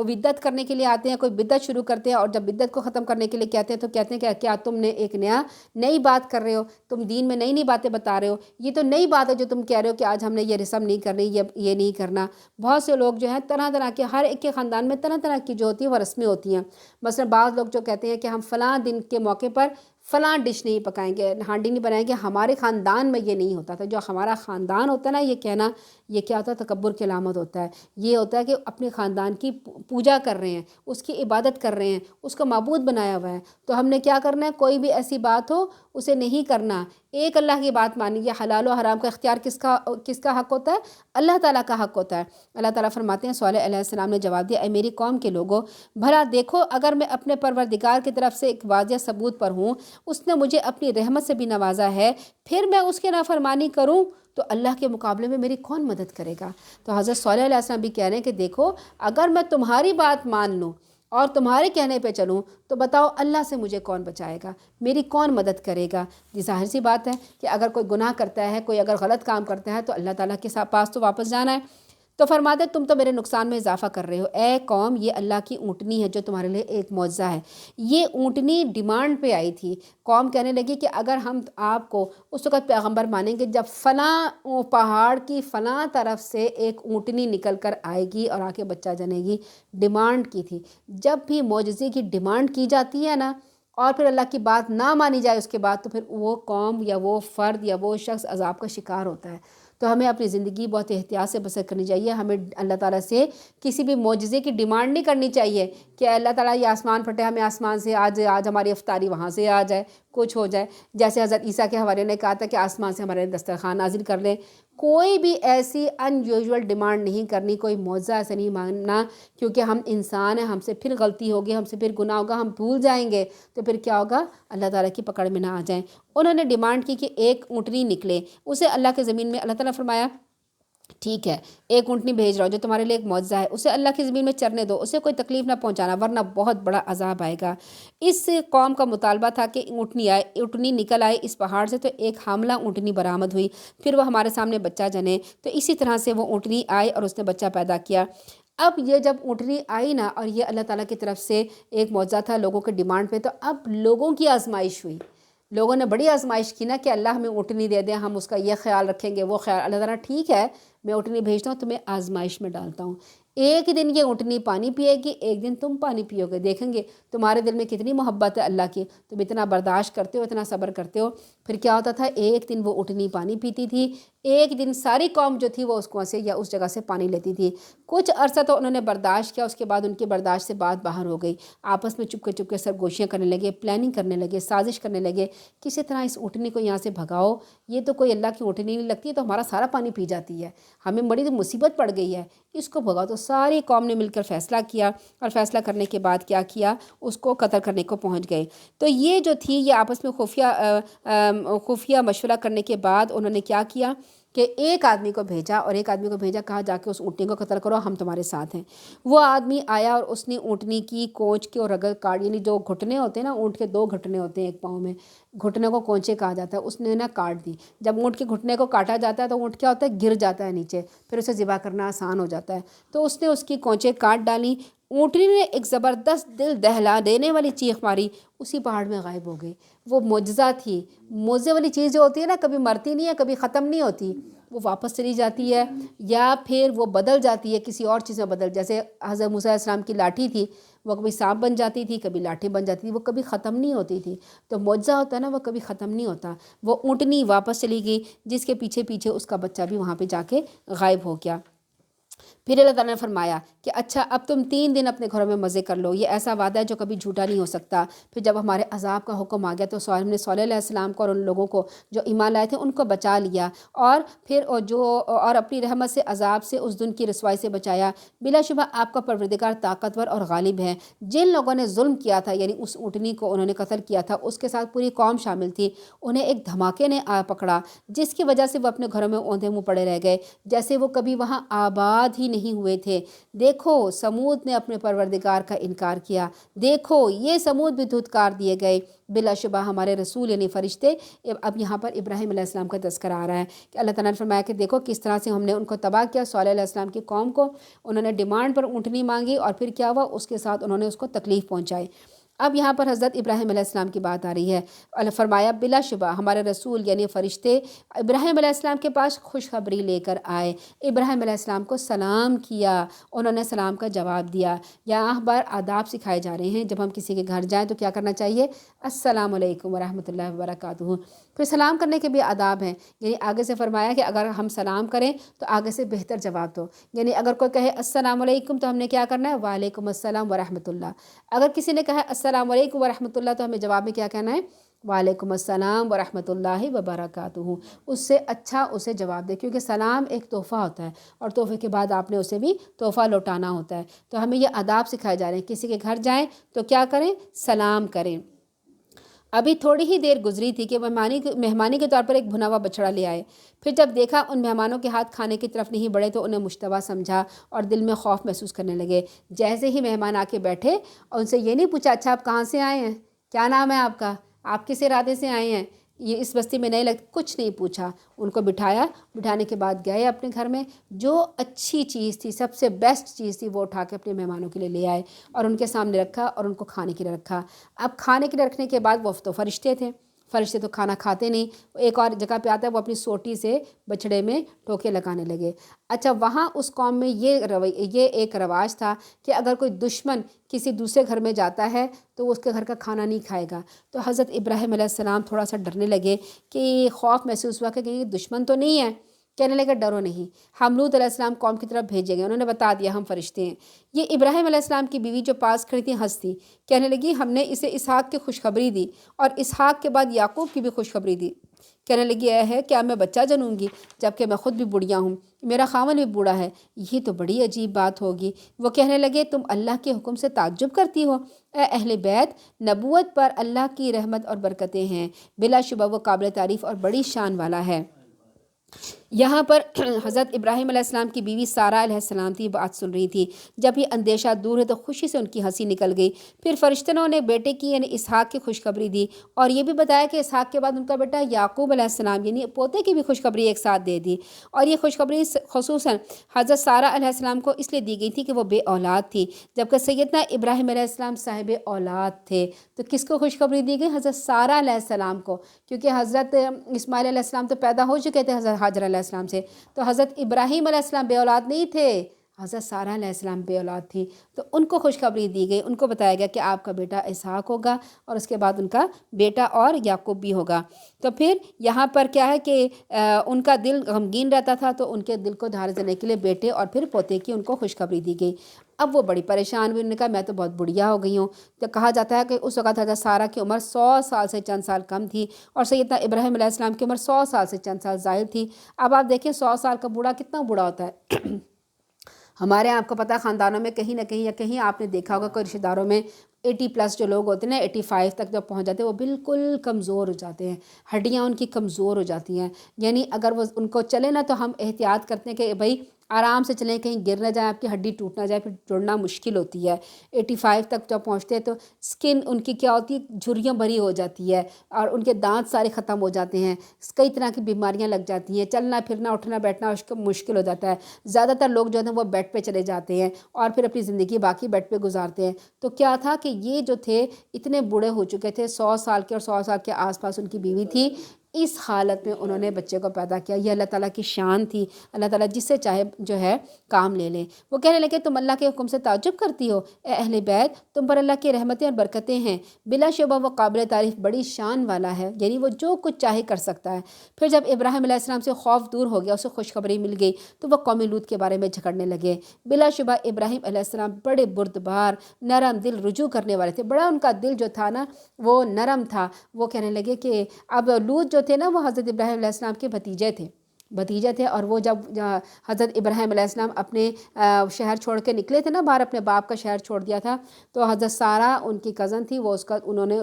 بدعت کرنے کے لیے آتے ہیں، کوئی بدعت شروع کرتے ہیں، اور جب بدعت کو ختم کرنے کے لیے کہتے ہیں تو کہتے ہیں کہ کیا تم نے ایک نئی بات کر رہے ہو، تم دین میں نئی باتیں بتا رہے ہو، یہ تو نئی بات ہے جو تم کہہ رہے ہو کہ آج ہم نے یہ رسم نہیں کرنی، یہ نہیں کرنا۔ بہت سے لوگ جو ہیں طرح طرح کے، ہر ایک کے خاندان میں طرح طرح کی جو ہوتی ہیں وہ رسمیں ہوتی ہیں۔ مثلا بعض لوگ جو کہتے ہیں کہ ہم فلاں دن کے موقع پر فلاں ڈش نہیں پکائیں گے، ہانڈی نہیں بنائیں گے، ہمارے خاندان میں یہ نہیں ہوتا تھا۔ جو ہمارا خاندان ہوتا ہے نا، یہ کہنا، یہ کیا ہوتا ہے، تکبر کی علامت ہوتا ہے۔ یہ ہوتا ہے کہ اپنے خاندان کی پوجا کر رہے ہیں، اس کی عبادت کر رہے ہیں، اس کو معبود بنایا ہوا ہے۔ تو ہم نے کیا کرنا ہے، کوئی بھی ایسی بات ہو اسے نہیں کرنا، ایک اللہ کی بات مانی۔ یہ حلال و حرام کا اختیار کس کا حق ہوتا ہے؟ اللہ تعالیٰ کا حق ہوتا ہے۔ اللہ تعالیٰ فرماتے ہیں، صالح علیہ السلام نے جواب دیا، اے میری قوم کے لوگوں، بھلا دیکھو اگر میں اپنے پروردگار کی طرف سے ایک واضح ثبوت پر ہوں، اس نے مجھے اپنی رحمت سے بھی نوازا ہے، پھر میں اس کے نافرمانی کروں تو اللہ کے مقابلے میں میری کون مدد کرے گا؟ تو حضرت صالح علیہ السلام بھی کہہ رہے ہیں کہ دیکھو اگر میں تمہاری بات مان لوں اور تمہارے کہنے پہ چلوں تو بتاؤ اللہ سے مجھے کون بچائے گا، میری کون مدد کرے گا؟ یہ ظاہر سی بات ہے کہ اگر کوئی گناہ کرتا ہے، کوئی اگر غلط کام کرتا ہے تو اللہ تعالیٰ کے پاس تو واپس جانا ہے۔ تو فرماتے تم تو میرے نقصان میں اضافہ کر رہے ہو، اے قوم یہ اللہ کی اونٹنی ہے جو تمہارے لیے ایک معجزہ ہے۔ یہ اونٹنی ڈیمانڈ پہ آئی تھی، قوم کہنے لگی کہ اگر ہم آپ کو اس وقت پیغمبر مانیں گے جب فلاں پہاڑ کی فلاں طرف سے ایک اونٹنی نکل کر آئے گی اور آ کے بچہ جنے گی۔ ڈیمانڈ کی تھی۔ جب بھی معجزے کی ڈیمانڈ کی جاتی ہے نا، اور پھر اللہ کی بات نہ مانی جائے اس کے بعد، تو پھر وہ قوم یا وہ فرد یا وہ شخص عذاب کا شکار ہوتا ہے۔ تو ہمیں اپنی زندگی بہت احتیاط سے بسر کرنی چاہیے۔ ہمیں اللہ تعالیٰ سے کسی بھی معجزے کی ڈیمانڈ نہیں کرنی چاہیے کہ اللہ تعالیٰ یہ آسمان پھٹے، ہمیں آسمان سے آج ہماری افطاری وہاں سے آ جائے، کچھ ہو جائے۔ جیسے حضرت عیسیٰ کے حوالے نے کہا تھا کہ آسمان سے ہمارے دسترخوان نازل کر لیں۔ کوئی بھی ایسی ان یوزول ڈیمانڈ نہیں کرنی، کوئی معجزہ ایسے نہیں مانگنا، کیونکہ ہم انسان ہیں، ہم سے پھر غلطی ہوگی، ہم سے پھر گناہ ہوگا، ہم بھول جائیں گے، تو پھر کیا ہوگا، اللہ تعالیٰ کی پکڑ میں نہ آ جائیں۔ انہوں نے ڈیمانڈ کی کہ ایک اونٹنی نکلے، اسے اللہ کے زمین میں، اللہ تعالیٰ فرمایا ٹھیک ہے ایک اونٹنی بھیج رہا ہو جو تمہارے لیے ایک معجزہ ہے، اسے اللہ کی زمین میں چرنے دو، اسے کوئی تکلیف نہ پہنچانا ورنہ بہت بڑا عذاب آئے گا۔ اس قوم کا مطالبہ تھا کہ اونٹنی نکل آئے اس پہاڑ سے، تو ایک حاملہ اونٹنی برآمد ہوئی، پھر وہ ہمارے سامنے بچہ جنے، تو اسی طرح سے وہ اونٹنی آئی اور اس نے بچہ پیدا کیا۔ اب یہ جب اونٹنی آئی نا، اور یہ اللہ تعالیٰ کی طرف سے ایک معجزہ تھا لوگوں کے ڈیمانڈ پہ، تو اب لوگوں کی آزمائش ہوئی۔ لوگوں نے بڑی آزمائش کی نا کہ اللہ ہمیں اونٹنی دے دیں، ہم اس کا یہ خیال رکھیں گے وہ خیال۔ اللہ تعالیٰ ٹھیک ہے میں اونٹنی بھیجتا ہوں، تمہیں آزمائش میں ڈالتا ہوں، ایک دن یہ اونٹنی پانی پیے گی، ایک دن تم پانی پیو گے، دیکھیں گے تمہارے دل میں کتنی محبت ہے اللہ کی، تم اتنا برداشت کرتے ہو، اتنا صبر کرتے ہو۔ پھر کیا ہوتا تھا، ایک دن وہ اونٹنی پانی پیتی تھی، ایک دن ساری قوم جو تھی وہ اس کنویں سے یا اس جگہ سے پانی لیتی تھی۔ کچھ عرصہ تو انہوں نے برداشت کیا، اس کے بعد ان کی برداشت سے بات باہر ہو گئی، آپس میں چپ کے سرگوشیاں کرنے لگے، پلاننگ کرنے لگے، سازش کرنے لگے، کسی طرح اس اونٹنی کو یہاں سے بھگاؤ، یہ تو کوئی اللہ کی اونٹنی نہیں لگتی، تو ہمارا سارا پانی پی جاتی ہے، ہمیں بڑی تو مصیبت پڑ گئی ہے، اس کو بھگاؤ۔ تو ساری قوم نے مل کر فیصلہ کیا، اور فیصلہ کرنے کے بعد کیا کیا، اس کو قتل کرنے کو پہنچ گئے۔ تو یہ جو تھی، یہ آپس میں خفیہ مشورہ کرنے کے بعد انہوں نے کیا کیا، کہ ایک آدمی کو بھیجا اور ایک آدمی کو بھیجا، کہا جا کے اس اونٹنی کو قتل کرو، ہم تمہارے ساتھ ہیں۔ وہ آدمی آیا اور اس نے اونٹنی کی کونچ کے اور رگل کاٹ، یعنی جو گھٹنے ہوتے ہیں نا، اونٹ کے 2 گھٹنے ہوتے ہیں ایک پاؤں میں، گھٹنے کو کونچے کہا جاتا ہے، اس نے نا کاٹ دی۔ جب اونٹ کے گھٹنے کو کاٹا جاتا ہے تو اونٹ کیا ہوتا ہے، گر جاتا ہے نیچے، پھر اسے ذبح کرنا آسان ہو جاتا ہے۔ تو اس نے اس کی کونچے کاٹ ڈالی۔ اونٹنی نے ایک زبردست دل دہلا دینے والی چیخ ماری، اسی پہاڑ میں غائب ہو گئی۔ وہ معجزہ تھی۔ معجزے والی چیز جو ہوتی ہے نا، کبھی مرتی نہیں ہے، کبھی ختم نہیں ہوتی، وہ واپس چلی جاتی ہے یا پھر وہ بدل جاتی ہے، کسی اور چیز میں بدل، جیسے حضرت موسیٰ علیہ السلام کی لاٹھی تھی، وہ کبھی سانپ بن جاتی تھی، کبھی لاٹھی بن جاتی تھی، وہ کبھی ختم نہیں ہوتی تھی۔ تو معجزہ ہوتا ہے نا، وہ کبھی ختم نہیں ہوتا۔ وہ اونٹنی واپس چلی گئی، جس کے پیچھے پیچھے اس کا بچہ بھی وہاں پہ جا کے غائب ہو گیا۔ پھر اللہ تعالیٰ نے فرمایا کہ اچھا اب تم 3 دن اپنے گھروں میں مزے کر لو، یہ ایسا وعدہ ہے جو کبھی جھوٹا نہیں ہو سکتا۔ پھر جب ہمارے عذاب کا حکم آ گیا تو ہم نے صالح علیہ السلام کو اور ان لوگوں کو جو ایمان لائے تھے ان کو بچا لیا، اور پھر اور اپنی رحمت سے عذاب سے، اس دن کی رسوائی سے بچایا۔ بلا شبہ آپ کا پروردگار طاقتور اور غالب ہے۔ جن لوگوں نے ظلم کیا تھا، یعنی اس اونٹنی کو انہوں نے قتل کیا تھا، اس کے ساتھ پوری قوم شامل تھی، انہیں ایک دھماکے نے آ پکڑا جس کی وجہ سے وہ اپنے گھروں میں اوندھے منہ پڑے رہ گئے، جیسے وہ کبھی وہاں آباد ہی نہیں ہوئے تھے۔ دیکھو سمود نے اپنے پروردگار کا انکار کیا، دیکھو یہ سمود بھی دھتکار دیے گئے۔ بلا شبہ ہمارے رسول یعنی فرشتے، اب یہاں پر ابراہیم علیہ السلام کا تذکرہ آ رہا ہے کہ اللہ تعالیٰ نے فرمایا کہ دیکھو کس طرح سے ہم نے ان کو تباہ کیا۔ صالح علیہ السلام کی قوم کو انہوں نے ڈیمانڈ پر اونٹنی مانگی، اور پھر کیا ہوا، اس کے ساتھ انہوں نے اس کو تکلیف پہنچائی۔ اب یہاں پر حضرت ابراہیم علیہ السلام کی بات آ رہی ہے۔ اللہ فرمایا بلا شبہ ہمارے رسول یعنی فرشتے ابراہیم علیہ السلام کے پاس خوشخبری لے کر آئے، ابراہیم علیہ السلام کو سلام کیا، انہوں نے سلام کا جواب دیا۔ یہاں پر آداب سکھائے جا رہے ہیں، جب ہم کسی کے گھر جائیں تو کیا کرنا چاہیے، السلام علیکم ورحمۃ اللہ وبرکاتہ۔ پھر سلام کرنے کے بھی آداب ہیں، یعنی آگے سے فرمایا کہ اگر ہم سلام کریں تو آگے سے بہتر جواب دو، یعنی اگر کوئی کہے السلام علیکم تو ہم نے کیا کرنا ہے، وعلیکم السلام ورحمۃ اللہ۔ اگر کسی نے کہا السلام علیکم ورحمۃ اللہ تو ہمیں جواب میں کیا کہنا ہے، وعلیکم السلام ورحمۃ اللہ وبرکاتہ۔ اس سے اچھا اسے جواب دے، کیونکہ سلام ایک تحفہ ہوتا ہے، اور تحفے کے بعد آپ نے اسے بھی تحفہ لوٹانا ہوتا ہے۔ تو ہمیں یہ آداب سکھائے جا رہے ہیں، کسی کے گھر جائیں تو کیا کریں، سلام کریں۔ ابھی تھوڑی ہی دیر گزری تھی کہ مہمانی کے طور پر ایک بھنا ہوا بچڑا لے آئے۔ پھر جب دیکھا ان مہمانوں کے ہاتھ کھانے کی طرف نہیں بڑھے تو انہیں مشتبہ سمجھا اور دل میں خوف محسوس کرنے لگے۔ جیسے ہی مہمان آ کے بیٹھے اور ان سے یہ نہیں پوچھا اچھا آپ کہاں سے آئے ہیں، کیا نام ہے آپ کا، آپ کس ارادے سے آئے ہیں، یہ اس بستی میں نہیں لگتے، کچھ نہیں پوچھا۔ ان کو بٹھایا، بٹھانے کے بعد گئے اپنے گھر میں، جو اچھی چیز تھی، سب سے بیسٹ چیز تھی، وہ اٹھا کے اپنے مہمانوں کے لیے لے آئے اور ان کے سامنے رکھا اور ان کو کھانے کے لیے رکھا۔ اب کھانے کے لیے رکھنے کے بعد وہ تو فرشتے تھے، فرشتے تو کھانا کھاتے نہیں، ایک اور جگہ پہ آتا ہے وہ اپنی سوٹی سے بچڑے میں ٹوکے لگانے لگے۔ اچھا وہاں اس قوم میں یہ ایک رواج تھا کہ اگر کوئی دشمن کسی دوسرے گھر میں جاتا ہے تو وہ اس کے گھر کا کھانا نہیں کھائے گا۔ تو حضرت ابراہیم علیہ السلام تھوڑا سا ڈرنے لگے کہ خوف محسوس ہوا کہ کہیں دشمن تو نہیں ہے۔ کہنے لگے ڈرو نہیں، ہم لوط علیہ السلام قوم کی طرف بھیجے گئے، انہوں نے بتا دیا ہم فرشتے ہیں۔ یہ ابراہیم علیہ السلام کی بیوی جو پاس کھڑی تھی ہنسی، کہنے لگی ہم نے اسے اسحاق کی خوشخبری دی اور اسحاق کے بعد یعقوب کی بھی خوشخبری دی۔ کہنے لگی اے ہے کیا میں بچہ جنوں گی جبکہ میں خود بھی بڑھیا ہوں، میرا خاوند بھی بوڑھا ہے، یہ تو بڑی عجیب بات ہوگی۔ وہ کہنے لگے تم اللہ کے حکم سے تعجب کرتی ہو، اے اہل بیت، نبوت پر اللہ کی رحمت اور برکتیں ہیں، بلا شبہ وہ قابل تعریف اور بڑی شان والا ہے۔ یہاں پر حضرت ابراہیم علیہ السلام کی بیوی سارہ علیہ السلام تھی، بات سن رہی تھی۔ جب یہ اندیشہ دور ہے تو خوشی سے ان کی ہنسی نکل گئی۔ پھر فرشتوں نے بیٹے کی یعنی اسحاق کی خوشخبری دی اور یہ بھی بتایا کہ اسحاق کے بعد ان کا بیٹا یعقوب علیہ السلام یعنی پوتے کی بھی خوشخبری ایک ساتھ دے دی۔ اور یہ خوشخبری خصوصاً حضرت سارہ علیہ السلام کو اس لیے دی گئی تھی کہ وہ بے اولاد تھی، جبکہ سیدنا ابراہیم علیہ السلام صاحب اولاد تھے۔ تو کس کو خوشخبری دی گئی، حضرت سارہ علیہ السلام کو، کیونکہ حضرت اسماعیل علیہ السلام تو پیدا ہو چکے تھے حضرت حاجر علیہ السلام سے، تو حضرت ابراہیم علیہ السلام بے اولاد نہیں تھے، حضرت سارہ علیہ السلام بے اولاد تھی۔ تو ان کو خوشخبری دی گئی، ان کو بتایا گیا کہ آپ کا بیٹا اسحاق ہوگا اور اس کے بعد ان کا بیٹا اور یعقوب بھی ہوگا۔ تو پھر یہاں پر کیا ہے کہ ان کا دل غمگین رہتا تھا، تو ان کے دل کو دھارے دینے کے لیے بیٹے اور پھر پوتے کی ان کو خوشخبری دی گئی۔ اب وہ بڑی پریشان ہوئی، انہوں نے کہا میں تو بہت بڑھیا ہو گئی ہوں۔ تو کہا جاتا ہے کہ اس وقت حضرت سارہ کی عمر 100 سال سے چند سال کم تھی اور سیدنا ابراہیم علیہ السلام کی عمر 100 سال سے چند سال زائد تھی۔ اب آپ دیکھیں 100 سال کا بوڑھا کتنا بوڑھا ہوتا ہے۔ ہمارے آپ کو پتہ خاندانوں میں کہیں نہ کہیں یا کہیں آپ نے دیکھا ہوگا کوئی رشتہ داروں میں 80+ جو لوگ ہوتے ہیں نا 85 تک جب پہنچ جاتے ہیں وہ بالکل کمزور ہو جاتے ہیں، ہڈیاں ان کی کمزور ہو جاتی ہیں، یعنی اگر وہ ان کو چلے نا تو ہم احتیاط کرتے ہیں کہ بھائی آرام سے چلیں، کہیں گر نہ جائیں، آپ کی ہڈی ٹوٹ نہ جائے، پھر جڑنا مشکل ہوتی ہے۔ 85 تک جب پہنچتے ہیں تو اسکن ان کی کیا ہوتی ہے، جھریاں بھری ہو جاتی ہے اور ان کے دانت سارے ختم ہو جاتے ہیں، کئی طرح کی بیماریاں لگ جاتی ہیں، چلنا پھرنا اٹھنا بیٹھنا اس کو مشکل ہو جاتا ہے۔ زیادہ تر لوگ جو ہیں وہ بیڈ پہ چلے جاتے ہیں اور پھر اپنی زندگی باقی بیڈ پہ گزارتے ہیں۔ تو کیا تھا کہ یہ جو تھے اتنے بوڑھے ہو چکے تھے، 100 سال کے اور 100 سال کے آس پاس ان کی بیوی تھی، اس حالت میں انہوں نے بچے کو پیدا کیا۔ یہ اللہ تعالیٰ کی شان تھی، اللہ تعالیٰ جس سے چاہے جو ہے کام لے لیں۔ وہ کہنے لگے تم اللہ کے حکم سے تعجب کرتی ہو، اے اہل بیت تم پر اللہ کی رحمتیں اور برکتیں ہیں، بلا شبہ وہ قابل تعریف بڑی شان والا ہے، یعنی وہ جو کچھ چاہے کر سکتا ہے۔ پھر جب ابراہیم علیہ السلام سے خوف دور ہو گیا، اسے خوشخبری مل گئی، تو وہ قوم لوط کے بارے میں جھگڑنے لگے۔ بلا شبہ ابراہیم علیہ السلام بڑے بردبار نرم دل رجوع کرنے والے تھے، بڑا ان کا دل جو تھا نا وہ نرم تھا۔ وہ کہنے لگے کہ اب لوط جو تھے نا وہ حضرت ابراہیم علیہ السلام کے بھتیجے تھے، اور وہ جب حضرت ابراہیم علیہ السلام اپنے شہر چھوڑ کے نکلے تھے نا باہر، اپنے باپ کا شہر چھوڑ دیا تھا، تو حضرت سارہ ان کی کزن تھی، وہ انہوں نے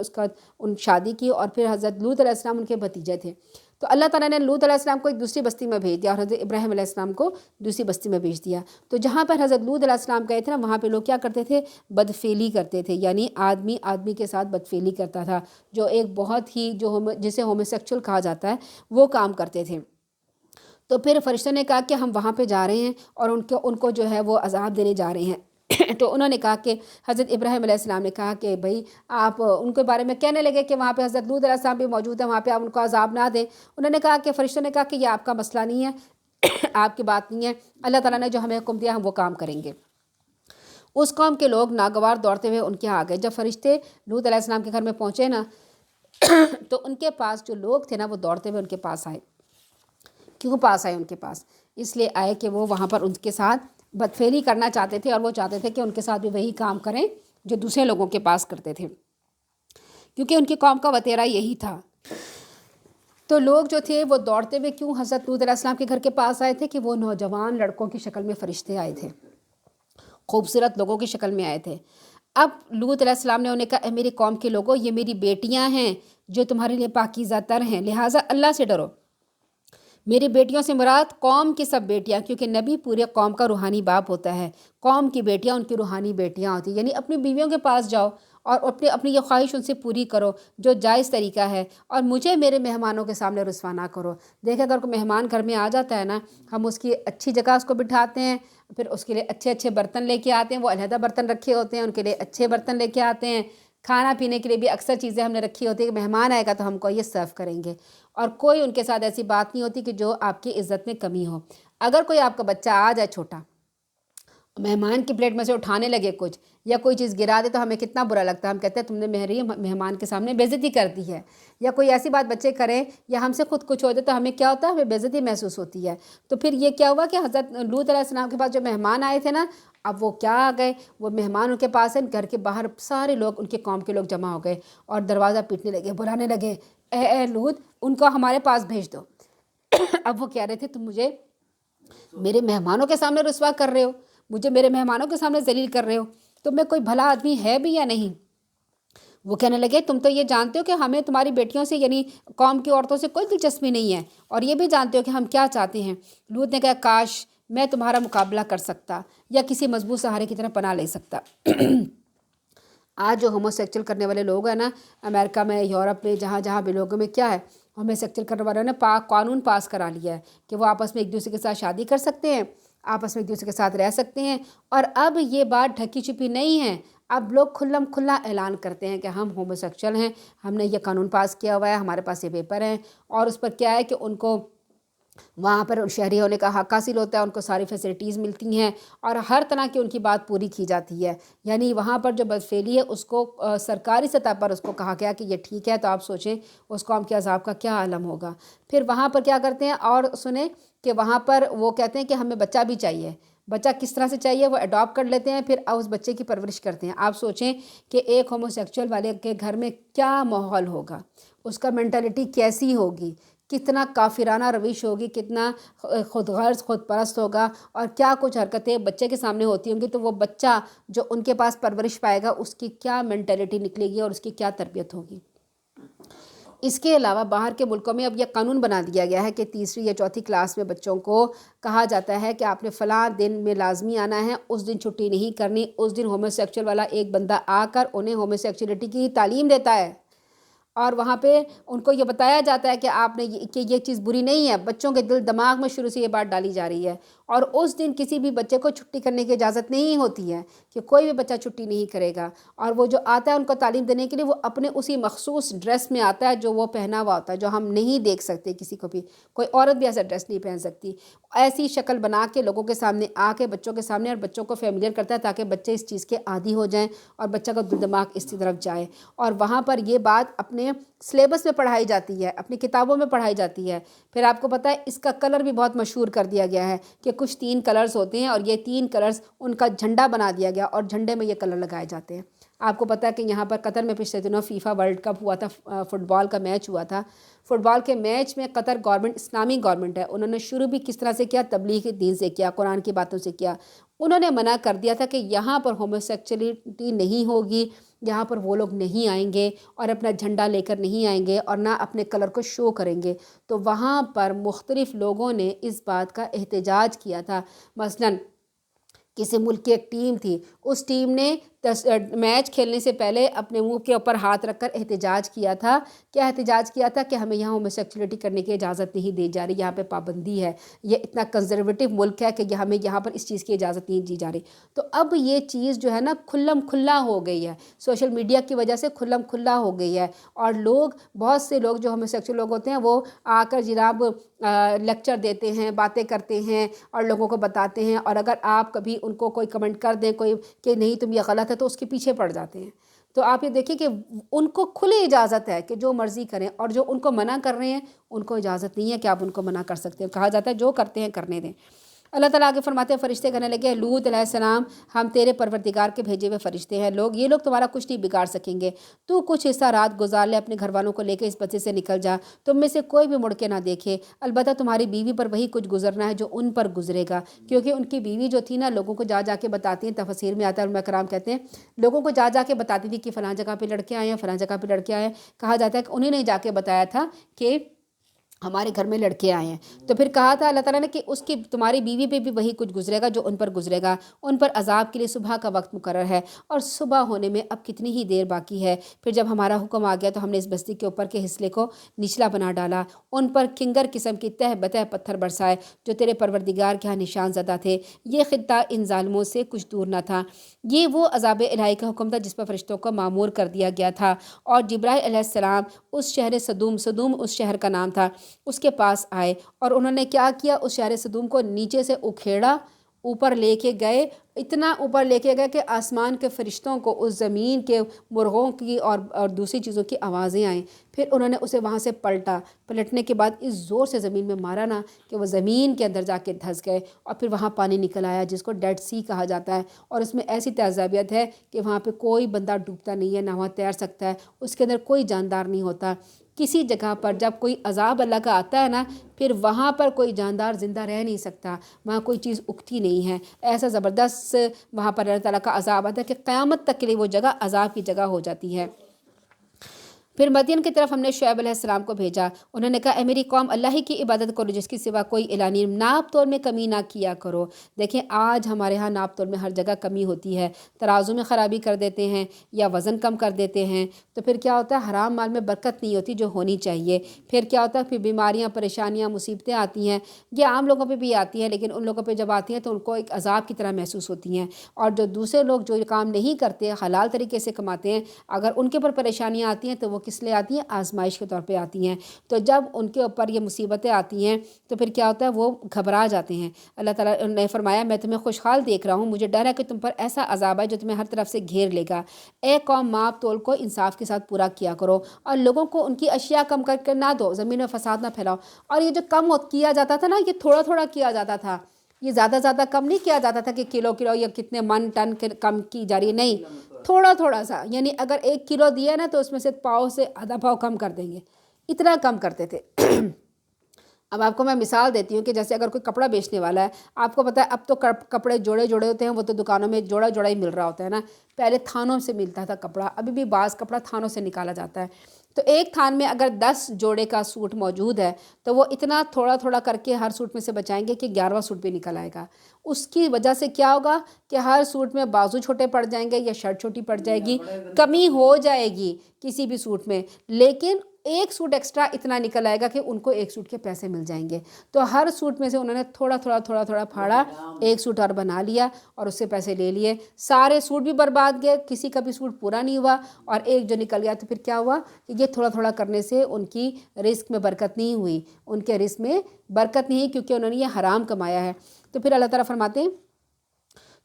شادی کی، اور پھر حضرت لوط علیہ السلام ان کے بھتیجے تھے۔ تو اللہ تعالیٰ نے لوط علیہ السلام کو ایک دوسری بستی میں بھیج دیا اور حضرت ابراہیم علیہ السلام کو دوسری بستی میں بھیج دیا۔ تو جہاں پر حضرت لوط علیہ السلام گئے تھے نا وہاں پہ لوگ کیا کرتے تھے، بدفعلی کرتے تھے، یعنی آدمی کے ساتھ بدفعلی کرتا تھا، جو ایک بہت ہی جسے ہومو سیکچول کہا جاتا ہے، وہ کام کرتے تھے۔ تو پھر فرشتوں نے کہا کہ ہم وہاں پہ جا رہے ہیں اور ان کو جو ہے وہ عذاب دینے جا رہے ہیں۔ تو انہوں نے کہا کہ حضرت ابراہیم علیہ السلام نے کہا کہ بھئی آپ ان کے بارے میں کہنے لگے کہ وہاں پہ حضرت لوط علیہ السلام بھی موجود ہے، وہاں پہ آپ ان کو عذاب نہ دیں۔ انہوں نے کہا کہ فرشتوں نے کہا کہ یہ آپ کا مسئلہ نہیں ہے، آپ کی بات نہیں ہے، اللہ تعالیٰ نے جو ہمیں حکم دیا ہم وہ کام کریں گے۔ اس قوم کے لوگ ناگوار دوڑتے ہوئے ان کے آ گئے۔ جب فرشتے لوط علیہ السلام کے گھر میں پہنچے نا تو ان کے پاس جو لوگ تھے نا وہ دوڑتے ہوئے ان کے پاس آئے۔ کیوں پاس آئے ان کے پاس؟ اس لیے آئے کہ وہ وہاں پر ان کے ساتھ بدفعلی کرنا چاہتے تھے، اور وہ چاہتے تھے کہ ان کے ساتھ بھی وہی کام کریں جو دوسرے لوگوں کے پاس کرتے تھے، کیونکہ ان کی قوم کا وتیرہ یہی تھا۔ تو لوگ جو تھے وہ دوڑتے ہوئے کیوں حضرت لوط علیہ السلام کے گھر کے پاس آئے تھے کہ وہ نوجوان لڑکوں کی شکل میں فرشتے آئے تھے، خوبصورت لوگوں کی شکل میں آئے تھے۔ اب لوط علیہ السلام نے انہیں کہا اے میری قوم کے لوگوں، یہ میری بیٹیاں ہیں جو تمہارے لیے پاکیزہ تر ہیں، لہٰذا اللہ سے ڈرو۔ میری بیٹیوں سے مراد قوم کی سب بیٹیاں، کیونکہ نبی پورے قوم کا روحانی باپ ہوتا ہے، قوم کی بیٹیاں ان کی روحانی بیٹیاں ہوتی ہیں، یعنی اپنی بیویوں کے پاس جاؤ اور اپنی یہ خواہش ان سے پوری کرو جو جائز طریقہ ہے، اور مجھے میرے مہمانوں کے سامنے رسوا نہ کرو۔ دیکھیں اگر کوئی مہمان گھر میں آ جاتا ہے نا، ہم اس کی اچھی جگہ اس کو بٹھاتے ہیں، پھر اس کے لیے اچھے اچھے برتن لے کے آتے ہیں، وہ علیحدہ برتن رکھے ہوتے ہیں، ان کے لیے اچھے برتن لے کے آتے ہیں، کھانا پینے کے لیے بھی اکثر چیزیں ہم نے رکھی ہوتی ہے کہ مہمان آئے گا تو ہم کو یہ سرو کریں گے، اور کوئی ان کے ساتھ ایسی بات نہیں ہوتی کہ جو آپ کی عزت میں کمی ہو۔ اگر کوئی آپ کا بچہ آ جائے چھوٹا، مہمان کی پلیٹ میں سے اٹھانے لگے کچھ یا کوئی چیز گرا دے تو ہمیں کتنا برا لگتا ہے، ہم کہتے ہیں تم نے میری مہمان کے سامنے بے عزتی کر دی ہے، یا کوئی ایسی بات بچے کریں یا ہم سے خود کچھ ہو جائے تو ہمیں کیا ہوتا ہے، ہمیں بے عزتی محسوس ہوتی ہے۔ تو پھر یہ کیا ہوا کہ حضرت لوط علیہ السلام کے پاس جو مہمان آئے تھے نا، اب وہ کیا آ گئے، وہ مہمان ان کے پاس ہیں، گھر کے باہر سارے لوگ ان کے قوم کے لوگ جمع ہو گئے اور دروازہ پیٹنے لگے، بلانے لگے اے لوط ان کو ہمارے پاس بھیج دو۔ اب وہ کہہ رہے تھے تم مجھے میرے مہمانوں کے سامنے رسوا کر رہے ہو، مجھے میرے مہمانوں کے سامنے ذلیل کر رہے ہو، تم میں کوئی بھلا آدمی ہے بھی یا نہیں؟ وہ کہنے لگے تم تو یہ جانتے ہو کہ ہمیں تمہاری بیٹیوں سے یعنی قوم کی عورتوں سے کوئی دلچسپی نہیں ہے، اور یہ بھی جانتے ہو کہ ہم کیا چاہتے ہیں۔ لوط نے کہا کاش میں تمہارا مقابلہ کر سکتا یا کسی مضبوط سہارے کی طرح پناہ لے سکتا۔ آج جو ہومو سیکچول کرنے والے لوگ ہیں نا، امریکہ میں، یورپ میں، جہاں جہاں بھی لوگوں میں کیا ہے، ہومو سیکچول کرنے والوں نے قانون پاس کرا لیا ہے کہ وہ آپس میں ایک دوسرے کے ساتھ شادی کر سکتے ہیں، آپس میں ایک دوسرے کے ساتھ رہ سکتے ہیں، اور اب یہ بات ڈھکی چھپی نہیں ہے، اب لوگ کھلم کھلا اعلان کرتے ہیں کہ ہم ہومو سیکچول ہیں، ہم نے یہ قانون پاس کیا ہوا ہے، ہمارے پاس یہ پیپر ہیں، اور اس پر کیا ہے کہ ان کو وہاں پر شہری ہونے کا حق حاصل ہوتا ہے، ان کو ساری فیسلٹیز ملتی ہیں، اور ہر طرح کی ان کی بات پوری کی جاتی ہے۔ یعنی وہاں پر جو بدفعلی ہے اس کو سرکاری سطح پر اس کو کہا گیا کہ یہ ٹھیک ہے، تو آپ سوچیں اس قوم کے عذاب کا کیا عالم ہوگا۔ پھر وہاں پر کیا کرتے ہیں، اور سنیں کہ وہاں پر وہ کہتے ہیں کہ ہمیں بچہ بھی چاہیے۔ بچہ کس طرح سے چاہیے، وہ اڈاپٹ کر لیتے ہیں، پھر اس بچے کی پرورش کرتے ہیں۔ آپ سوچیں کہ ایک ہومو سیکچول والے کے گھر میں کیا ماحول ہوگا، اس کا مینٹلٹی کیسی ہوگی، کتنا کافرانہ روش ہوگی، کتنا خود غرض خود پرست ہوگا، اور کیا کچھ حرکتیں بچے کے سامنے ہوتی ہوں گی، تو وہ بچہ جو ان کے پاس پرورش پائے گا اس کی کیا مینٹیلٹی نکلے گی اور اس کی کیا تربیت ہوگی۔ اس کے علاوہ باہر کے ملکوں میں اب یہ قانون بنا دیا گیا ہے کہ تیسری یا چوتھی کلاس میں بچوں کو کہا جاتا ہے کہ آپ نے فلاں دن میں لازمی آنا ہے، اس دن چھٹی نہیں کرنی۔ اس دن ہومو سیکچول والا ایک بندہ آ کر انہیں ہومو سیکچولیٹی کی تعلیم دیتا ہے، اور وہاں پہ ان کو یہ بتایا جاتا ہے کہ آپ نے کہ یہ چیز بری نہیں ہے۔ بچوں کے دل دماغ میں شروع سے یہ بات ڈالی جا رہی ہے، اور اس دن کسی بھی بچے کو چھٹی کرنے کی اجازت نہیں ہوتی ہے کہ کوئی بھی بچہ چھٹی نہیں کرے گا۔ اور وہ جو آتا ہے ان کو تعلیم دینے کے لیے، وہ اپنے اسی مخصوص ڈریس میں آتا ہے جو وہ پہنا ہوا ہوتا ہے، جو ہم نہیں دیکھ سکتے کسی کو بھی، کوئی عورت بھی ایسا ڈریس نہیں پہن سکتی۔ ایسی شکل بنا کے لوگوں کے سامنے آ کے بچوں کے سامنے، اور بچوں کو فیملیئر کرتا ہے تاکہ بچے اس چیز کے عادی ہو جائیں اور بچہ کا دل دماغ اس کی طرف جائے، اور وہاں پر یہ بات اپنے سلیبس میں پڑھائی جاتی ہے، اپنی کتابوں میں پڑھائی جاتی ہے۔ پھر آپ کو پتہ ہے اس کا کلر بھی بہت مشہور کر دیا گیا ہے کہ کچھ 3 کلرز ہوتے ہیں، اور یہ 3 کلرز ان کا جھنڈا بنا دیا گیا، اور جھنڈے میں یہ کلر لگائے جاتے ہیں۔ آپ کو پتہ ہے کہ یہاں پر قطر میں پچھلے دنوں فیفا ورلڈ کپ ہوا تھا، فٹ بال کا میچ ہوا تھا۔ فٹ بال کے میچ میں قطر گورنمنٹ اسلامی گورنمنٹ ہے، انہوں نے شروع بھی کس طرح سے کیا، تبلیغ دین سے کیا، قرآن کی باتوں سے کیا۔ انہوں نے منع کر دیا تھا کہ یہاں پر ہومو سیکچولیٹی نہیں ہوگی، یہاں پر وہ لوگ نہیں آئیں گے اور اپنا جھنڈا لے کر نہیں آئیں گے اور نہ اپنے کلر کو شو کریں گے۔ تو وہاں پر مختلف لوگوں نے اس بات کا احتجاج کیا تھا۔ مثلاً کسی ملک کی ایک ٹیم تھی، اس ٹیم نے میچ کھیلنے سے پہلے اپنے منہ کے اوپر ہاتھ رکھ کر احتجاج کیا تھا۔ کیا احتجاج کیا تھا؟ کہ ہمیں یہاں ہومو سیکچولیٹی کرنے کی اجازت نہیں دی جا رہی، یہاں پہ پابندی ہے، یہ اتنا کنزرویٹو ملک ہے کہ ہمیں یہاں پر اس چیز کی اجازت نہیں دی جا رہی۔ تو اب یہ چیز جو ہے نا کھلم کھلا ہو گئی ہے، سوشل میڈیا کی وجہ سے کھلم کھلا ہو گئی ہے، اور لوگ، بہت سے لوگ جو ہومو سیکچول لوگ ہوتے ہیں وہ آ کر جناب لیکچر دیتے ہیں، باتیں کرتے ہیں اور لوگوں کو بتاتے ہیں، اور اگر آپ کبھی ان کو کوئی کمنٹ کر دیں کوئی کہ نہیں تم یہ غلط ہے، تو اس کے پیچھے پڑ جاتے ہیں۔ تو آپ یہ دیکھیں کہ ان کو کھلی اجازت ہے کہ جو مرضی کریں، اور جو ان کو منع کر رہے ہیں ان کو اجازت نہیں ہے کہ آپ ان کو منع کر سکتے ہیں۔ کہا جاتا ہے جو کرتے ہیں کرنے دیں۔ اللہ تعالیٰ آگے فرماتے ہیں، فرشتے کہنے لگے، لوط علیہ السلام، ہم تیرے پروردگار کے بھیجے ہوئے فرشتے ہیں، یہ لوگ تمہارا کچھ نہیں بگاڑ سکیں گے۔ تو کچھ حصہ رات گزار لے، اپنے گھر والوں کو لے کے اس بستی سے نکل جا، تم میں سے کوئی بھی مڑ کے نہ دیکھے، البتہ تمہاری بیوی پر وہی کچھ گزرنا ہے جو ان پر گزرے گا، کیونکہ ان کی بیوی جو تھی نا، لوگوں کو جا کے بتاتی ہیں، تفسیر میں آتا ہے، علماء کرام کہتے ہیں لوگوں کو جا کے بتاتی تھی کہ فلاں جگہ پہ لڑکے آئے ہیں، فلاں جگہ پہ لڑکے آئے ہیں۔ کہا جاتا ہے کہ انہیں نے جا کے بتایا تھا کہ ہمارے گھر میں لڑکے آئے ہیں۔ تو پھر کہا تھا اللہ تعالیٰ نے کہ اس کی تمہاری بیوی پہ بھی وہی کچھ گزرے گا جو ان پر گزرے گا، ان پر عذاب کے لیے صبح کا وقت مقرر ہے، اور صبح ہونے میں اب کتنی ہی دیر باقی ہے۔ پھر جب ہمارا حکم آ گیا تو ہم نے اس بستی کے اوپر کے حصے کو نچلا بنا ڈالا، ان پر کنگر قسم کی تہ بتہ پتھر برسائے جو تیرے پروردگار کے ہاں نشان زدہ تھے۔ یہ خطہ ان ظالموں سے کچھ دور نہ تھا۔ یہ وہ عذاب الہی کا حکم تھا جس پر فرشتوں کو مامور کر دیا گیا تھا، اور جبرائیل علیہ السلام اس شہر صدوم اس شہر کا نام تھا، اس کے پاس آئے، اور انہوں نے کیا کیا، اس شہر صدوم کو نیچے سے اکھیڑا، اوپر لے کے گئے، اتنا اوپر لے کے گئے کہ آسمان کے فرشتوں کو اس زمین کے مرغوں کی اور دوسری چیزوں کی آوازیں آئیں۔ پھر انہوں نے اسے وہاں سے پلٹنے کے بعد اس زور سے زمین میں مارا نا کہ وہ زمین کے اندر جا کے دھس گئے، اور پھر وہاں پانی نکل آیا جس کو ڈیڈ سی کہا جاتا ہے، اور اس میں ایسی تیزابیت ہے کہ وہاں پہ کوئی بندہ ڈوبتا نہیں ہے، نہ وہاں تیر سکتا ہے، اس کے اندر کوئی جاندار نہیں ہوتا۔ کسی جگہ پر جب کوئی عذاب اللہ کا آتا ہے نا، پھر وہاں پر کوئی جاندار زندہ رہ نہیں سکتا، وہاں کوئی چیز اگتی نہیں ہے، ایسا زبردست وہاں پر اللہ تعالیٰ کا عذاب آتا ہے کہ قیامت تک کے لیے وہ جگہ عذاب کی جگہ ہو جاتی ہے۔ پھر مدین کی طرف ہم نے شعیب علیہ السلام کو بھیجا، انہوں نے کہا، اے میری قوم، اللہ ہی کی عبادت کرو جس کی سوا کوئی الہ نہیں، ناپ تول میں کمی نہ کیا کرو۔ دیکھیں آج ہمارے ہاں ناپ تول میں ہر جگہ کمی ہوتی ہے، ترازو میں خرابی کر دیتے ہیں یا وزن کم کر دیتے ہیں، تو پھر کیا ہوتا ہے، حرام مال میں برکت نہیں ہوتی جو ہونی چاہیے۔ پھر کیا ہوتا ہے، پھر بیماریاں، پریشانیاں، مصیبتیں آتی ہیں، یہ عام لوگوں پہ بھی آتی ہیں، لیکن ان لوگوں پہ جب آتی ہیں تو ان کو ایک عذاب کی طرح محسوس ہوتی ہیں، اور جو دوسرے لوگ جو کام نہیں کرتے، حلال طریقے سے کماتے ہیں، اگر ان کے اوپر پریشانیاں آتی ہیں تو وہ کس لیے آتی ہیں، آزمائش کے طور پہ آتی ہیں۔ تو جب ان کے اوپر یہ مصیبتیں آتی ہیں تو پھر کیا ہوتا ہے، وہ گھبرا جاتے ہیں۔ اللہ تعالیٰ نے فرمایا، میں تمہیں خوشحال دیکھ رہا ہوں، مجھے ڈر ہے کہ تم پر ایسا عذاب ہے جو تمہیں ہر طرف سے گھیر لے گا۔ اے قوم، ماپ تول کو انصاف کے ساتھ پورا کیا کرو، اور لوگوں کو ان کی اشیاء کم کر کے نہ دو، زمین میں فساد نہ پھیلاؤ۔ اور یہ جو کم کیا جاتا تھا نا، یہ تھوڑا تھوڑا کیا جاتا تھا، یہ زیادہ زیادہ کم نہیں کیا جاتا تھا کہ کلو یا کتنے من ٹن کم کی جا رہی ہے، نہیں، تھوڑا تھوڑا سا، یعنی اگر 1 کلو دیا نا تو اس میں سے پاؤ سے آدھا پاؤ کم کر دیں گے، اتنا کم کرتے تھے۔ اب آپ کو میں مثال دیتی ہوں کہ جیسے اگر کوئی کپڑا بیچنے والا ہے، آپ کو پتہ ہے اب تو کپڑے جوڑے جوڑے ہوتے ہیں، وہ تو دکانوں میں جوڑا جوڑا ہی مل رہا ہوتا ہے نا، پہلے تھانوں سے ملتا تھا کپڑا، ابھی بھی بعض کپڑا تھانوں سے نکالا جاتا ہے، تو ایک تھان میں اگر 10 جوڑے کا سوٹ موجود ہے تو وہ اتنا تھوڑا تھوڑا کر کے ہر سوٹ میں سے بچائیں گے کہ 11واں سوٹ بھی نکل آئے گا۔ اس کی وجہ سے کیا ہوگا کہ ہر سوٹ میں بازو چھوٹے پڑ جائیں گے یا شرٹ چھوٹی پڑ جائے گی، کمی ہو جائے گی کسی بھی سوٹ میں، لیکن ایک سوٹ ایکسٹرا اتنا نکل آئے گا کہ ان کو ایک سوٹ کے پیسے مل جائیں گے۔ تو ہر سوٹ میں سے انہوں نے تھوڑا تھوڑا تھوڑا تھوڑا پھاڑا، ایک سوٹ اور بنا لیا اور اس سے پیسے لے لیے، سارے سوٹ بھی برباد گئے، کسی کا بھی سوٹ پورا نہیں ہوا، اور ایک جو نکل گیا تو پھر کیا ہوا کہ یہ تھوڑا تھوڑا کرنے سے ان کی رزق میں برکت نہیں ہوئی، ان کے رزق میں برکت نہیں، کیونکہ انہوں نے یہ حرام کمایا ہے۔ تو پھر اللہ تعالیٰ فرماتے ہیں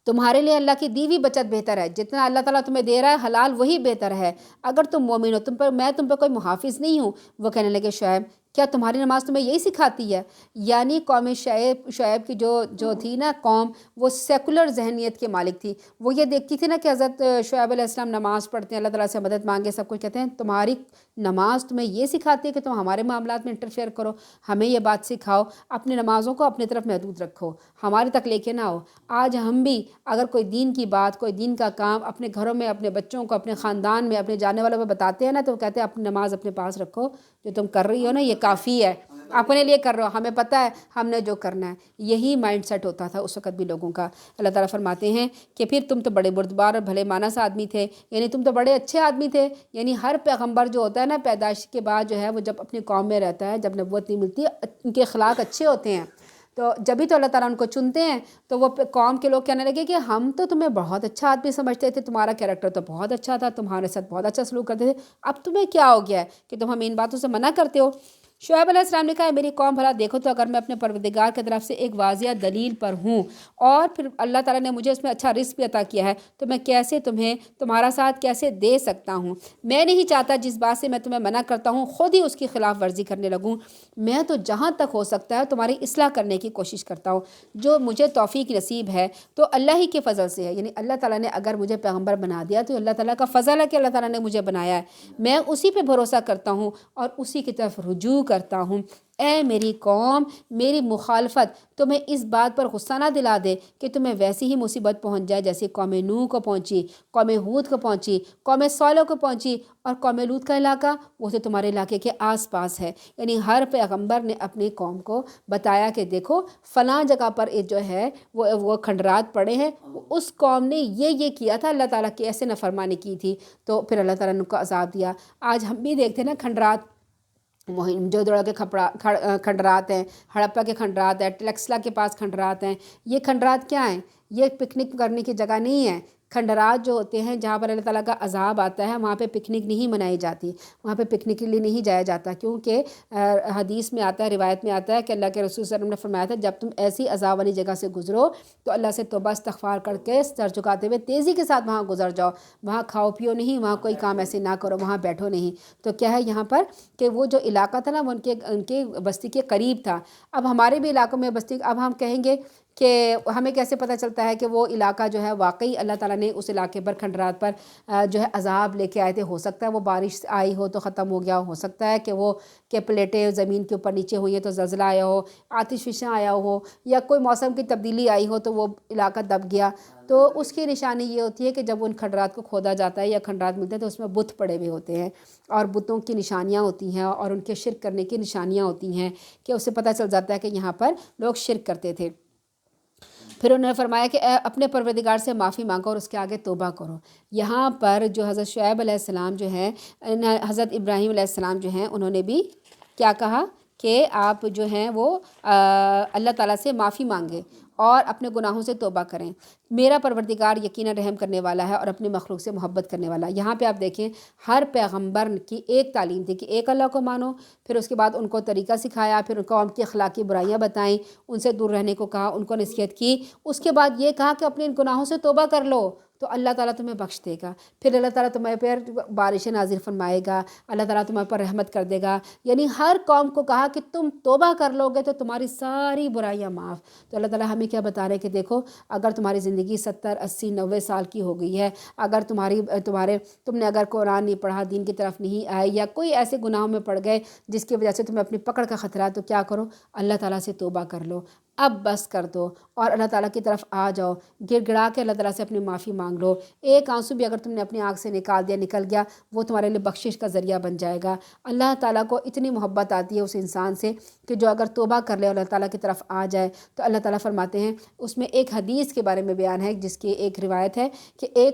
تمہارے لیے اللہ کی دی ہوئی بچت بہتر ہے، جتنا اللہ تعالیٰ تمہیں دے رہا ہے حلال وہی بہتر ہے، اگر تم مومن ہو، میں تم پر کوئی محافظ نہیں ہوں۔ وہ کہنے لگے شعیب کیا تمہاری نماز تمہیں یہی سکھاتی ہے؟ یعنی قوم شعیب کی جو تھی نا قوم، وہ سیکولر ذہنیت کے مالک تھی، وہ یہ دیکھتی تھی نا کہ حضرت شعیب علیہ السلام نماز پڑھتے ہیں، اللہ تعالیٰ سے مدد مانگے، سب کچھ کہتے ہیں تمہاری نماز تمہیں یہ سکھاتی ہے کہ تم ہمارے معاملات میں انٹرفیئر کرو، ہمیں یہ بات سکھاؤ، اپنی نمازوں کو اپنی طرف محدود رکھو، ہماری تک لے کے نہ آؤ۔ آج ہم بھی اگر کوئی دین کی بات، کوئی دین کا کام اپنے گھروں میں اپنے بچوں کو، اپنے خاندان میں، اپنے جانے والوں کو بتاتے ہیں نا، تو وہ کہتے ہیں اپنی نماز اپنے پاس رکھو، جو تم کر رہی ہو نا یہ کافی ہے، اپنے لیے کر رہے ہو، ہمیں پتہ ہے ہم نے جو کرنا ہے۔ یہی مائنڈ سیٹ ہوتا تھا اس وقت بھی لوگوں کا۔ اللہ تعالیٰ فرماتے ہیں کہ پھر تم تو بڑے بردبار اور بھلے مانس آدمی تھے، یعنی تم تو بڑے اچھے آدمی تھے، یعنی ہر پیغمبر جو ہوتا ہے نا پیدائش کے بعد جو ہے وہ جب اپنی قوم میں رہتا ہے، جب نبوت نہیں ملتی ہے، ان کے اخلاق اچھے ہوتے ہیں، تو جبھی تو اللہ تعالیٰ ان کو چنتے ہیں۔ تو وہ قوم کے لوگ کہنے لگے کہ ہم تو تمہیں بہت اچھا آدمی سمجھتے تھے، تمہارا کیریکٹر تو بہت اچھا تھا، تمہارے ساتھ بہت اچھا سلوک کرتے تھے، اب تمہیں کیا ہو گیا ہے کہ تم ہمیں ان باتوں سے منع کرتے ہو؟ شعیب علیہ السلام نے کہا میری قوم بھلا دیکھو تو اگر میں اپنے پروردگار کی طرف سے ایک واضح دلیل پر ہوں اور پھر اللہ تعالیٰ نے مجھے اس میں اچھا رزق بھی عطا کیا ہے، تو میں کیسے تمہارا ساتھ کیسے دے سکتا ہوں؟ میں نہیں چاہتا جس بات سے میں تمہیں منع کرتا ہوں خود ہی اس کی خلاف ورزی کرنے لگوں، میں تو جہاں تک ہو سکتا ہے تمہاری اصلاح کرنے کی کوشش کرتا ہوں، جو مجھے توفیق نصیب ہے تو اللہ ہی کے فضل سے ہے، یعنی اللہ تعالیٰ نے اگر مجھے پیغمبر بنا دیا تو اللہ تعالیٰ کا فضل ہے کہ اللہ تعالیٰ نے مجھے بنایا ہے، میں اسی پہ بھروسہ کرتا ہوں اور اسی کی طرف رجوع کرتا ہوں۔ اے میری قوم، میری مخالفت تمہیں اس بات پر غصہ نہ دلا دے کہ تمہیں ویسی ہی مصیبت پہنچ جائے جیسے قوم نوح کو پہنچی، قوم ہود کو پہنچی، قوم صالح کو پہنچی، اور قوم لوط کا علاقہ وہ تو تمہارے علاقے کے آس پاس ہے۔ یعنی ہر پیغمبر نے اپنی قوم کو بتایا کہ دیکھو فلاں جگہ پر جو ہے وہ کھنڈرات پڑے ہیں، اس قوم نے یہ کیا تھا، اللہ تعالیٰ کی ایسے نافرمانی کی تھی، تو پھر اللہ تعالیٰ نے ان کو عذاب دیا۔ آج ہم بھی دیکھتے ہیں نا کھنڈرات، جو دوڑا کے کھنڈرات ہیں، ہڑپا کے کھنڈرات ہیں، ٹلیکسلا کے پاس کھنڈرات ہیں، یہ کھنڈرات کیا ہیں؟ یہ پکنک کرنے کی جگہ نہیں ہے۔ کھنڈرات جو ہوتے ہیں جہاں پر اللہ تعالیٰ کا عذاب آتا ہے وہاں پہ پکنک نہیں منائی جاتی، وہاں پہ پکنک کے لیے نہیں جایا جاتا، کیونکہ حدیث میں آتا ہے، روایت میں آتا ہے کہ اللہ کے رسول صلی اللہ علیہ وسلم نے فرمایا تھا جب تم ایسی عذاب والی جگہ سے گزرو تو اللہ سے توبہ استغفار کر کے سر جھکاتے ہوئے تیزی کے ساتھ وہاں گزر جاؤ، وہاں کھاؤ پیو نہیں، وہاں کوئی کام ایسے نہ کرو، وہاں بیٹھو نہیں۔ تو کیا ہے یہاں پر کہ وہ جو علاقہ تھا نا وہ ان کے بستی کے قریب تھا۔ اب ہمارے بھی علاقوں میں بستی، اب ہم کہیں گے کہ ہمیں کیسے پتہ چلتا ہے کہ وہ علاقہ جو ہے واقعی اللہ تعالیٰ نے اس علاقے پر کھنڈرات پر جو ہے عذاب لے کے آئے تھے؟ ہو سکتا ہے وہ بارش آئی ہو تو ختم ہو گیا ہو سکتا ہے کہ وہ کہ پلیٹیں زمین کے اوپر نیچے ہوئی ہیں تو زلزلہ آیا ہو، آتش فشاں آیا ہو، یا کوئی موسم کی تبدیلی آئی ہو تو وہ علاقہ دب گیا۔ تو اس کی نشانی یہ ہوتی ہے کہ جب ان کھنڈرات کو کھودا جاتا ہے یا کھنڈرات ملتے ہیں تو اس میں بت پڑے ہوئے ہوتے ہیں، اور بتوں کی نشانیاں ہوتی ہیں اور ان کے شرک کرنے کی نشانیاں ہوتی ہیں، کہ اس سے پتہ چل جاتا ہے کہ یہاں پر لوگ شرک کرتے تھے۔ پھر انہوں نے فرمایا کہ اے اپنے پروردگار سے معافی مانگو اور اس کے آگے توبہ کرو۔ یہاں پر جو حضرت شعیب علیہ السلام جو ہیں، حضرت ابراہیم علیہ السلام جو ہیں، انہوں نے بھی کیا کہا کہ آپ جو ہیں وہ اللہ تعالیٰ سے معافی مانگیں اور اپنے گناہوں سے توبہ کریں، میرا پروردگار یقیناً رحم کرنے والا ہے اور اپنی مخلوق سے محبت کرنے والا ہے۔ یہاں پہ آپ دیکھیں ہر پیغمبر کی ایک تعلیم تھی کہ ایک اللہ کو مانو، پھر اس کے بعد ان کو طریقہ سکھایا، پھر ان کو ان کی اخلاقی برائیاں بتائیں، ان سے دور رہنے کو کہا، ان کو نصیحت کی، اس کے بعد یہ کہا کہ اپنے ان گناہوں سے توبہ کر لو۔ تو اللہ تعالیٰ تمہیں بخش دے گا، پھر اللہ تعالیٰ تمہیں پر بارشیں نازل فرمائے گا، اللہ تعالیٰ تمہیں پر رحمت کر دے گا۔ یعنی ہر قوم کو کہا کہ تم توبہ کر لو گے تو تمہاری ساری برائیاں معاف۔ تو اللہ تعالیٰ ہمیں کیا بتا رہے ہیں کہ دیکھو اگر تمہاری زندگی 70 80 90 سال کی ہو گئی ہے، اگر تم نے اگر قرآن نہیں پڑھا، دین کی طرف نہیں آئے، یا کوئی ایسے گناہوں میں پڑ گئے جس کی وجہ سے تمہیں اپنی پکڑ کا خطرہ ہے، تو کیا کرو، اللہ تعالیٰ سے توبہ کر لو، اب بس کر دو اور اللہ تعالیٰ کی طرف آ جاؤ، گڑ گڑا کے اللہ تعالیٰ سے اپنی معافی مانگ لو۔ ایک آنسو بھی اگر تم نے اپنی آنکھ سے نکل گیا، وہ تمہارے لیے بخشش کا ذریعہ بن جائے گا۔ اللہ تعالیٰ کو اتنی محبت آتی ہے اس انسان سے کہ جو اگر توبہ کر لے اور اللہ تعالیٰ کی طرف آ جائے تو اللہ تعالیٰ فرماتے ہیں، اس میں ایک حدیث کے بارے میں بیان ہے جس کی ایک روایت ہے کہ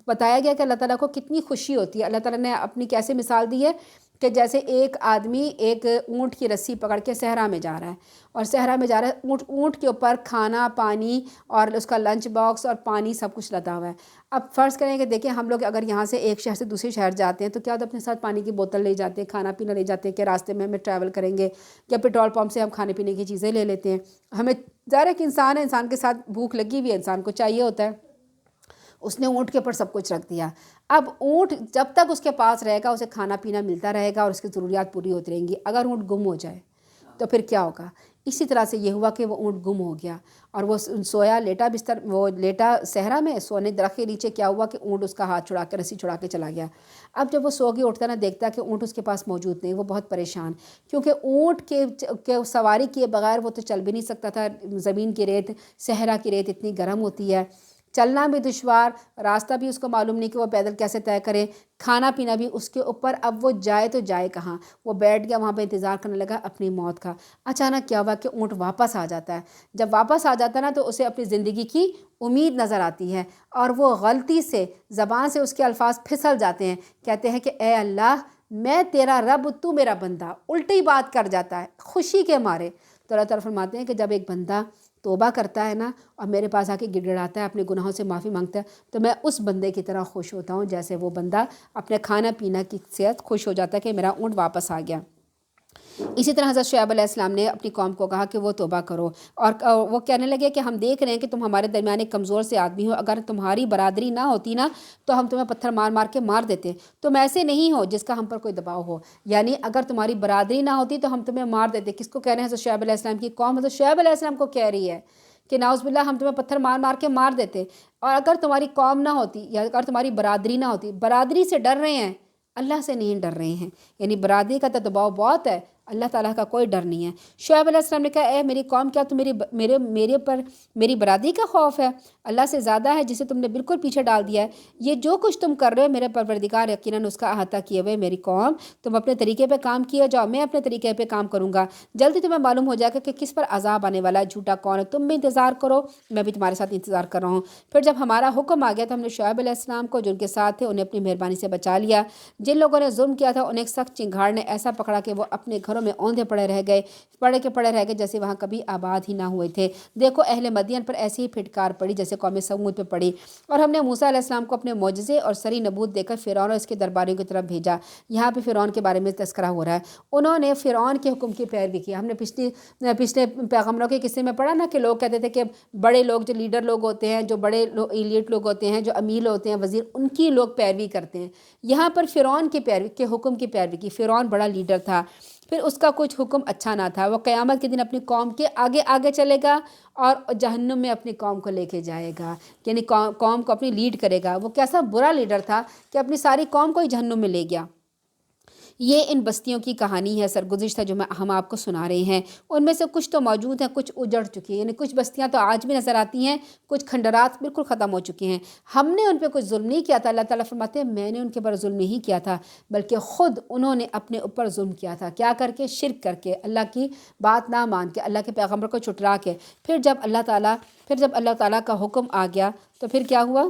بتایا گیا کہ اللہ تعالیٰ کو کتنی خوشی ہوتی ہے۔ اللہ تعالیٰ نے اپنی کیسے مثال دی ہے کہ جیسے ایک آدمی ایک اونٹ کی رسی پکڑ کے صحرا میں جا رہا ہے، اور صحرا میں جا رہا ہے، اونٹ کے اوپر کھانا پانی اور اس کا لنچ باکس اور پانی سب کچھ لدا ہوا ہے۔ اب فرض کریں کہ دیکھیں ہم لوگ اگر یہاں سے ایک شہر سے دوسرے شہر جاتے ہیں تو کیا ہوتا ہے، اپنے ساتھ پانی کی بوتل لے جاتے ہیں، کھانا پینا لے جاتے ہیں کہ راستے میں ہمیں ٹریول کریں گے، یا پیٹرول پمپ سے ہم کھانے پینے کی چیزیں لے لیتے ہیں۔ ہمیں ظاہر ہے کہ انسان ہے، انسان کے ساتھ بھوک لگی ہوئی ہے، انسان کو چاہیے ہوتا ہے، اس نے اونٹ کے اوپر سب کچھ رکھ دیا۔ اب اونٹ جب تک اس کے پاس رہے گا اسے کھانا پینا ملتا رہے گا اور اس کی ضروریات پوری ہوتی رہیں گی۔ اگر اونٹ گم ہو جائے تو پھر کیا ہوگا؟ اسی طرح سے یہ ہوا کہ وہ اونٹ گم ہو گیا اور وہ سویا، لیٹا صحرا میں سونے درخت کے نیچے، کیا ہوا کہ اونٹ اس کا ہاتھ چھڑا کے، رسی چھڑا کے چلا گیا۔ اب جب وہ سو کے اٹھتا نا، دیکھتا کہ اونٹ اس کے پاس موجود نہیں، وہ بہت پریشان، کیونکہ اونٹ کے سواری کیے بغیر وہ تو چل بھی نہیں سکتا تھا۔ زمین کی ریت، صحرا کی ریت اتنی گرم ہوتی ہے، چلنا بھی دشوار، راستہ بھی اس کو معلوم نہیں کہ وہ پیدل کیسے طے کرے، کھانا پینا بھی اس کے اوپر۔ اب وہ جائے تو جائے کہاں؟ وہ بیٹھ گیا وہاں پہ، انتظار کرنے لگا اپنی موت کا۔ اچانک کیا ہوا کہ اونٹ واپس آ جاتا ہے۔ جب واپس آ جاتا ہے نا تو اسے اپنی زندگی کی امید نظر آتی ہے، اور وہ غلطی سے زبان سے اس کے الفاظ پھسل جاتے ہیں، کہتے ہیں کہ اے اللہ میں تیرا رب، تو میرا بندہ، الٹی بات کر جاتا ہے خوشی کے مارے۔ تو اللہ تعالیٰ فرماتے ہیں کہ جب ایک بندہ توبہ کرتا ہے نا اور میرے پاس آ کے گڑ گڑاتا ہے، اپنے گناہوں سے معافی مانگتا ہے، تو میں اس بندے کی طرح خوش ہوتا ہوں جیسے وہ بندہ اپنے کھانا پینا کی صحت خوش ہو جاتا ہے کہ میرا اونٹ واپس آ گیا۔ اسی طرح حضرت شعیب علیہ السلام نے اپنی قوم کو کہا کہ وہ توبہ کرو، اور وہ کہنے لگے کہ ہم دیکھ رہے ہیں کہ تم ہمارے درمیان ایک کمزور سے آدمی ہو، اگر تمہاری برادری نہ ہوتی نا تو ہم تمہیں پتھر مار مار کے مار دیتے، تم ایسے نہیں ہو جس کا ہم پر کوئی دباؤ ہو، یعنی اگر تمہاری برادری نہ ہوتی تو ہم تمہیں مار دیتے۔ کس کو کہہ رہے ہیں؟ حضرت شعیب علیہ السلام کی قوم حضرت شعیب علیہ السلام کو کہہ رہی ہے کہ نعوذ باللہ ہم تمہیں پتھر مار مار کے مار دیتے، اور اگر تمہاری قوم نہ ہوتی یا اگر تمہاری برادری نہ ہوتی۔ برادری سے ڈر رہے ہیں، اللہ سے نہیں ڈر رہے ہیں، یعنی برادری کا تو دباؤ بہت ہے، اللہ تعالیٰ کا کوئی ڈر نہیں ہے۔ شعیب علیہ السلام نے کہا اے میری قوم، کیا تم میرے پر میری برادری کا خوف ہے؟ اللہ سے زیادہ ہے جسے تم نے بالکل پیچھے ڈال دیا ہے۔ یہ جو کچھ تم کر رہے ہو میرے پروردگار یقیناً اس کا احاطہ کیے ہوئے۔ میری قوم تم اپنے طریقے پہ کام کیے جاؤ، میں اپنے طریقے پہ کام کروں گا، جلدی تمہیں معلوم ہو جائے گا کہ کس پر عذاب آنے والا ہے، جھوٹا کون ہے۔ تم بھی انتظار کرو، میں بھی تمہارے ساتھ انتظار کر رہا ہوں۔ پھر جب ہمارا حکم آ گیا تو ہم نے شعیب علیہ السلام کو جو ان کے ساتھ تھے انہیں اپنی مہربانی سے بچا لیا۔ جن لوگوں نے ظلم کیا تھا انہیں ایک سخت چنگھاڑ نے ایسا پکڑا کہ وہ اپنے گھروں میں اوندھے پڑے رہ گئے جیسے وہاں کبھی آباد ہی نہ ہوئے تھے۔ دیکھو اہل مدین پر ایسی ہی پھٹکار پڑی جیسے قوم سمود پہ پڑی، اور ہم نے موسیٰ علیہ السلام کو اپنے معجزے اور سری نبوت دے کر فرعون اور اس کے درباریوں کی طرف بھیجا۔ یہاں پہ فرعون کے بارے میں تذکرہ ہو رہا ہے، انہوں نے فرعون کے حکم کی پیروی کی۔ ہم نے پچھلے پیغمبروں کے قصے میں پڑھا نا کہ لوگ کہتے تھے کہ بڑے لوگ جو لیڈر لوگ ہوتے ہیں، جو بڑے ایلیٹ لوگ ہوتے ہیں، جو امیر ہوتے ہیں، وزیر، ان کی لوگ پیروی کرتے ہیں۔ یہاں پر فرعون کی پیروی کے حکم کی پیروی کی۔ فرعون بڑا لیڈر تھا، پھر اس کا کچھ حکم اچھا نہ تھا، وہ قیامت کے دن اپنی قوم کے آگے آگے چلے گا اور جہنم میں اپنی قوم کو لے کے جائے گا، یعنی قوم کو اپنی لیڈ کرے گا۔ وہ کیسا برا لیڈر تھا کہ اپنی ساری قوم کو ہی جہنم میں لے گیا۔ یہ ان بستیوں کی کہانی ہے سرگزشتہ جو ہم آپ کو سنا رہے ہیں۔ ان میں سے کچھ تو موجود ہیں، کچھ اجڑ چکی ہیں، یعنی کچھ بستیاں تو آج بھی نظر آتی ہیں، کچھ کھنڈرات بالکل ختم ہو چکے ہیں۔ ہم نے ان پہ کچھ ظلم نہیں کیا تھا، اللہ تعالیٰ فرماتے ہیں میں نے ان کے اوپر ظلم نہیں کیا تھا، بلکہ خود انہوں نے اپنے اوپر ظلم کیا تھا۔ کیا کر کے؟ شرک کر کے، اللہ کی بات نہ مان کے، اللہ کے پیغمبر کو چھٹلا کے۔ پھر جب اللہ تعالیٰ کا حکم آ گیا تو پھر کیا ہوا؟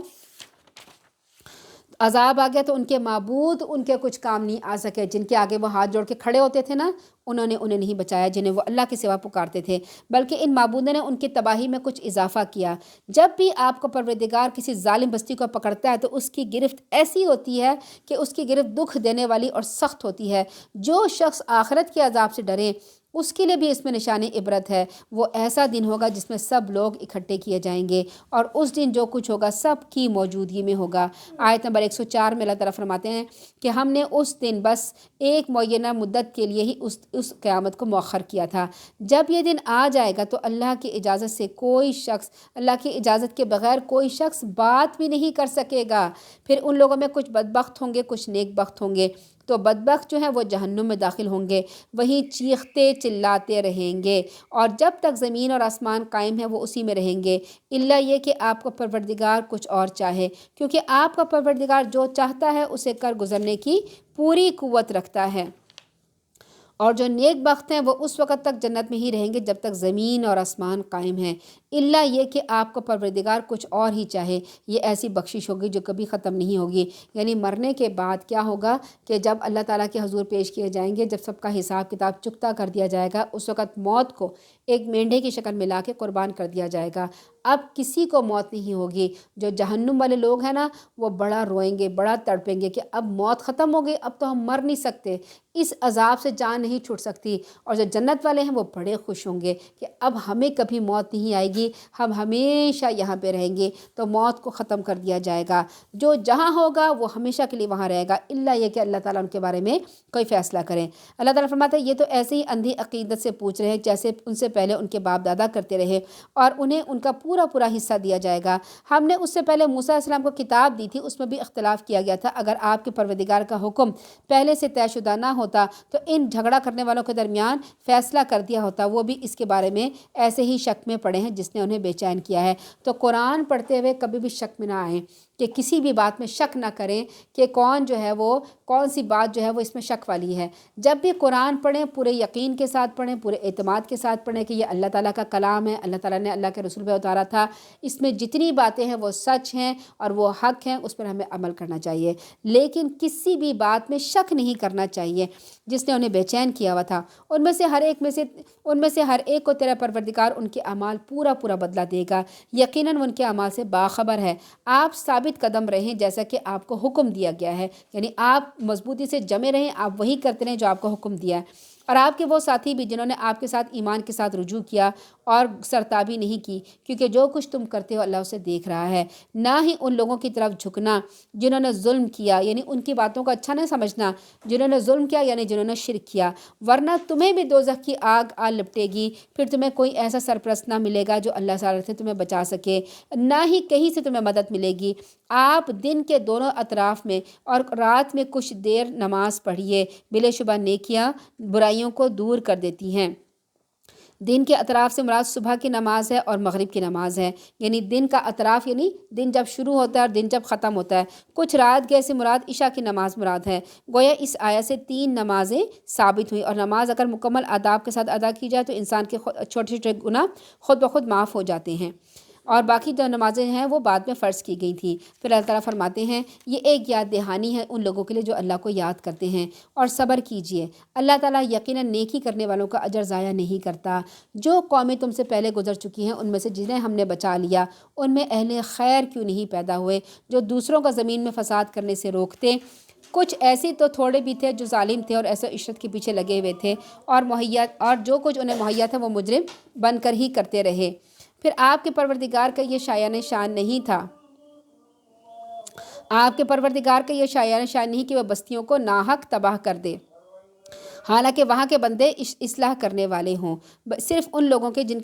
عذاب آ گیا تو ان کے معبود ان کے کچھ کام نہیں آ سکے۔ جن کے آگے وہ ہاتھ جوڑ کے کھڑے ہوتے تھے نا، انہیں نہیں بچایا، جنہیں وہ اللہ کے سوا پکارتے تھے، بلکہ ان معبودوں نے ان کی تباہی میں کچھ اضافہ کیا۔ جب بھی آپ کو پروردگار کسی ظالم بستی کو پکڑتا ہے تو اس کی گرفت ایسی ہوتی ہے کہ اس کی گرفت دکھ دینے والی اور سخت ہوتی ہے۔ جو شخص آخرت کے عذاب سے ڈرے اس کے لیے بھی اس میں نشان عبرت ہے۔ وہ ایسا دن ہوگا جس میں سب لوگ اکٹھے کیے جائیں گے، اور اس دن جو کچھ ہوگا سب کی موجودگی میں ہوگا۔ آیت نمبر 104 میں اللہ تعالیٰ فرماتے ہیں کہ ہم نے اس دن بس ایک معینہ مدت کے لیے ہی اس قیامت کو مؤخر کیا تھا۔ جب یہ دن آ جائے گا تو اللہ کی اجازت سے کوئی شخص، اللہ کی اجازت کے بغیر کوئی شخص بات بھی نہیں کر سکے گا۔ پھر ان لوگوں میں کچھ بدبخت ہوں گے، کچھ نیک بخت ہوں گے۔ تو بدبخت جو ہیں وہ جہنم میں داخل ہوں گے، وہیں چیختے چلاتے رہیں گے، اور جب تک زمین اور آسمان قائم ہے وہ اسی میں رہیں گے، الا یہ کہ آپ کا پروردگار کچھ اور چاہے، کیونکہ آپ کا پروردگار جو چاہتا ہے اسے کر گزرنے کی پوری قوت رکھتا ہے۔ اور جو نیک بخت ہیں وہ اس وقت تک جنت میں ہی رہیں گے جب تک زمین اور آسمان قائم ہیں، الا یہ کہ آپ کا پروردگار کچھ اور ہی چاہے۔ یہ ایسی بخشش ہوگی جو کبھی ختم نہیں ہوگی۔ یعنی مرنے کے بعد کیا ہوگا کہ جب اللہ تعالیٰ کے حضور پیش کیے جائیں گے، جب سب کا حساب کتاب چکتا کر دیا جائے گا، اس وقت موت کو ایک مینڈھے کی شکل میں لا کے قربان کر دیا جائے گا۔ اب کسی کو موت نہیں ہوگی۔ جو جہنم والے لوگ ہیں نا، وہ بڑا روئیں گے، بڑا تڑپیں گے کہ اب موت ختم ہو گئی، اب تو ہم مر نہیں سکتے، اس عذاب سے جان نہیں چھوٹ سکتی۔ اور جو جنت والے ہیں وہ بڑے خوش ہوں گے کہ اب ہمیں کبھی موت نہیں آئے گی، ہم ہمیشہ یہاں پہ رہیں گے، تو موت کو ختم کر دیا جائے گا۔ جو جہاں ہوگا وہ ہمیشہ کے لیے وہاں رہے گا، الا یہ کہ اللہ تعالیٰ ان کے بارے میں کوئی فیصلہ کریں۔ اللہ تعالیٰ فرماتا ہے یہ تو ایسے ہی اندھی عقیدت سے پوچھ رہے ہیں جیسے ان سے پہلے ان کے باپ دادا کرتے رہے، اور انہیں ان کا پورا حصہ دیا جائے گا۔ ہم نے اس سے پہلے موسیٰ علیہ السلام کو کتاب دی تھی، اس میں بھی اختلاف کیا گیا تھا۔ اگر آپ کے پروردگار کا حکم پہلے سے طے شدہ نہ ہوتا تو ان جھگڑا کرنے والوں کے درمیان فیصلہ کر دیا ہوتا۔ وہ بھی اس کے بارے میں ایسے ہی شک میں پڑے ہیں جس نے انہیں بے چین کیا ہے۔ تو قرآن پڑھتے ہوئے کبھی بھی شک میں نہ آئیں، کہ کسی بھی بات میں شک نہ کریں کہ کون سی بات جو ہے وہ اس میں شک والی ہے۔ جب بھی قرآن پڑھیں پورے یقین کے ساتھ پڑھیں، پورے اعتماد کے ساتھ پڑھیں کہ یہ اللہ تعالیٰ کا کلام ہے، اللہ تعالیٰ نے اللہ کے رسول پہ اتارا تھا، اس میں جتنی باتیں ہیں وہ سچ ہیں اور وہ حق ہیں، اس پر ہمیں عمل کرنا چاہیے۔ لیکن کسی بھی بات میں شک نہیں کرنا چاہیے۔ جس نے انہیں بے چین کیا ہوا تھا، ان میں سے ہر ایک کو تیرا پروردگار ان کے اعمال پورا بدلہ دے گا، یقیناً ان کے اعمال سے باخبر ہے۔ آپ ثابت قدم رہیں جیسا کہ آپ کو حکم دیا گیا ہے، یعنی آپ مضبوطی سے جمے رہیں، آپ وہی کرتے رہیں جو آپ کو حکم دیا ہے۔ اور آپ کے وہ ساتھی بھی جنہوں نے آپ کے ساتھ ایمان کے ساتھ رجوع کیا اور سرتابی نہیں کی، کیونکہ جو کچھ تم کرتے ہو اللہ اسے دیکھ رہا ہے۔ نہ ہی ان لوگوں کی طرف جھکنا جنہوں نے ظلم کیا، یعنی ان کی باتوں کو اچھا نہ سمجھنا، جنہوں نے ظلم کیا یعنی جنہوں نے شرک کیا، ورنہ تمہیں بھی دوزخ کی آگ آ لپٹے گی، پھر تمہیں کوئی ایسا سرپرست نہ ملے گا جو اللہ تعالیٰ سے تمہیں بچا سکے، نہ ہی کہیں سے تمہیں مدد ملے گی۔ آپ دن کے دونوں اطراف میں اور رات میں کچھ دیر نماز پڑھیے، بلا شبہ نیکیاں برائیوں کو دور کر دیتی ہیں۔ دن کے اطراف سے مراد صبح کی نماز ہے اور مغرب کی نماز ہے، یعنی دن کا اطراف یعنی دن جب شروع ہوتا ہے اور دن جب ختم ہوتا ہے۔ کچھ رات گئے سے مراد عشاء کی نماز مراد ہے۔ گویا اس آیت سے 3 نمازیں ثابت ہوئی، اور نماز اگر مکمل آداب کے ساتھ ادا کی جائے تو انسان کے چھوٹے چھوٹے گناہ خود بخود معاف ہو جاتے ہیں، اور باقی جو نمازیں ہیں وہ بعد میں فرض کی گئی تھیں۔ پھر اللہ تعالیٰ فرماتے ہیں یہ ایک یاد دہانی ہے ان لوگوں کے لیے جو اللہ کو یاد کرتے ہیں، اور صبر کیجئے، اللہ تعالیٰ یقیناً نیکی کرنے والوں کا اجر ضائع نہیں کرتا۔ جو قومیں تم سے پہلے گزر چکی ہیں ان میں سے جنہیں ہم نے بچا لیا، ان میں اہل خیر کیوں نہیں پیدا ہوئے جو دوسروں کا زمین میں فساد کرنے سے روکتے۔ کچھ ایسے تو تھوڑے بھی تھے جو ظالم تھے اور ایسے عشرت کے پیچھے لگے ہوئے تھے، اور جو کچھ انہیں مہیا تھا وہ مجرم بن کر ہی کرتے رہے۔ پھر آپ کے پروردگار کا یہ شایان شان نہیں تھا، آپ کے پروردگار کا یہ شایان شان نہیں کہ وہ بستیوں کو ناحق تباہ کر دے، حالانکہ وہاں کے بندے اصلاح کرنے والے ہوں۔ صرف ان لوگوں کے جن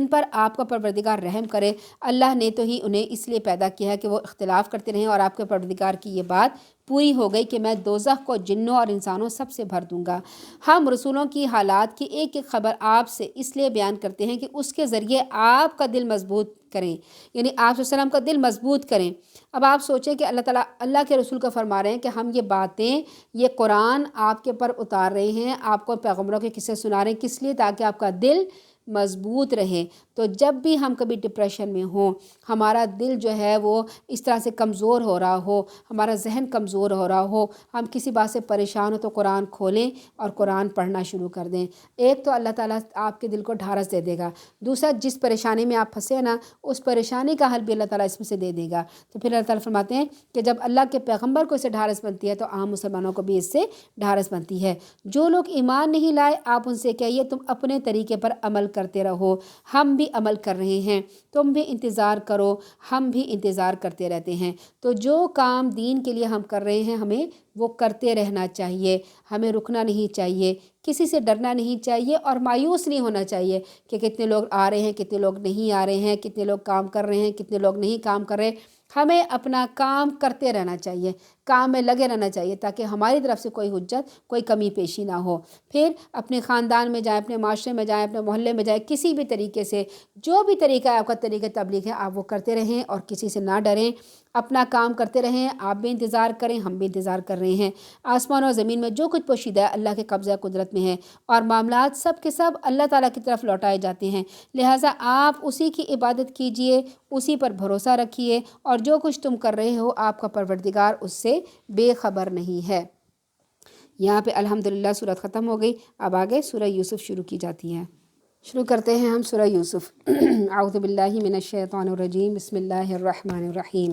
پر آپ کا پروردگار رحم کرے۔ اللہ نے تو ہی انہیں اس لیے پیدا کیا ہے کہ وہ اختلاف کرتے رہیں، اور آپ کے پروردگار کی یہ بات پوری ہو گئی کہ میں دوزخ کو جنوں اور انسانوں سب سے بھر دوں گا۔ ہم رسولوں کی حالات کی ایک ایک خبر آپ سے اس لیے بیان کرتے ہیں کہ اس کے ذریعے آپ کا دل مضبوط کریں، یعنی آپ صلی اللہ علیہ وسلم کا دل مضبوط کریں۔ اب آپ سوچیں کہ اللہ کے رسول کو فرما رہے ہیں کہ ہم یہ باتیں، یہ قرآن آپ کے پر اتار رہے ہیں، آپ کو پیغمبروں کے قصے سنا رہے ہیں، کس لیے؟ تاکہ آپ کا دل مضبوط رہیں۔ تو جب بھی ہم کبھی ڈپریشن میں ہوں، ہمارا دل جو ہے وہ اس طرح سے کمزور ہو رہا ہو، ہمارا ذہن کمزور ہو رہا ہو، ہم کسی بات سے پریشان ہو، تو قرآن کھولیں اور قرآن پڑھنا شروع کر دیں۔ ایک تو اللہ تعالیٰ آپ کے دل کو ڈھارس دے دے گا، دوسرا جس پریشانی میں آپ پھنسے نا اس پریشانی کا حل بھی اللہ تعالیٰ اس میں سے دے دے گا۔ تو پھر اللہ تعالیٰ فرماتے ہیں کہ جب اللہ کے پیغمبر کو اس سے ڈھارس بنتی ہے تو عام مسلمانوں کو بھی اس سے ڈھارس بنتی ہے۔ جو لوگ ایمان نہیں لائے آپ ان سے کہیے تم اپنے طریقے پر عمل کرتے رہو، ہم بھی عمل کر رہے ہیں، تم بھی انتظار کرو، ہم بھی انتظار کرتے رہتے ہیں۔ تو جو کام دین کے لیے ہم کر رہے ہیں ہمیں وہ کرتے رہنا چاہیے، ہمیں رکنا نہیں چاہیے، کسی سے ڈرنا نہیں چاہیے اور مایوس نہیں ہونا چاہیے کہ کتنے لوگ آ رہے ہیں، کتنے لوگ نہیں آ رہے ہیں، کتنے لوگ کام کر رہے ہیں، کتنے لوگ نہیں کام کر رہے۔ ہمیں اپنا کام کرتے رہنا چاہیے، کام میں لگے رہنا چاہیے تاکہ ہماری طرف سے کوئی حجت، کوئی کمی پیشی نہ ہو۔ پھر اپنے خاندان میں جائیں، اپنے معاشرے میں جائیں، اپنے محلے میں جائیں، کسی بھی طریقے سے جو بھی طریقہ ہے آپ کا طریقہ تبلیغ ہے آپ وہ کرتے رہیں اور کسی سے نہ ڈریں، اپنا کام کرتے رہیں۔ آپ بھی انتظار کریں، ہم بھی انتظار کر رہے ہیں۔ آسمان اور زمین میں جو کچھ پوشیدہ ہے اللہ کے قبضہ قدرت میں ہے اور معاملات سب کے سب اللہ تعالیٰ کی طرف لوٹائے جاتے ہیں، لہٰذا آپ اسی کی عبادت کیجئے، اسی پر بھروسہ رکھیے اور جو کچھ تم کر رہے ہو آپ کا پروردگار اس سے بے خبر نہیں ہے۔ یہاں پہ الحمدللہ سورت ختم ہو گئی۔ اب آگے سورہ یوسف شروع کی جاتی ہے۔ شروع کرتے ہیں ہم سورہ یوسف۔ اعوذ باللہ من الشیطان الرجیم، بسم اللہ الرحمن الرحیم۔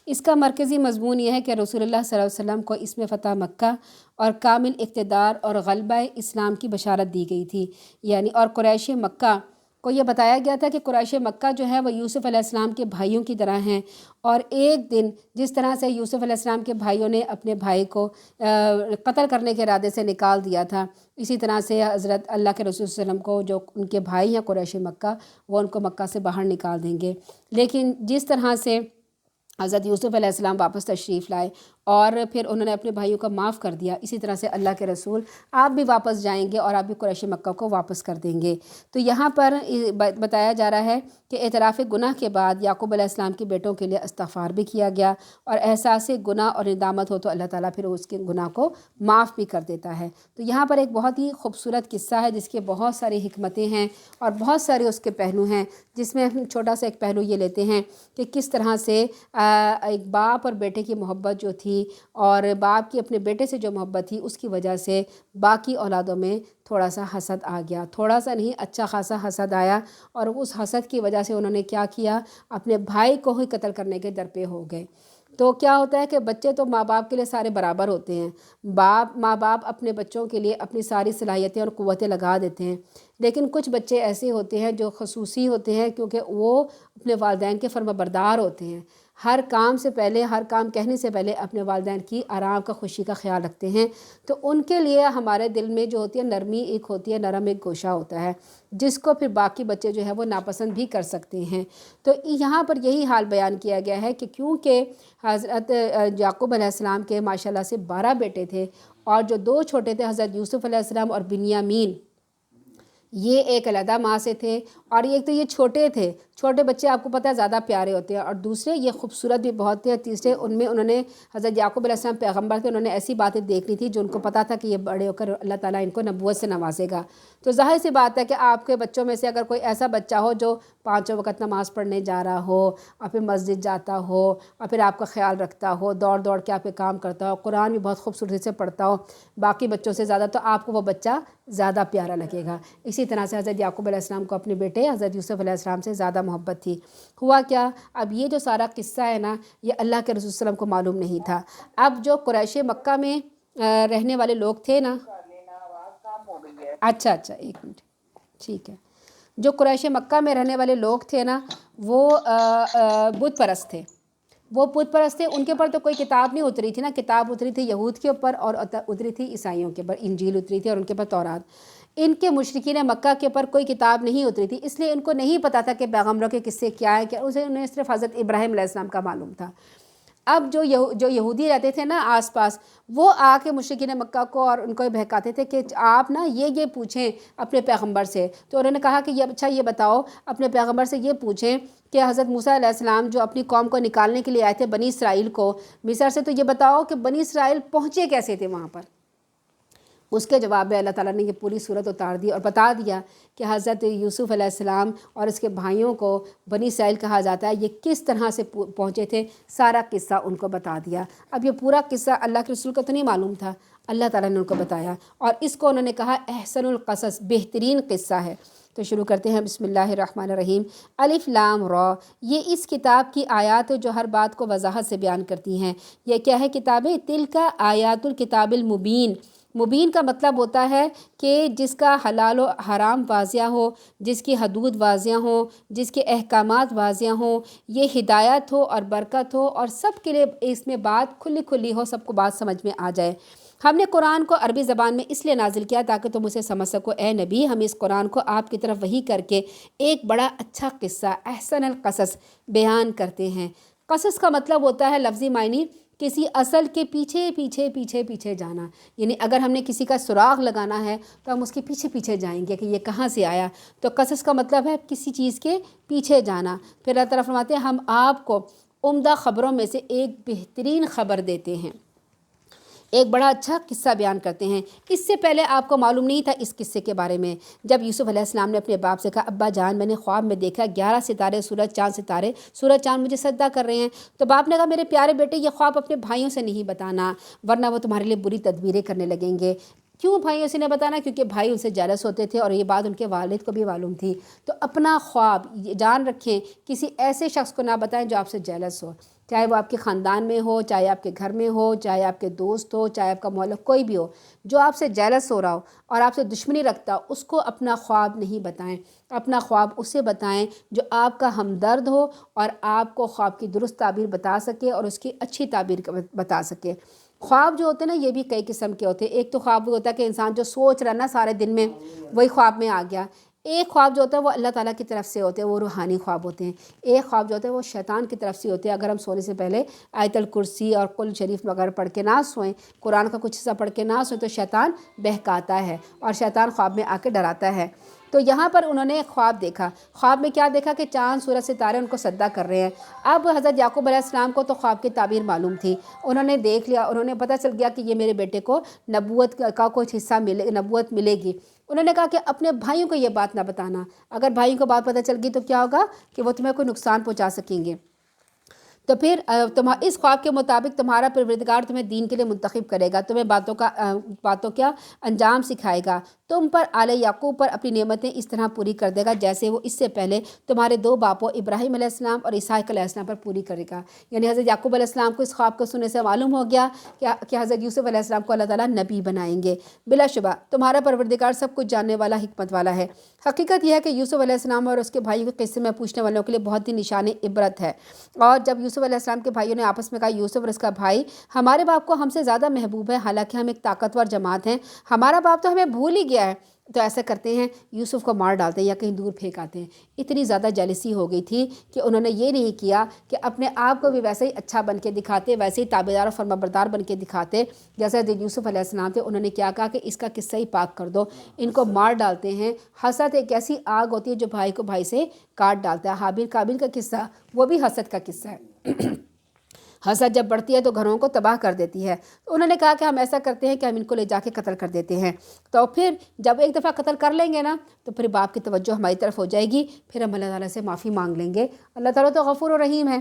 اس کا مرکزی مضمون یہ ہے کہ رسول اللہ صلی اللہ علیہ وسلم کو اس میں فتح مکہ اور کامل اقتدار اور غلبہ اسلام کی بشارت دی گئی تھی، یعنی اور قریش مکہ کو یہ بتایا گیا تھا کہ قریش مکہ جو ہے وہ یوسف علیہ السلام کے بھائیوں کی طرح ہیں، اور ایک دن جس طرح سے یوسف علیہ السلام کے بھائیوں نے اپنے بھائی کو قتل کرنے کے ارادے سے نکال دیا تھا، اسی طرح سے حضرت اللہ کے رسول صلی اللہ علیہ وسلم کو جو ان کے بھائی ہیں قریش مکہ وہ ان کو مکہ سے باہر نکال دیں گے۔ لیکن جس طرح سے حضرت یوسف علیہ السلام واپس تشریف لائے اور پھر انہوں نے اپنے بھائیوں کو معاف کر دیا، اسی طرح سے اللہ کے رسول آپ بھی واپس جائیں گے اور آپ بھی قریش مکہ کو واپس کر دیں گے۔ تو یہاں پر بتایا جا رہا ہے کہ اعتراف گناہ کے بعد یعقوب علیہ السلام کے بیٹوں کے لیے استغفار بھی کیا گیا، اور احساس گناہ اور ندامت ہو تو اللہ تعالیٰ پھر اس کے گناہ کو معاف بھی کر دیتا ہے۔ تو یہاں پر ایک بہت ہی خوبصورت قصہ ہے جس کے بہت ساری حکمتیں ہیں اور بہت سارے اس کے پہلو ہیں، جس میں ہم چھوٹا سا ایک پہلو یہ لیتے ہیں کہ کس طرح سے ایک باپ اور بیٹے کی محبت جو تھی اور باپ کی اپنے بیٹے سے جو محبت تھی اس کی وجہ سے باقی اولادوں میں تھوڑا سا حسد آ گیا، تھوڑا سا نہیں اچھا خاصا حسد آیا، اور اس حسد کی وجہ سے انہوں نے کیا کیا، اپنے بھائی کو ہی قتل کرنے کے درپے ہو گئے۔ تو کیا ہوتا ہے کہ بچے تو ماں باپ کے لیے سارے برابر ہوتے ہیں، ماں باپ اپنے بچوں کے لیے اپنی ساری صلاحیتیں اور قوتیں لگا دیتے ہیں، لیکن کچھ بچے ایسے ہوتے ہیں جو خصوصی ہوتے ہیں کیونکہ وہ اپنے والدین کے فرما بردار ہوتے ہیں، ہر کام سے پہلے، ہر کام کہنے سے پہلے اپنے والدین کی آرام کا، خوشی کا خیال رکھتے ہیں۔ تو ان کے لیے ہمارے دل میں جو ہوتی ہے نرمی ایک ہوتی ہے، نرم ایک گوشہ ہوتا ہے جس کو پھر باقی بچے جو ہے وہ ناپسند بھی کر سکتے ہیں۔ تو یہاں پر یہی حال بیان کیا گیا ہے کہ کیونکہ حضرت یعقوب علیہ السلام کے ماشاءاللہ سے 12 بیٹے تھے، اور جو 2 چھوٹے تھے حضرت یوسف علیہ السلام اور بنیامین، یہ ایک علیحدہ ماں سے تھے، اور ایک تو یہ چھوٹے تھے، چھوٹے بچے آپ کو پتہ ہے زیادہ پیارے ہوتے ہیں، اور دوسرے یہ خوبصورت بھی بہت تھے، اور تیسرے ان میں انہوں نے حضرت یعقوب علیہ السلام پیغمبر تھے، انہوں نے ایسی باتیں دیکھ لی تھی جو ان کو پتہ تھا کہ یہ بڑے ہو کر اللہ تعالیٰ ان کو نبوت سے نوازے گا۔ تو ظاہر سی بات ہے کہ آپ کے بچوں میں سے اگر کوئی ایسا بچہ ہو جو 5 وقت نماز پڑھنے جا رہا ہو اور پھر مسجد جاتا ہو اور پھر آپ کا خیال رکھتا ہو، دوڑ دوڑ کے آپ کے کام کرتا ہو، قرآن بھی بہت خوبصورتی سے پڑھتا ہو باقی بچوں سے زیادہ، تو آپ کو وہ بچہ زیادہ پیارا لگے گا۔ اسی طرح سے حضرت یعقوب علیہ السلام کو اپنے بیٹے حضرت یوسف علیہ السلام سے زیادہ محبت تھی۔ ہوا کیا، اب یہ جو سارا قصہ ہے نا یہ اللہ کے رسول صلی اللہ علیہ وسلم کو معلوم نہیں تھا۔ اب جو قریش مکہ میں رہنے والے لوگ تھے نا، اچھا ایک منٹ، ٹھیک ہے، جو قریش مکہ میں رہنے والے لوگ تھے نا وہ بت پرست تھے، وہ بت پرست تھے، ان کے اوپر تو کوئی کتاب نہیں اتری تھی نا، کتاب اتری تھی یہود کے اوپر اور اتری تھی عیسائیوں کے اوپر، انجیل اتری تھی اور ان کے اوپر تورات۔ ان کے مشرکین مکہ کے اوپر کوئی کتاب نہیں اتری تھی، اس لیے ان کو نہیں پتہ تھا کہ پیغمبروں کے قصے کیا ہے، کہ انہیں صرف حضرت ابراہیم علیہ السلام کا معلوم تھا۔ اب جو یہودی رہتے تھے نا آس پاس، وہ آ کے مشرکین مکہ کو اور ان کو بہکاتے تھے کہ آپ نا یہ پوچھیں اپنے پیغمبر سے۔ تو انہوں نے کہا کہ اچھا یہ بتاؤ، اپنے پیغمبر سے یہ پوچھیں کہ حضرت موسیٰ علیہ السلام جو اپنی قوم کو نکالنے کے لیے آئے تھے بنی اسرائیل کو مصر سے، تو یہ بتاؤ کہ بنی اسرائیل پہنچے کیسے تھے وہاں پر۔ اس کے جواب میں اللہ تعالیٰ نے یہ پوری صورت اتار دی اور بتا دیا کہ حضرت یوسف علیہ السلام اور اس کے بھائیوں کو بنی اسرائیل کہا جاتا ہے، یہ کس طرح سے پہنچے تھے، سارا قصہ ان کو بتا دیا۔ اب یہ پورا قصہ اللہ کے رسول کو تو نہیں معلوم تھا، اللہ تعالیٰ نے ان کو بتایا، اور اس کو انہوں نے کہا احسن القصص، بہترین قصہ ہے۔ تو شروع کرتے ہیں، بسم اللہ الرحمن الرحیم۔ الف لام را، یہ اس کتاب کی آیات جو ہر بات کو وضاحت سے بیان کرتی ہیں۔ یہ کیا ہے کتابیں؟ تلک آیات الکتاب المبین۔ مبین کا مطلب ہوتا ہے کہ جس کا حلال و حرام واضح ہو، جس کی حدود واضح ہوں، جس کے احکامات واضح ہوں، یہ ہدایت ہو اور برکت ہو، اور سب کے لیے اس میں بات کھلی کھلی ہو، سب کو بات سمجھ میں آ جائے۔ ہم نے قرآن کو عربی زبان میں اس لیے نازل کیا تاکہ تم اسے سمجھ سکو۔ اے نبی، ہم اس قرآن کو آپ کی طرف وحی کر کے ایک بڑا اچھا قصہ، احسن القصص بیان کرتے ہیں۔ قصص کا مطلب ہوتا ہے لفظی معنی کسی اصل کے پیچھے پیچھے پیچھے پیچھے جانا، یعنی اگر ہم نے کسی کا سراغ لگانا ہے تو ہم اس کے پیچھے پیچھے جائیں گے کہ یہ کہاں سے آیا۔ تو قصص کا مطلب ہے کسی چیز کے پیچھے جانا۔ پھر اللہ تعالیٰ فرماتے ہیں ہم آپ کو عمدہ خبروں میں سے ایک بہترین خبر دیتے ہیں، ایک بڑا اچھا قصہ بیان کرتے ہیں۔ اس سے پہلے آپ کو معلوم نہیں تھا اس قصے کے بارے میں۔ جب یوسف علیہ السلام نے اپنے باپ سے کہا ابا جان میں نے خواب میں دیکھا 11 ستارے، سورج چاند مجھے سجدہ کر رہے ہیں، تو باپ نے کہا میرے پیارے بیٹے یہ خواب اپنے بھائیوں سے نہیں بتانا، ورنہ وہ تمہارے لیے بری تدبیریں کرنے لگیں گے۔ کیوں بھائیوں سے نہیں بتانا؟ کیونکہ بھائی ان سے جیلس ہوتے تھے اور یہ بات ان کے والد کو بھی معلوم تھی۔ تو اپنا خواب جان رکھیں، کسی ایسے شخص کو نہ بتائیں جو آپ سے جیلس ہو، چاہے وہ آپ کے خاندان میں ہو، چاہے آپ کے گھر میں ہو، چاہے آپ کے دوست ہو، چاہے آپ کا محلہ کوئی بھی ہو، جو آپ سے جیلس ہو رہا ہو اور آپ سے دشمنی رکھتا اس کو اپنا خواب نہیں بتائیں۔ اپنا خواب اسے بتائیں جو آپ کا ہمدرد ہو اور آپ کو خواب کی درست تعبیر بتا سکے اور اس کی اچھی تعبیر بتا سکے۔ خواب جو ہوتے ہیں نا یہ بھی کئی قسم کے ہوتے ہیں۔ ایک تو خواب وہ ہوتا ہے کہ انسان جو سوچ رہا ہے نا سارے دن میں وہی خواب میں آ گیا۔ ایک خواب جو ہوتا ہے وہ اللہ تعالیٰ کی طرف سے ہوتے ہیں، وہ روحانی خواب ہوتے ہیں۔ ایک خواب جو ہوتا ہے وہ شیطان کی طرف سے ہوتے ہیں۔ اگر ہم سونے سے پہلے آیت الکرسی اور قل شریف وغیرہ پڑھ کے نہ سوئیں، قرآن کا کچھ حصہ پڑھ کے نہ سوئیں، تو شیطان بہکاتا ہے اور شیطان خواب میں آ کے ڈراتا ہے۔ تو یہاں پر انہوں نے ایک خواب دیکھا۔ خواب میں کیا دیکھا کہ چاند سورج ستارے ان کو سجدہ کر رہے ہیں۔ اب حضرت یعقوب علیہ السلام کو تو خواب کی تعبیر معلوم تھی، انہوں نے دیکھ لیا، انہوں نے پتہ چل گیا کہ یہ میرے بیٹے کو نبوت کا کچھ حصہ نبوت ملے گی۔ انہوں نے کہا کہ اپنے بھائیوں کو یہ بات نہ بتانا، اگر بھائیوں کو بات پتہ چل گئی تو کیا ہوگا کہ وہ تمہیں کوئی نقصان پہنچا سکیں گے۔ تو پھر اس خواب کے مطابق تمہارا پروردگار تمہیں دین کے لیے منتخب کرے گا، تمہیں باتوں کا انجام سکھائے گا، تم پر آل یعقوب پر اپنی نعمتیں اس طرح پوری کر دے گا جیسے وہ اس سے پہلے تمہارے 2 باپوں ابراہیم علیہ السلام اور اسحاق علیہ السلام پر پوری کرے گا۔ یعنی حضرت یعقوب علیہ السلام کو اس خواب کو سننے سے معلوم ہو گیا کہ حضرت یوسف علیہ السلام کو اللہ تعالیٰ نبی بنائیں گے۔ بلا شبہ تمہارا پروردگار سب کچھ جاننے والا، حکمت والا ہے۔ حقیقت یہ ہے کہ یوسف علیہ السلام اور اس کے بھائیوں کے قصے میں پوچھنے والوں کے لیے بہت ہی نشان عبرت ہے۔ اور جب یوسف علیہ السلام کے بھائیوں نے آپس میں کہا یوسف اور اس کا بھائی ہمارے باپ کو ہم سے زیادہ محبوب ہے، حالانکہ ہم ایک طاقتور جماعت ہیں، ہمارا باپ تو ہمیں بھول ہی گیا ہے، تو ایسا کرتے ہیں یوسف کو مار ڈالتے ہیں یا کہیں دور پھینک آتے ہیں۔ اتنی زیادہ جیلسی ہو گئی تھی کہ انہوں نے یہ نہیں کیا کہ اپنے آپ کو بھی ویسے ہی اچھا بن کے دکھاتے، ویسے ہی تابعدار اور فرمانبردار بن کے دکھاتے جیسے یوسف علیہ السلام تھے۔ انہوں نے کیا کہا کہ اس کا قصہ ہی پاک کر دو، ان کو مار ڈالتے ہیں۔ حسد ایک ایسی آگ ہوتی ہے جو بھائی کو بھائی سے کاٹ ڈالتا ہے۔ حابیل قابیل کا قصہ وہ بھی حسد کا قصہ ہے۔ حسد جب بڑھتی ہے تو گھروں کو تباہ کر دیتی ہے۔ تو انہوں نے کہا کہ ہم ایسا کرتے ہیں کہ ہم ان کو لے جا کے قتل کر دیتے ہیں، تو پھر جب ایک دفعہ قتل کر لیں گے نا تو پھر باپ کی توجہ ہماری طرف ہو جائے گی، پھر ہم اللہ تعالیٰ سے معافی مانگ لیں گے۔ اللہ تعالیٰ تو غفور و رحیم ہے۔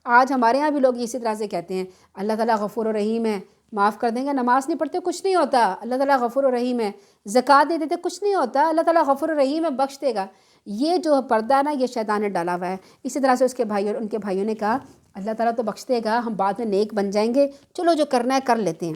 آج ہمارے ہاں بھی لوگ اسی طرح سے کہتے ہیں اللہ تعالیٰ غفور و رحیم ہے، معاف کر دیں گے، نماز نہیں پڑھتے کچھ نہیں ہوتا، اللہ تعالیٰ غفور و رحیم ہے، زکوٰۃ نہیں دیتے کچھ نہیں ہوتا، اللہ تعالیٰ غفور و رحیم ہے، بخش دے گا۔ یہ جو پردہ نا یہ شیطان نے ڈالا ہوا ہے۔ اسی طرح سے ان کے بھائیوں نے کہا اللہ تعالیٰ تو بخش دے گا، ہم بعد میں نیک بن جائیں گے، چلو جو کرنا ہے کر لیتے ہیں۔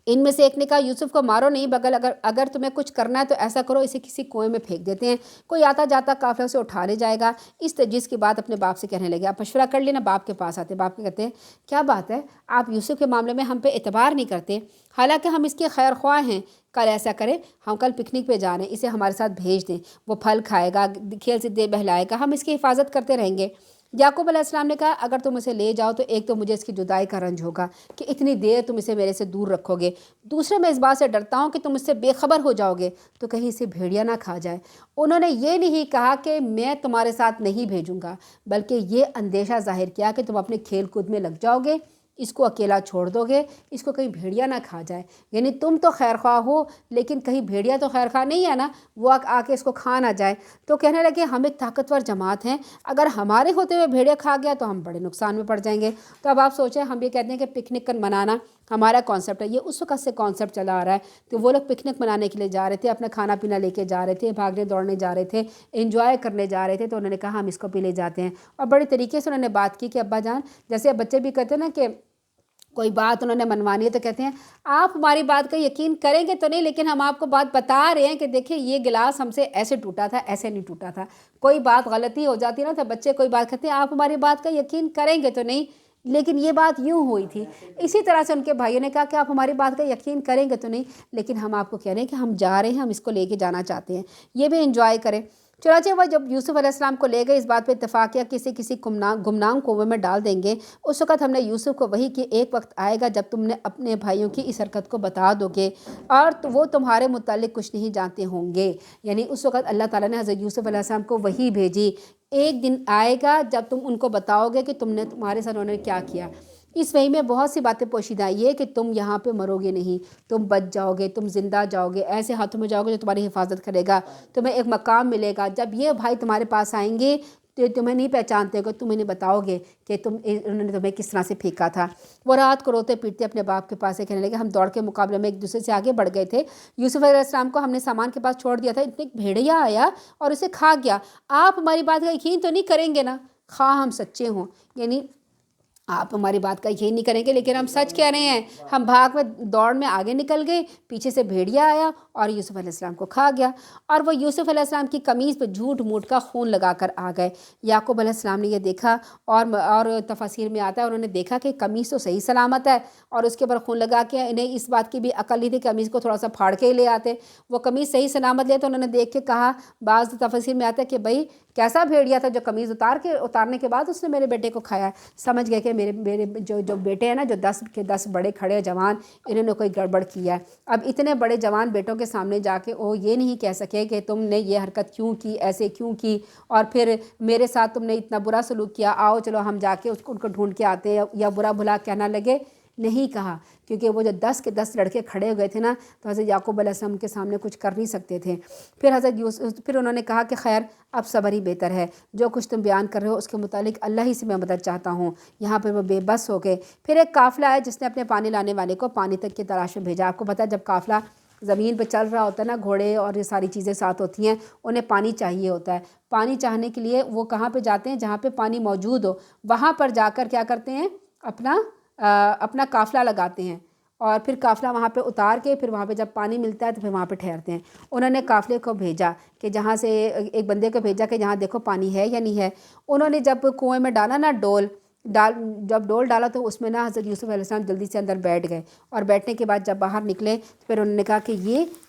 ان میں سے ایک نے کہا یوسف کو مارو نہیں، بغل اگر تمہیں کچھ کرنا ہے تو ایسا کرو اسے کسی کنویں میں پھینک دیتے ہیں، کوئی آتا جاتا قافلہ اسے اٹھا لے جائے گا۔ اس تجویز کی بات اپنے باپ سے کہنے لگے۔ آپ مشورہ کر لینا، باپ کے پاس آتے، باپ کہتے ہیں کیا بات ہے آپ یوسف کے معاملے میں ہم پہ اعتبار نہیں کرتے، حالانکہ ہم اس کے خیر خواہ ہیں۔ کل ایسا کریں، ہم کل پکنک پہ جا رہے ہیں، اسے ہمارے ساتھ بھیج دیں، وہ پھل کھائے گا، کھیل سے دے بہلائے گا، ہم اس کی حفاظت کرتے رہیں گے۔ یعقوب علیہ السلام نے کہا اگر تم اسے لے جاؤ تو ایک تو مجھے اس کی جدائی کا رنج ہوگا کہ اتنی دیر تم اسے میرے سے دور رکھو گے، دوسرے میں اس بات سے ڈرتا ہوں کہ تم اس سے بے خبر ہو جاؤ گے تو کہیں اسے بھیڑیا نہ کھا جائے۔ انہوں نے یہ نہیں کہا کہ میں تمہارے ساتھ نہیں بھیجوں گا، بلکہ یہ اندیشہ ظاہر کیا کہ تم اپنے کھیل کود میں لگ جاؤ گے اس کو اکیلا چھوڑ دو گے، اس کو کہیں بھیڑیا نہ کھا جائے، یعنی تم تو خیر خواہ ہو لیکن کہیں بھیڑیا تو خیر خواہ نہیں ہے نا، وہ آ کے اس کو کھا نہ جائے۔ تو کہنے لگے ہم ایک طاقتور جماعت ہیں، اگر ہمارے ہوتے ہوئے بھیڑیا کھا گیا تو ہم بڑے نقصان میں پڑ جائیں گے۔ تو اب آپ سوچیں، ہم یہ کہتے ہیں کہ پکنک منانا ہمارا کانسیپٹ ہے، یہ اس وقت سے کانسیپٹ چلا آ رہا ہے۔ تو وہ لوگ پکنک منانے کے لیے جا رہے تھے، اپنا کھانا پینا لے کے جا رہے تھے، بھاگنے دوڑنے جا رہے تھے، انجوائے کرنے جا رہے تھے، تو انہوں نے کہا ہم اس کو بھی لے جاتے ہیں۔ اور بڑے طریقے سے انہوں نے بات کی کہ ابا جان، جیسے بچے بھی کہتے ہیں نا کہ کوئی بات انہوں نے منوانی ہے تو کہتے ہیں آپ ہماری بات کا یقین کریں گے تو نہیں، لیکن ہم آپ کو بات بتا رہے ہیں کہ دیکھیں یہ گلاس ہم سے ایسے ٹوٹا تھا، ایسے نہیں ٹوٹا تھا۔ کوئی بات غلطی ہو جاتی نا تو بچے کوئی بات کہتے ہیں آپ ہماری بات کا یقین کریں گے تو نہیں، لیکن یہ بات یوں ہوئی تھی۔ اسی طرح سے ان کے بھائیوں نے کہا کہ آپ ہماری بات کا یقین کریں گے تو نہیں، لیکن ہم آپ کو کہہ رہے ہیں کہ ہم جا رہے ہیں، ہم اس کو لے کے جانا چاہتے ہیں، یہ بھی انجوائے کریں۔ چنانچہ وہ جب یوسف علیہ السلام کو لے گئے، اس بات پہ اتفاق کیا کسی گمنام کنویں میں ڈال دیں گے۔ اس وقت ہم نے یوسف کو وحی کہ ایک وقت آئے گا جب تم نے اپنے بھائیوں کی اس حرکت کو بتا دو گے اور وہ تمہارے متعلق کچھ نہیں جانتے ہوں گے۔ یعنی اس وقت اللہ تعالیٰ نے حضرت یوسف علیہ السلام کو وحی بھیجی، ایک دن آئے گا جب تم ان کو بتاؤ گے کہ تمہارے ساتھ انہوں نے کیا کیا۔ اس وحی میں بہت سی باتیں پوشیدہ ہیں، یہ کہ تم یہاں پہ مرو گے نہیں، تم بچ جاؤ گے، تم زندہ جاؤ گے، ایسے ہاتھوں میں جاؤ گے جو تمہاری حفاظت کرے گا، تمہیں ایک مقام ملے گا۔ جب یہ بھائی تمہارے پاس آئیں گے تو تمہیں نہیں پہچانتے گے، تم انہیں بتاؤ گے کہ انہوں نے تمہیں کس طرح سے پھینکا تھا۔ وہ رات کو روتے پیٹتے اپنے باپ کے پاس سے کہنے لگے ہم دوڑ کے مقابلے میں ایک دوسرے سے آگے بڑھ گئے تھے، یوسف علیہ السلام کو ہم نے سامان کے پاس چھوڑ دیا تھا، اتنے ایک بھیڑیا آیا اور اسے کھا گیا، آپ ہماری بات کا یقین تو نہیں کریں گے نا، خواہ ہم سچے ہوں، یعنی آپ ہماری بات کا یقین نہیں کریں گے لیکن ہم سچ کہہ رہے ہیں۔ ہم بھاگ میں دوڑ میں آگے نکل گئے، پیچھے سے بھیڑیا آیا اور یوسف علیہ السلام کو کھا گیا، اور وہ یوسف علیہ السلام کی قمیص پہ جھوٹ موٹ کا خون لگا کر آ گئے۔ یعقوب علیہ السلام نے یہ دیکھا، اور تفاسیر میں آتا ہے انہوں نے دیکھا کہ قمیص تو صحیح سلامت ہے اور اس کے اوپر خون لگا کے انہیں اس بات کی بھی عقل نہیں تھی، قمیص کو تھوڑا سا پھاڑ کے ہی لے آتے، وہ قمیص صحیح سلامت لے تو انہوں نے دیکھ کے کہا، بعض تفاسیر میں آتا ہے کہ بھئی کیسا بھیڑیا تھا جو قمیص اتارنے کے بعد اس نے میرے بیٹے کو کھایا ہے۔ سمجھ گئے کہ میرے جو بیٹے ہیں نا، جو 10 کے 10 بڑے کھڑے جوان، انہوں نے کوئی گڑبڑ کیا ہے۔ اب اتنے بڑے جوان بیٹوں کے سامنے جا کے وہ یہ نہیں کہہ سکے کہ تم نے یہ حرکت کیوں کی، ایسے کیوں کی، اور پھر میرے ساتھ تم نے اتنا برا سلوک کیا، آؤ چلو ہم جا کے ان کو ڈھونڈ کے آتے ہیں، یا برا بھلا کہنا لگے، نہیں کہا، کیونکہ وہ جو 10 کے 10 لڑکے کھڑے ہوئے تھے نا، تو حضرت یعقوب علیہ السلام کے سامنے کچھ کر نہیں سکتے تھے۔ پھر انہوں نے کہا کہ خیر اب صبر ہی بہتر ہے، جو کچھ تم بیان کر رہے ہو اس کے متعلق اللہ ہی سے میں مدد چاہتا ہوں۔ یہاں پہ وہ بے بس ہو گئے۔ پھر ایک قافلہ ہے جس نے اپنے پانی لانے والے کو پانی تک کی تلاش میں بھیجا۔ آپ کو پتہ ہے جب قافلہ زمین پہ چل رہا ہوتا ہے نا، گھوڑے اور یہ ساری چیزیں ساتھ ہوتی ہیں، انہیں پانی چاہیے ہوتا ہے، پانی چاہنے کے لیے وہ کہاں پہ جاتے ہیں؟ جہاں پہ پانی موجود ہو، وہاں پر جا کر کیا کرتے ہیں؟ اپنا قافلہ لگاتے ہیں، اور پھر قافلہ وہاں پہ اتار کے پھر وہاں پہ جب پانی ملتا ہے تو پھر وہاں پہ ٹھہرتے ہیں۔ انہوں نے قافلے کو بھیجا کہ جہاں سے ایک بندے کو بھیجا کہ جہاں دیکھو پانی ہے یا نہیں ہے۔ انہوں نے جب کنویں میں ڈالا نا جب ڈول ڈالا تو اس میں نا حضرت یوسف علیہ السلام جلدی سے اندر بیٹھ گئے، اور بیٹھنے کے بعد جب باہر نکلے پھر انہوں نے کہا کہ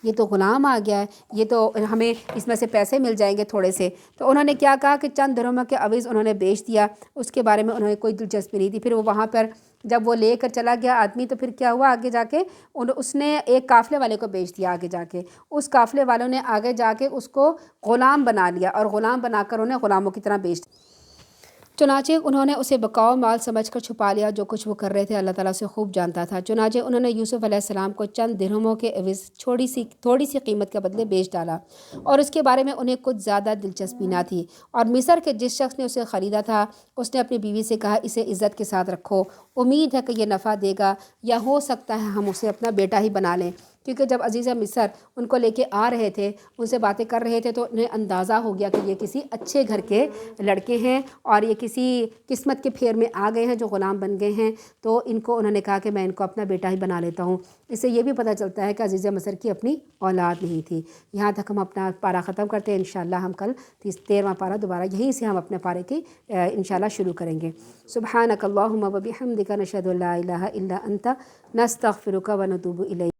یہ تو غلام آ گیا ہے، یہ تو ہمیں اس میں سے پیسے مل جائیں گے تھوڑے سے۔ تو انہوں نے کیا کہا کہ چند درہموں کے عوض انہوں نے بیچ دیا، اس کے بارے میں انہوں نے کوئی دلچسپی نہیں تھی۔ پھر وہ وہاں پر جب وہ لے کر چلا گیا آدمی تو پھر کیا ہوا آگے جا کے اس نے ایک قافلے والے کو بیچ دیا، آگے جا کے اس قافلے والوں نے آگے جا کے اس کو غلام بنا لیا، اور غلام بنا کر انہیں غلاموں کی طرح بیچ دیا۔ چنانچہ انہوں نے اسے بقاؤ مال سمجھ کر چھپا لیا، جو کچھ وہ کر رہے تھے اللہ تعالیٰ سے خوب جانتا تھا۔ چنانچہ انہوں نے یوسف علیہ السلام کو چند درہموں کے عوض تھوڑی سی قیمت کے بدلے بیچ ڈالا، اور اس کے بارے میں انہیں کچھ زیادہ دلچسپی نہ تھی۔ اور مصر کے جس شخص نے اسے خریدا تھا اس نے اپنی بیوی سے کہا اسے عزت کے ساتھ رکھو، امید ہے کہ یہ نفع دے گا، یا ہو سکتا ہے ہم اسے اپنا بیٹا ہی بنا لیں۔ کیونکہ جب عزیز مصر ان کو لے کے آ رہے تھے، ان سے باتیں کر رہے تھے، تو انہیں اندازہ ہو گیا کہ یہ کسی اچھے گھر کے لڑکے ہیں اور یہ کسی قسمت کے پھیر میں آ گئے ہیں جو غلام بن گئے ہیں، تو انہوں نے کہا کہ میں ان کو اپنا بیٹا ہی بنا لیتا ہوں۔ اس سے یہ بھی پتہ چلتا ہے کہ عزیز مصر کی اپنی اولاد نہیں تھی۔ یہاں تک ہم اپنا پارہ ختم کرتے ہیں، انشاءاللہ ہم کل 13واں پارہ دوبارہ یہیں سے ہم اپنے پارے کی انشاءاللہ شروع کریں گے۔ سبحانک اللہم و بحمدک، نشہد ان لا الہ الا انت، نستغفرک و نتوب الیک۔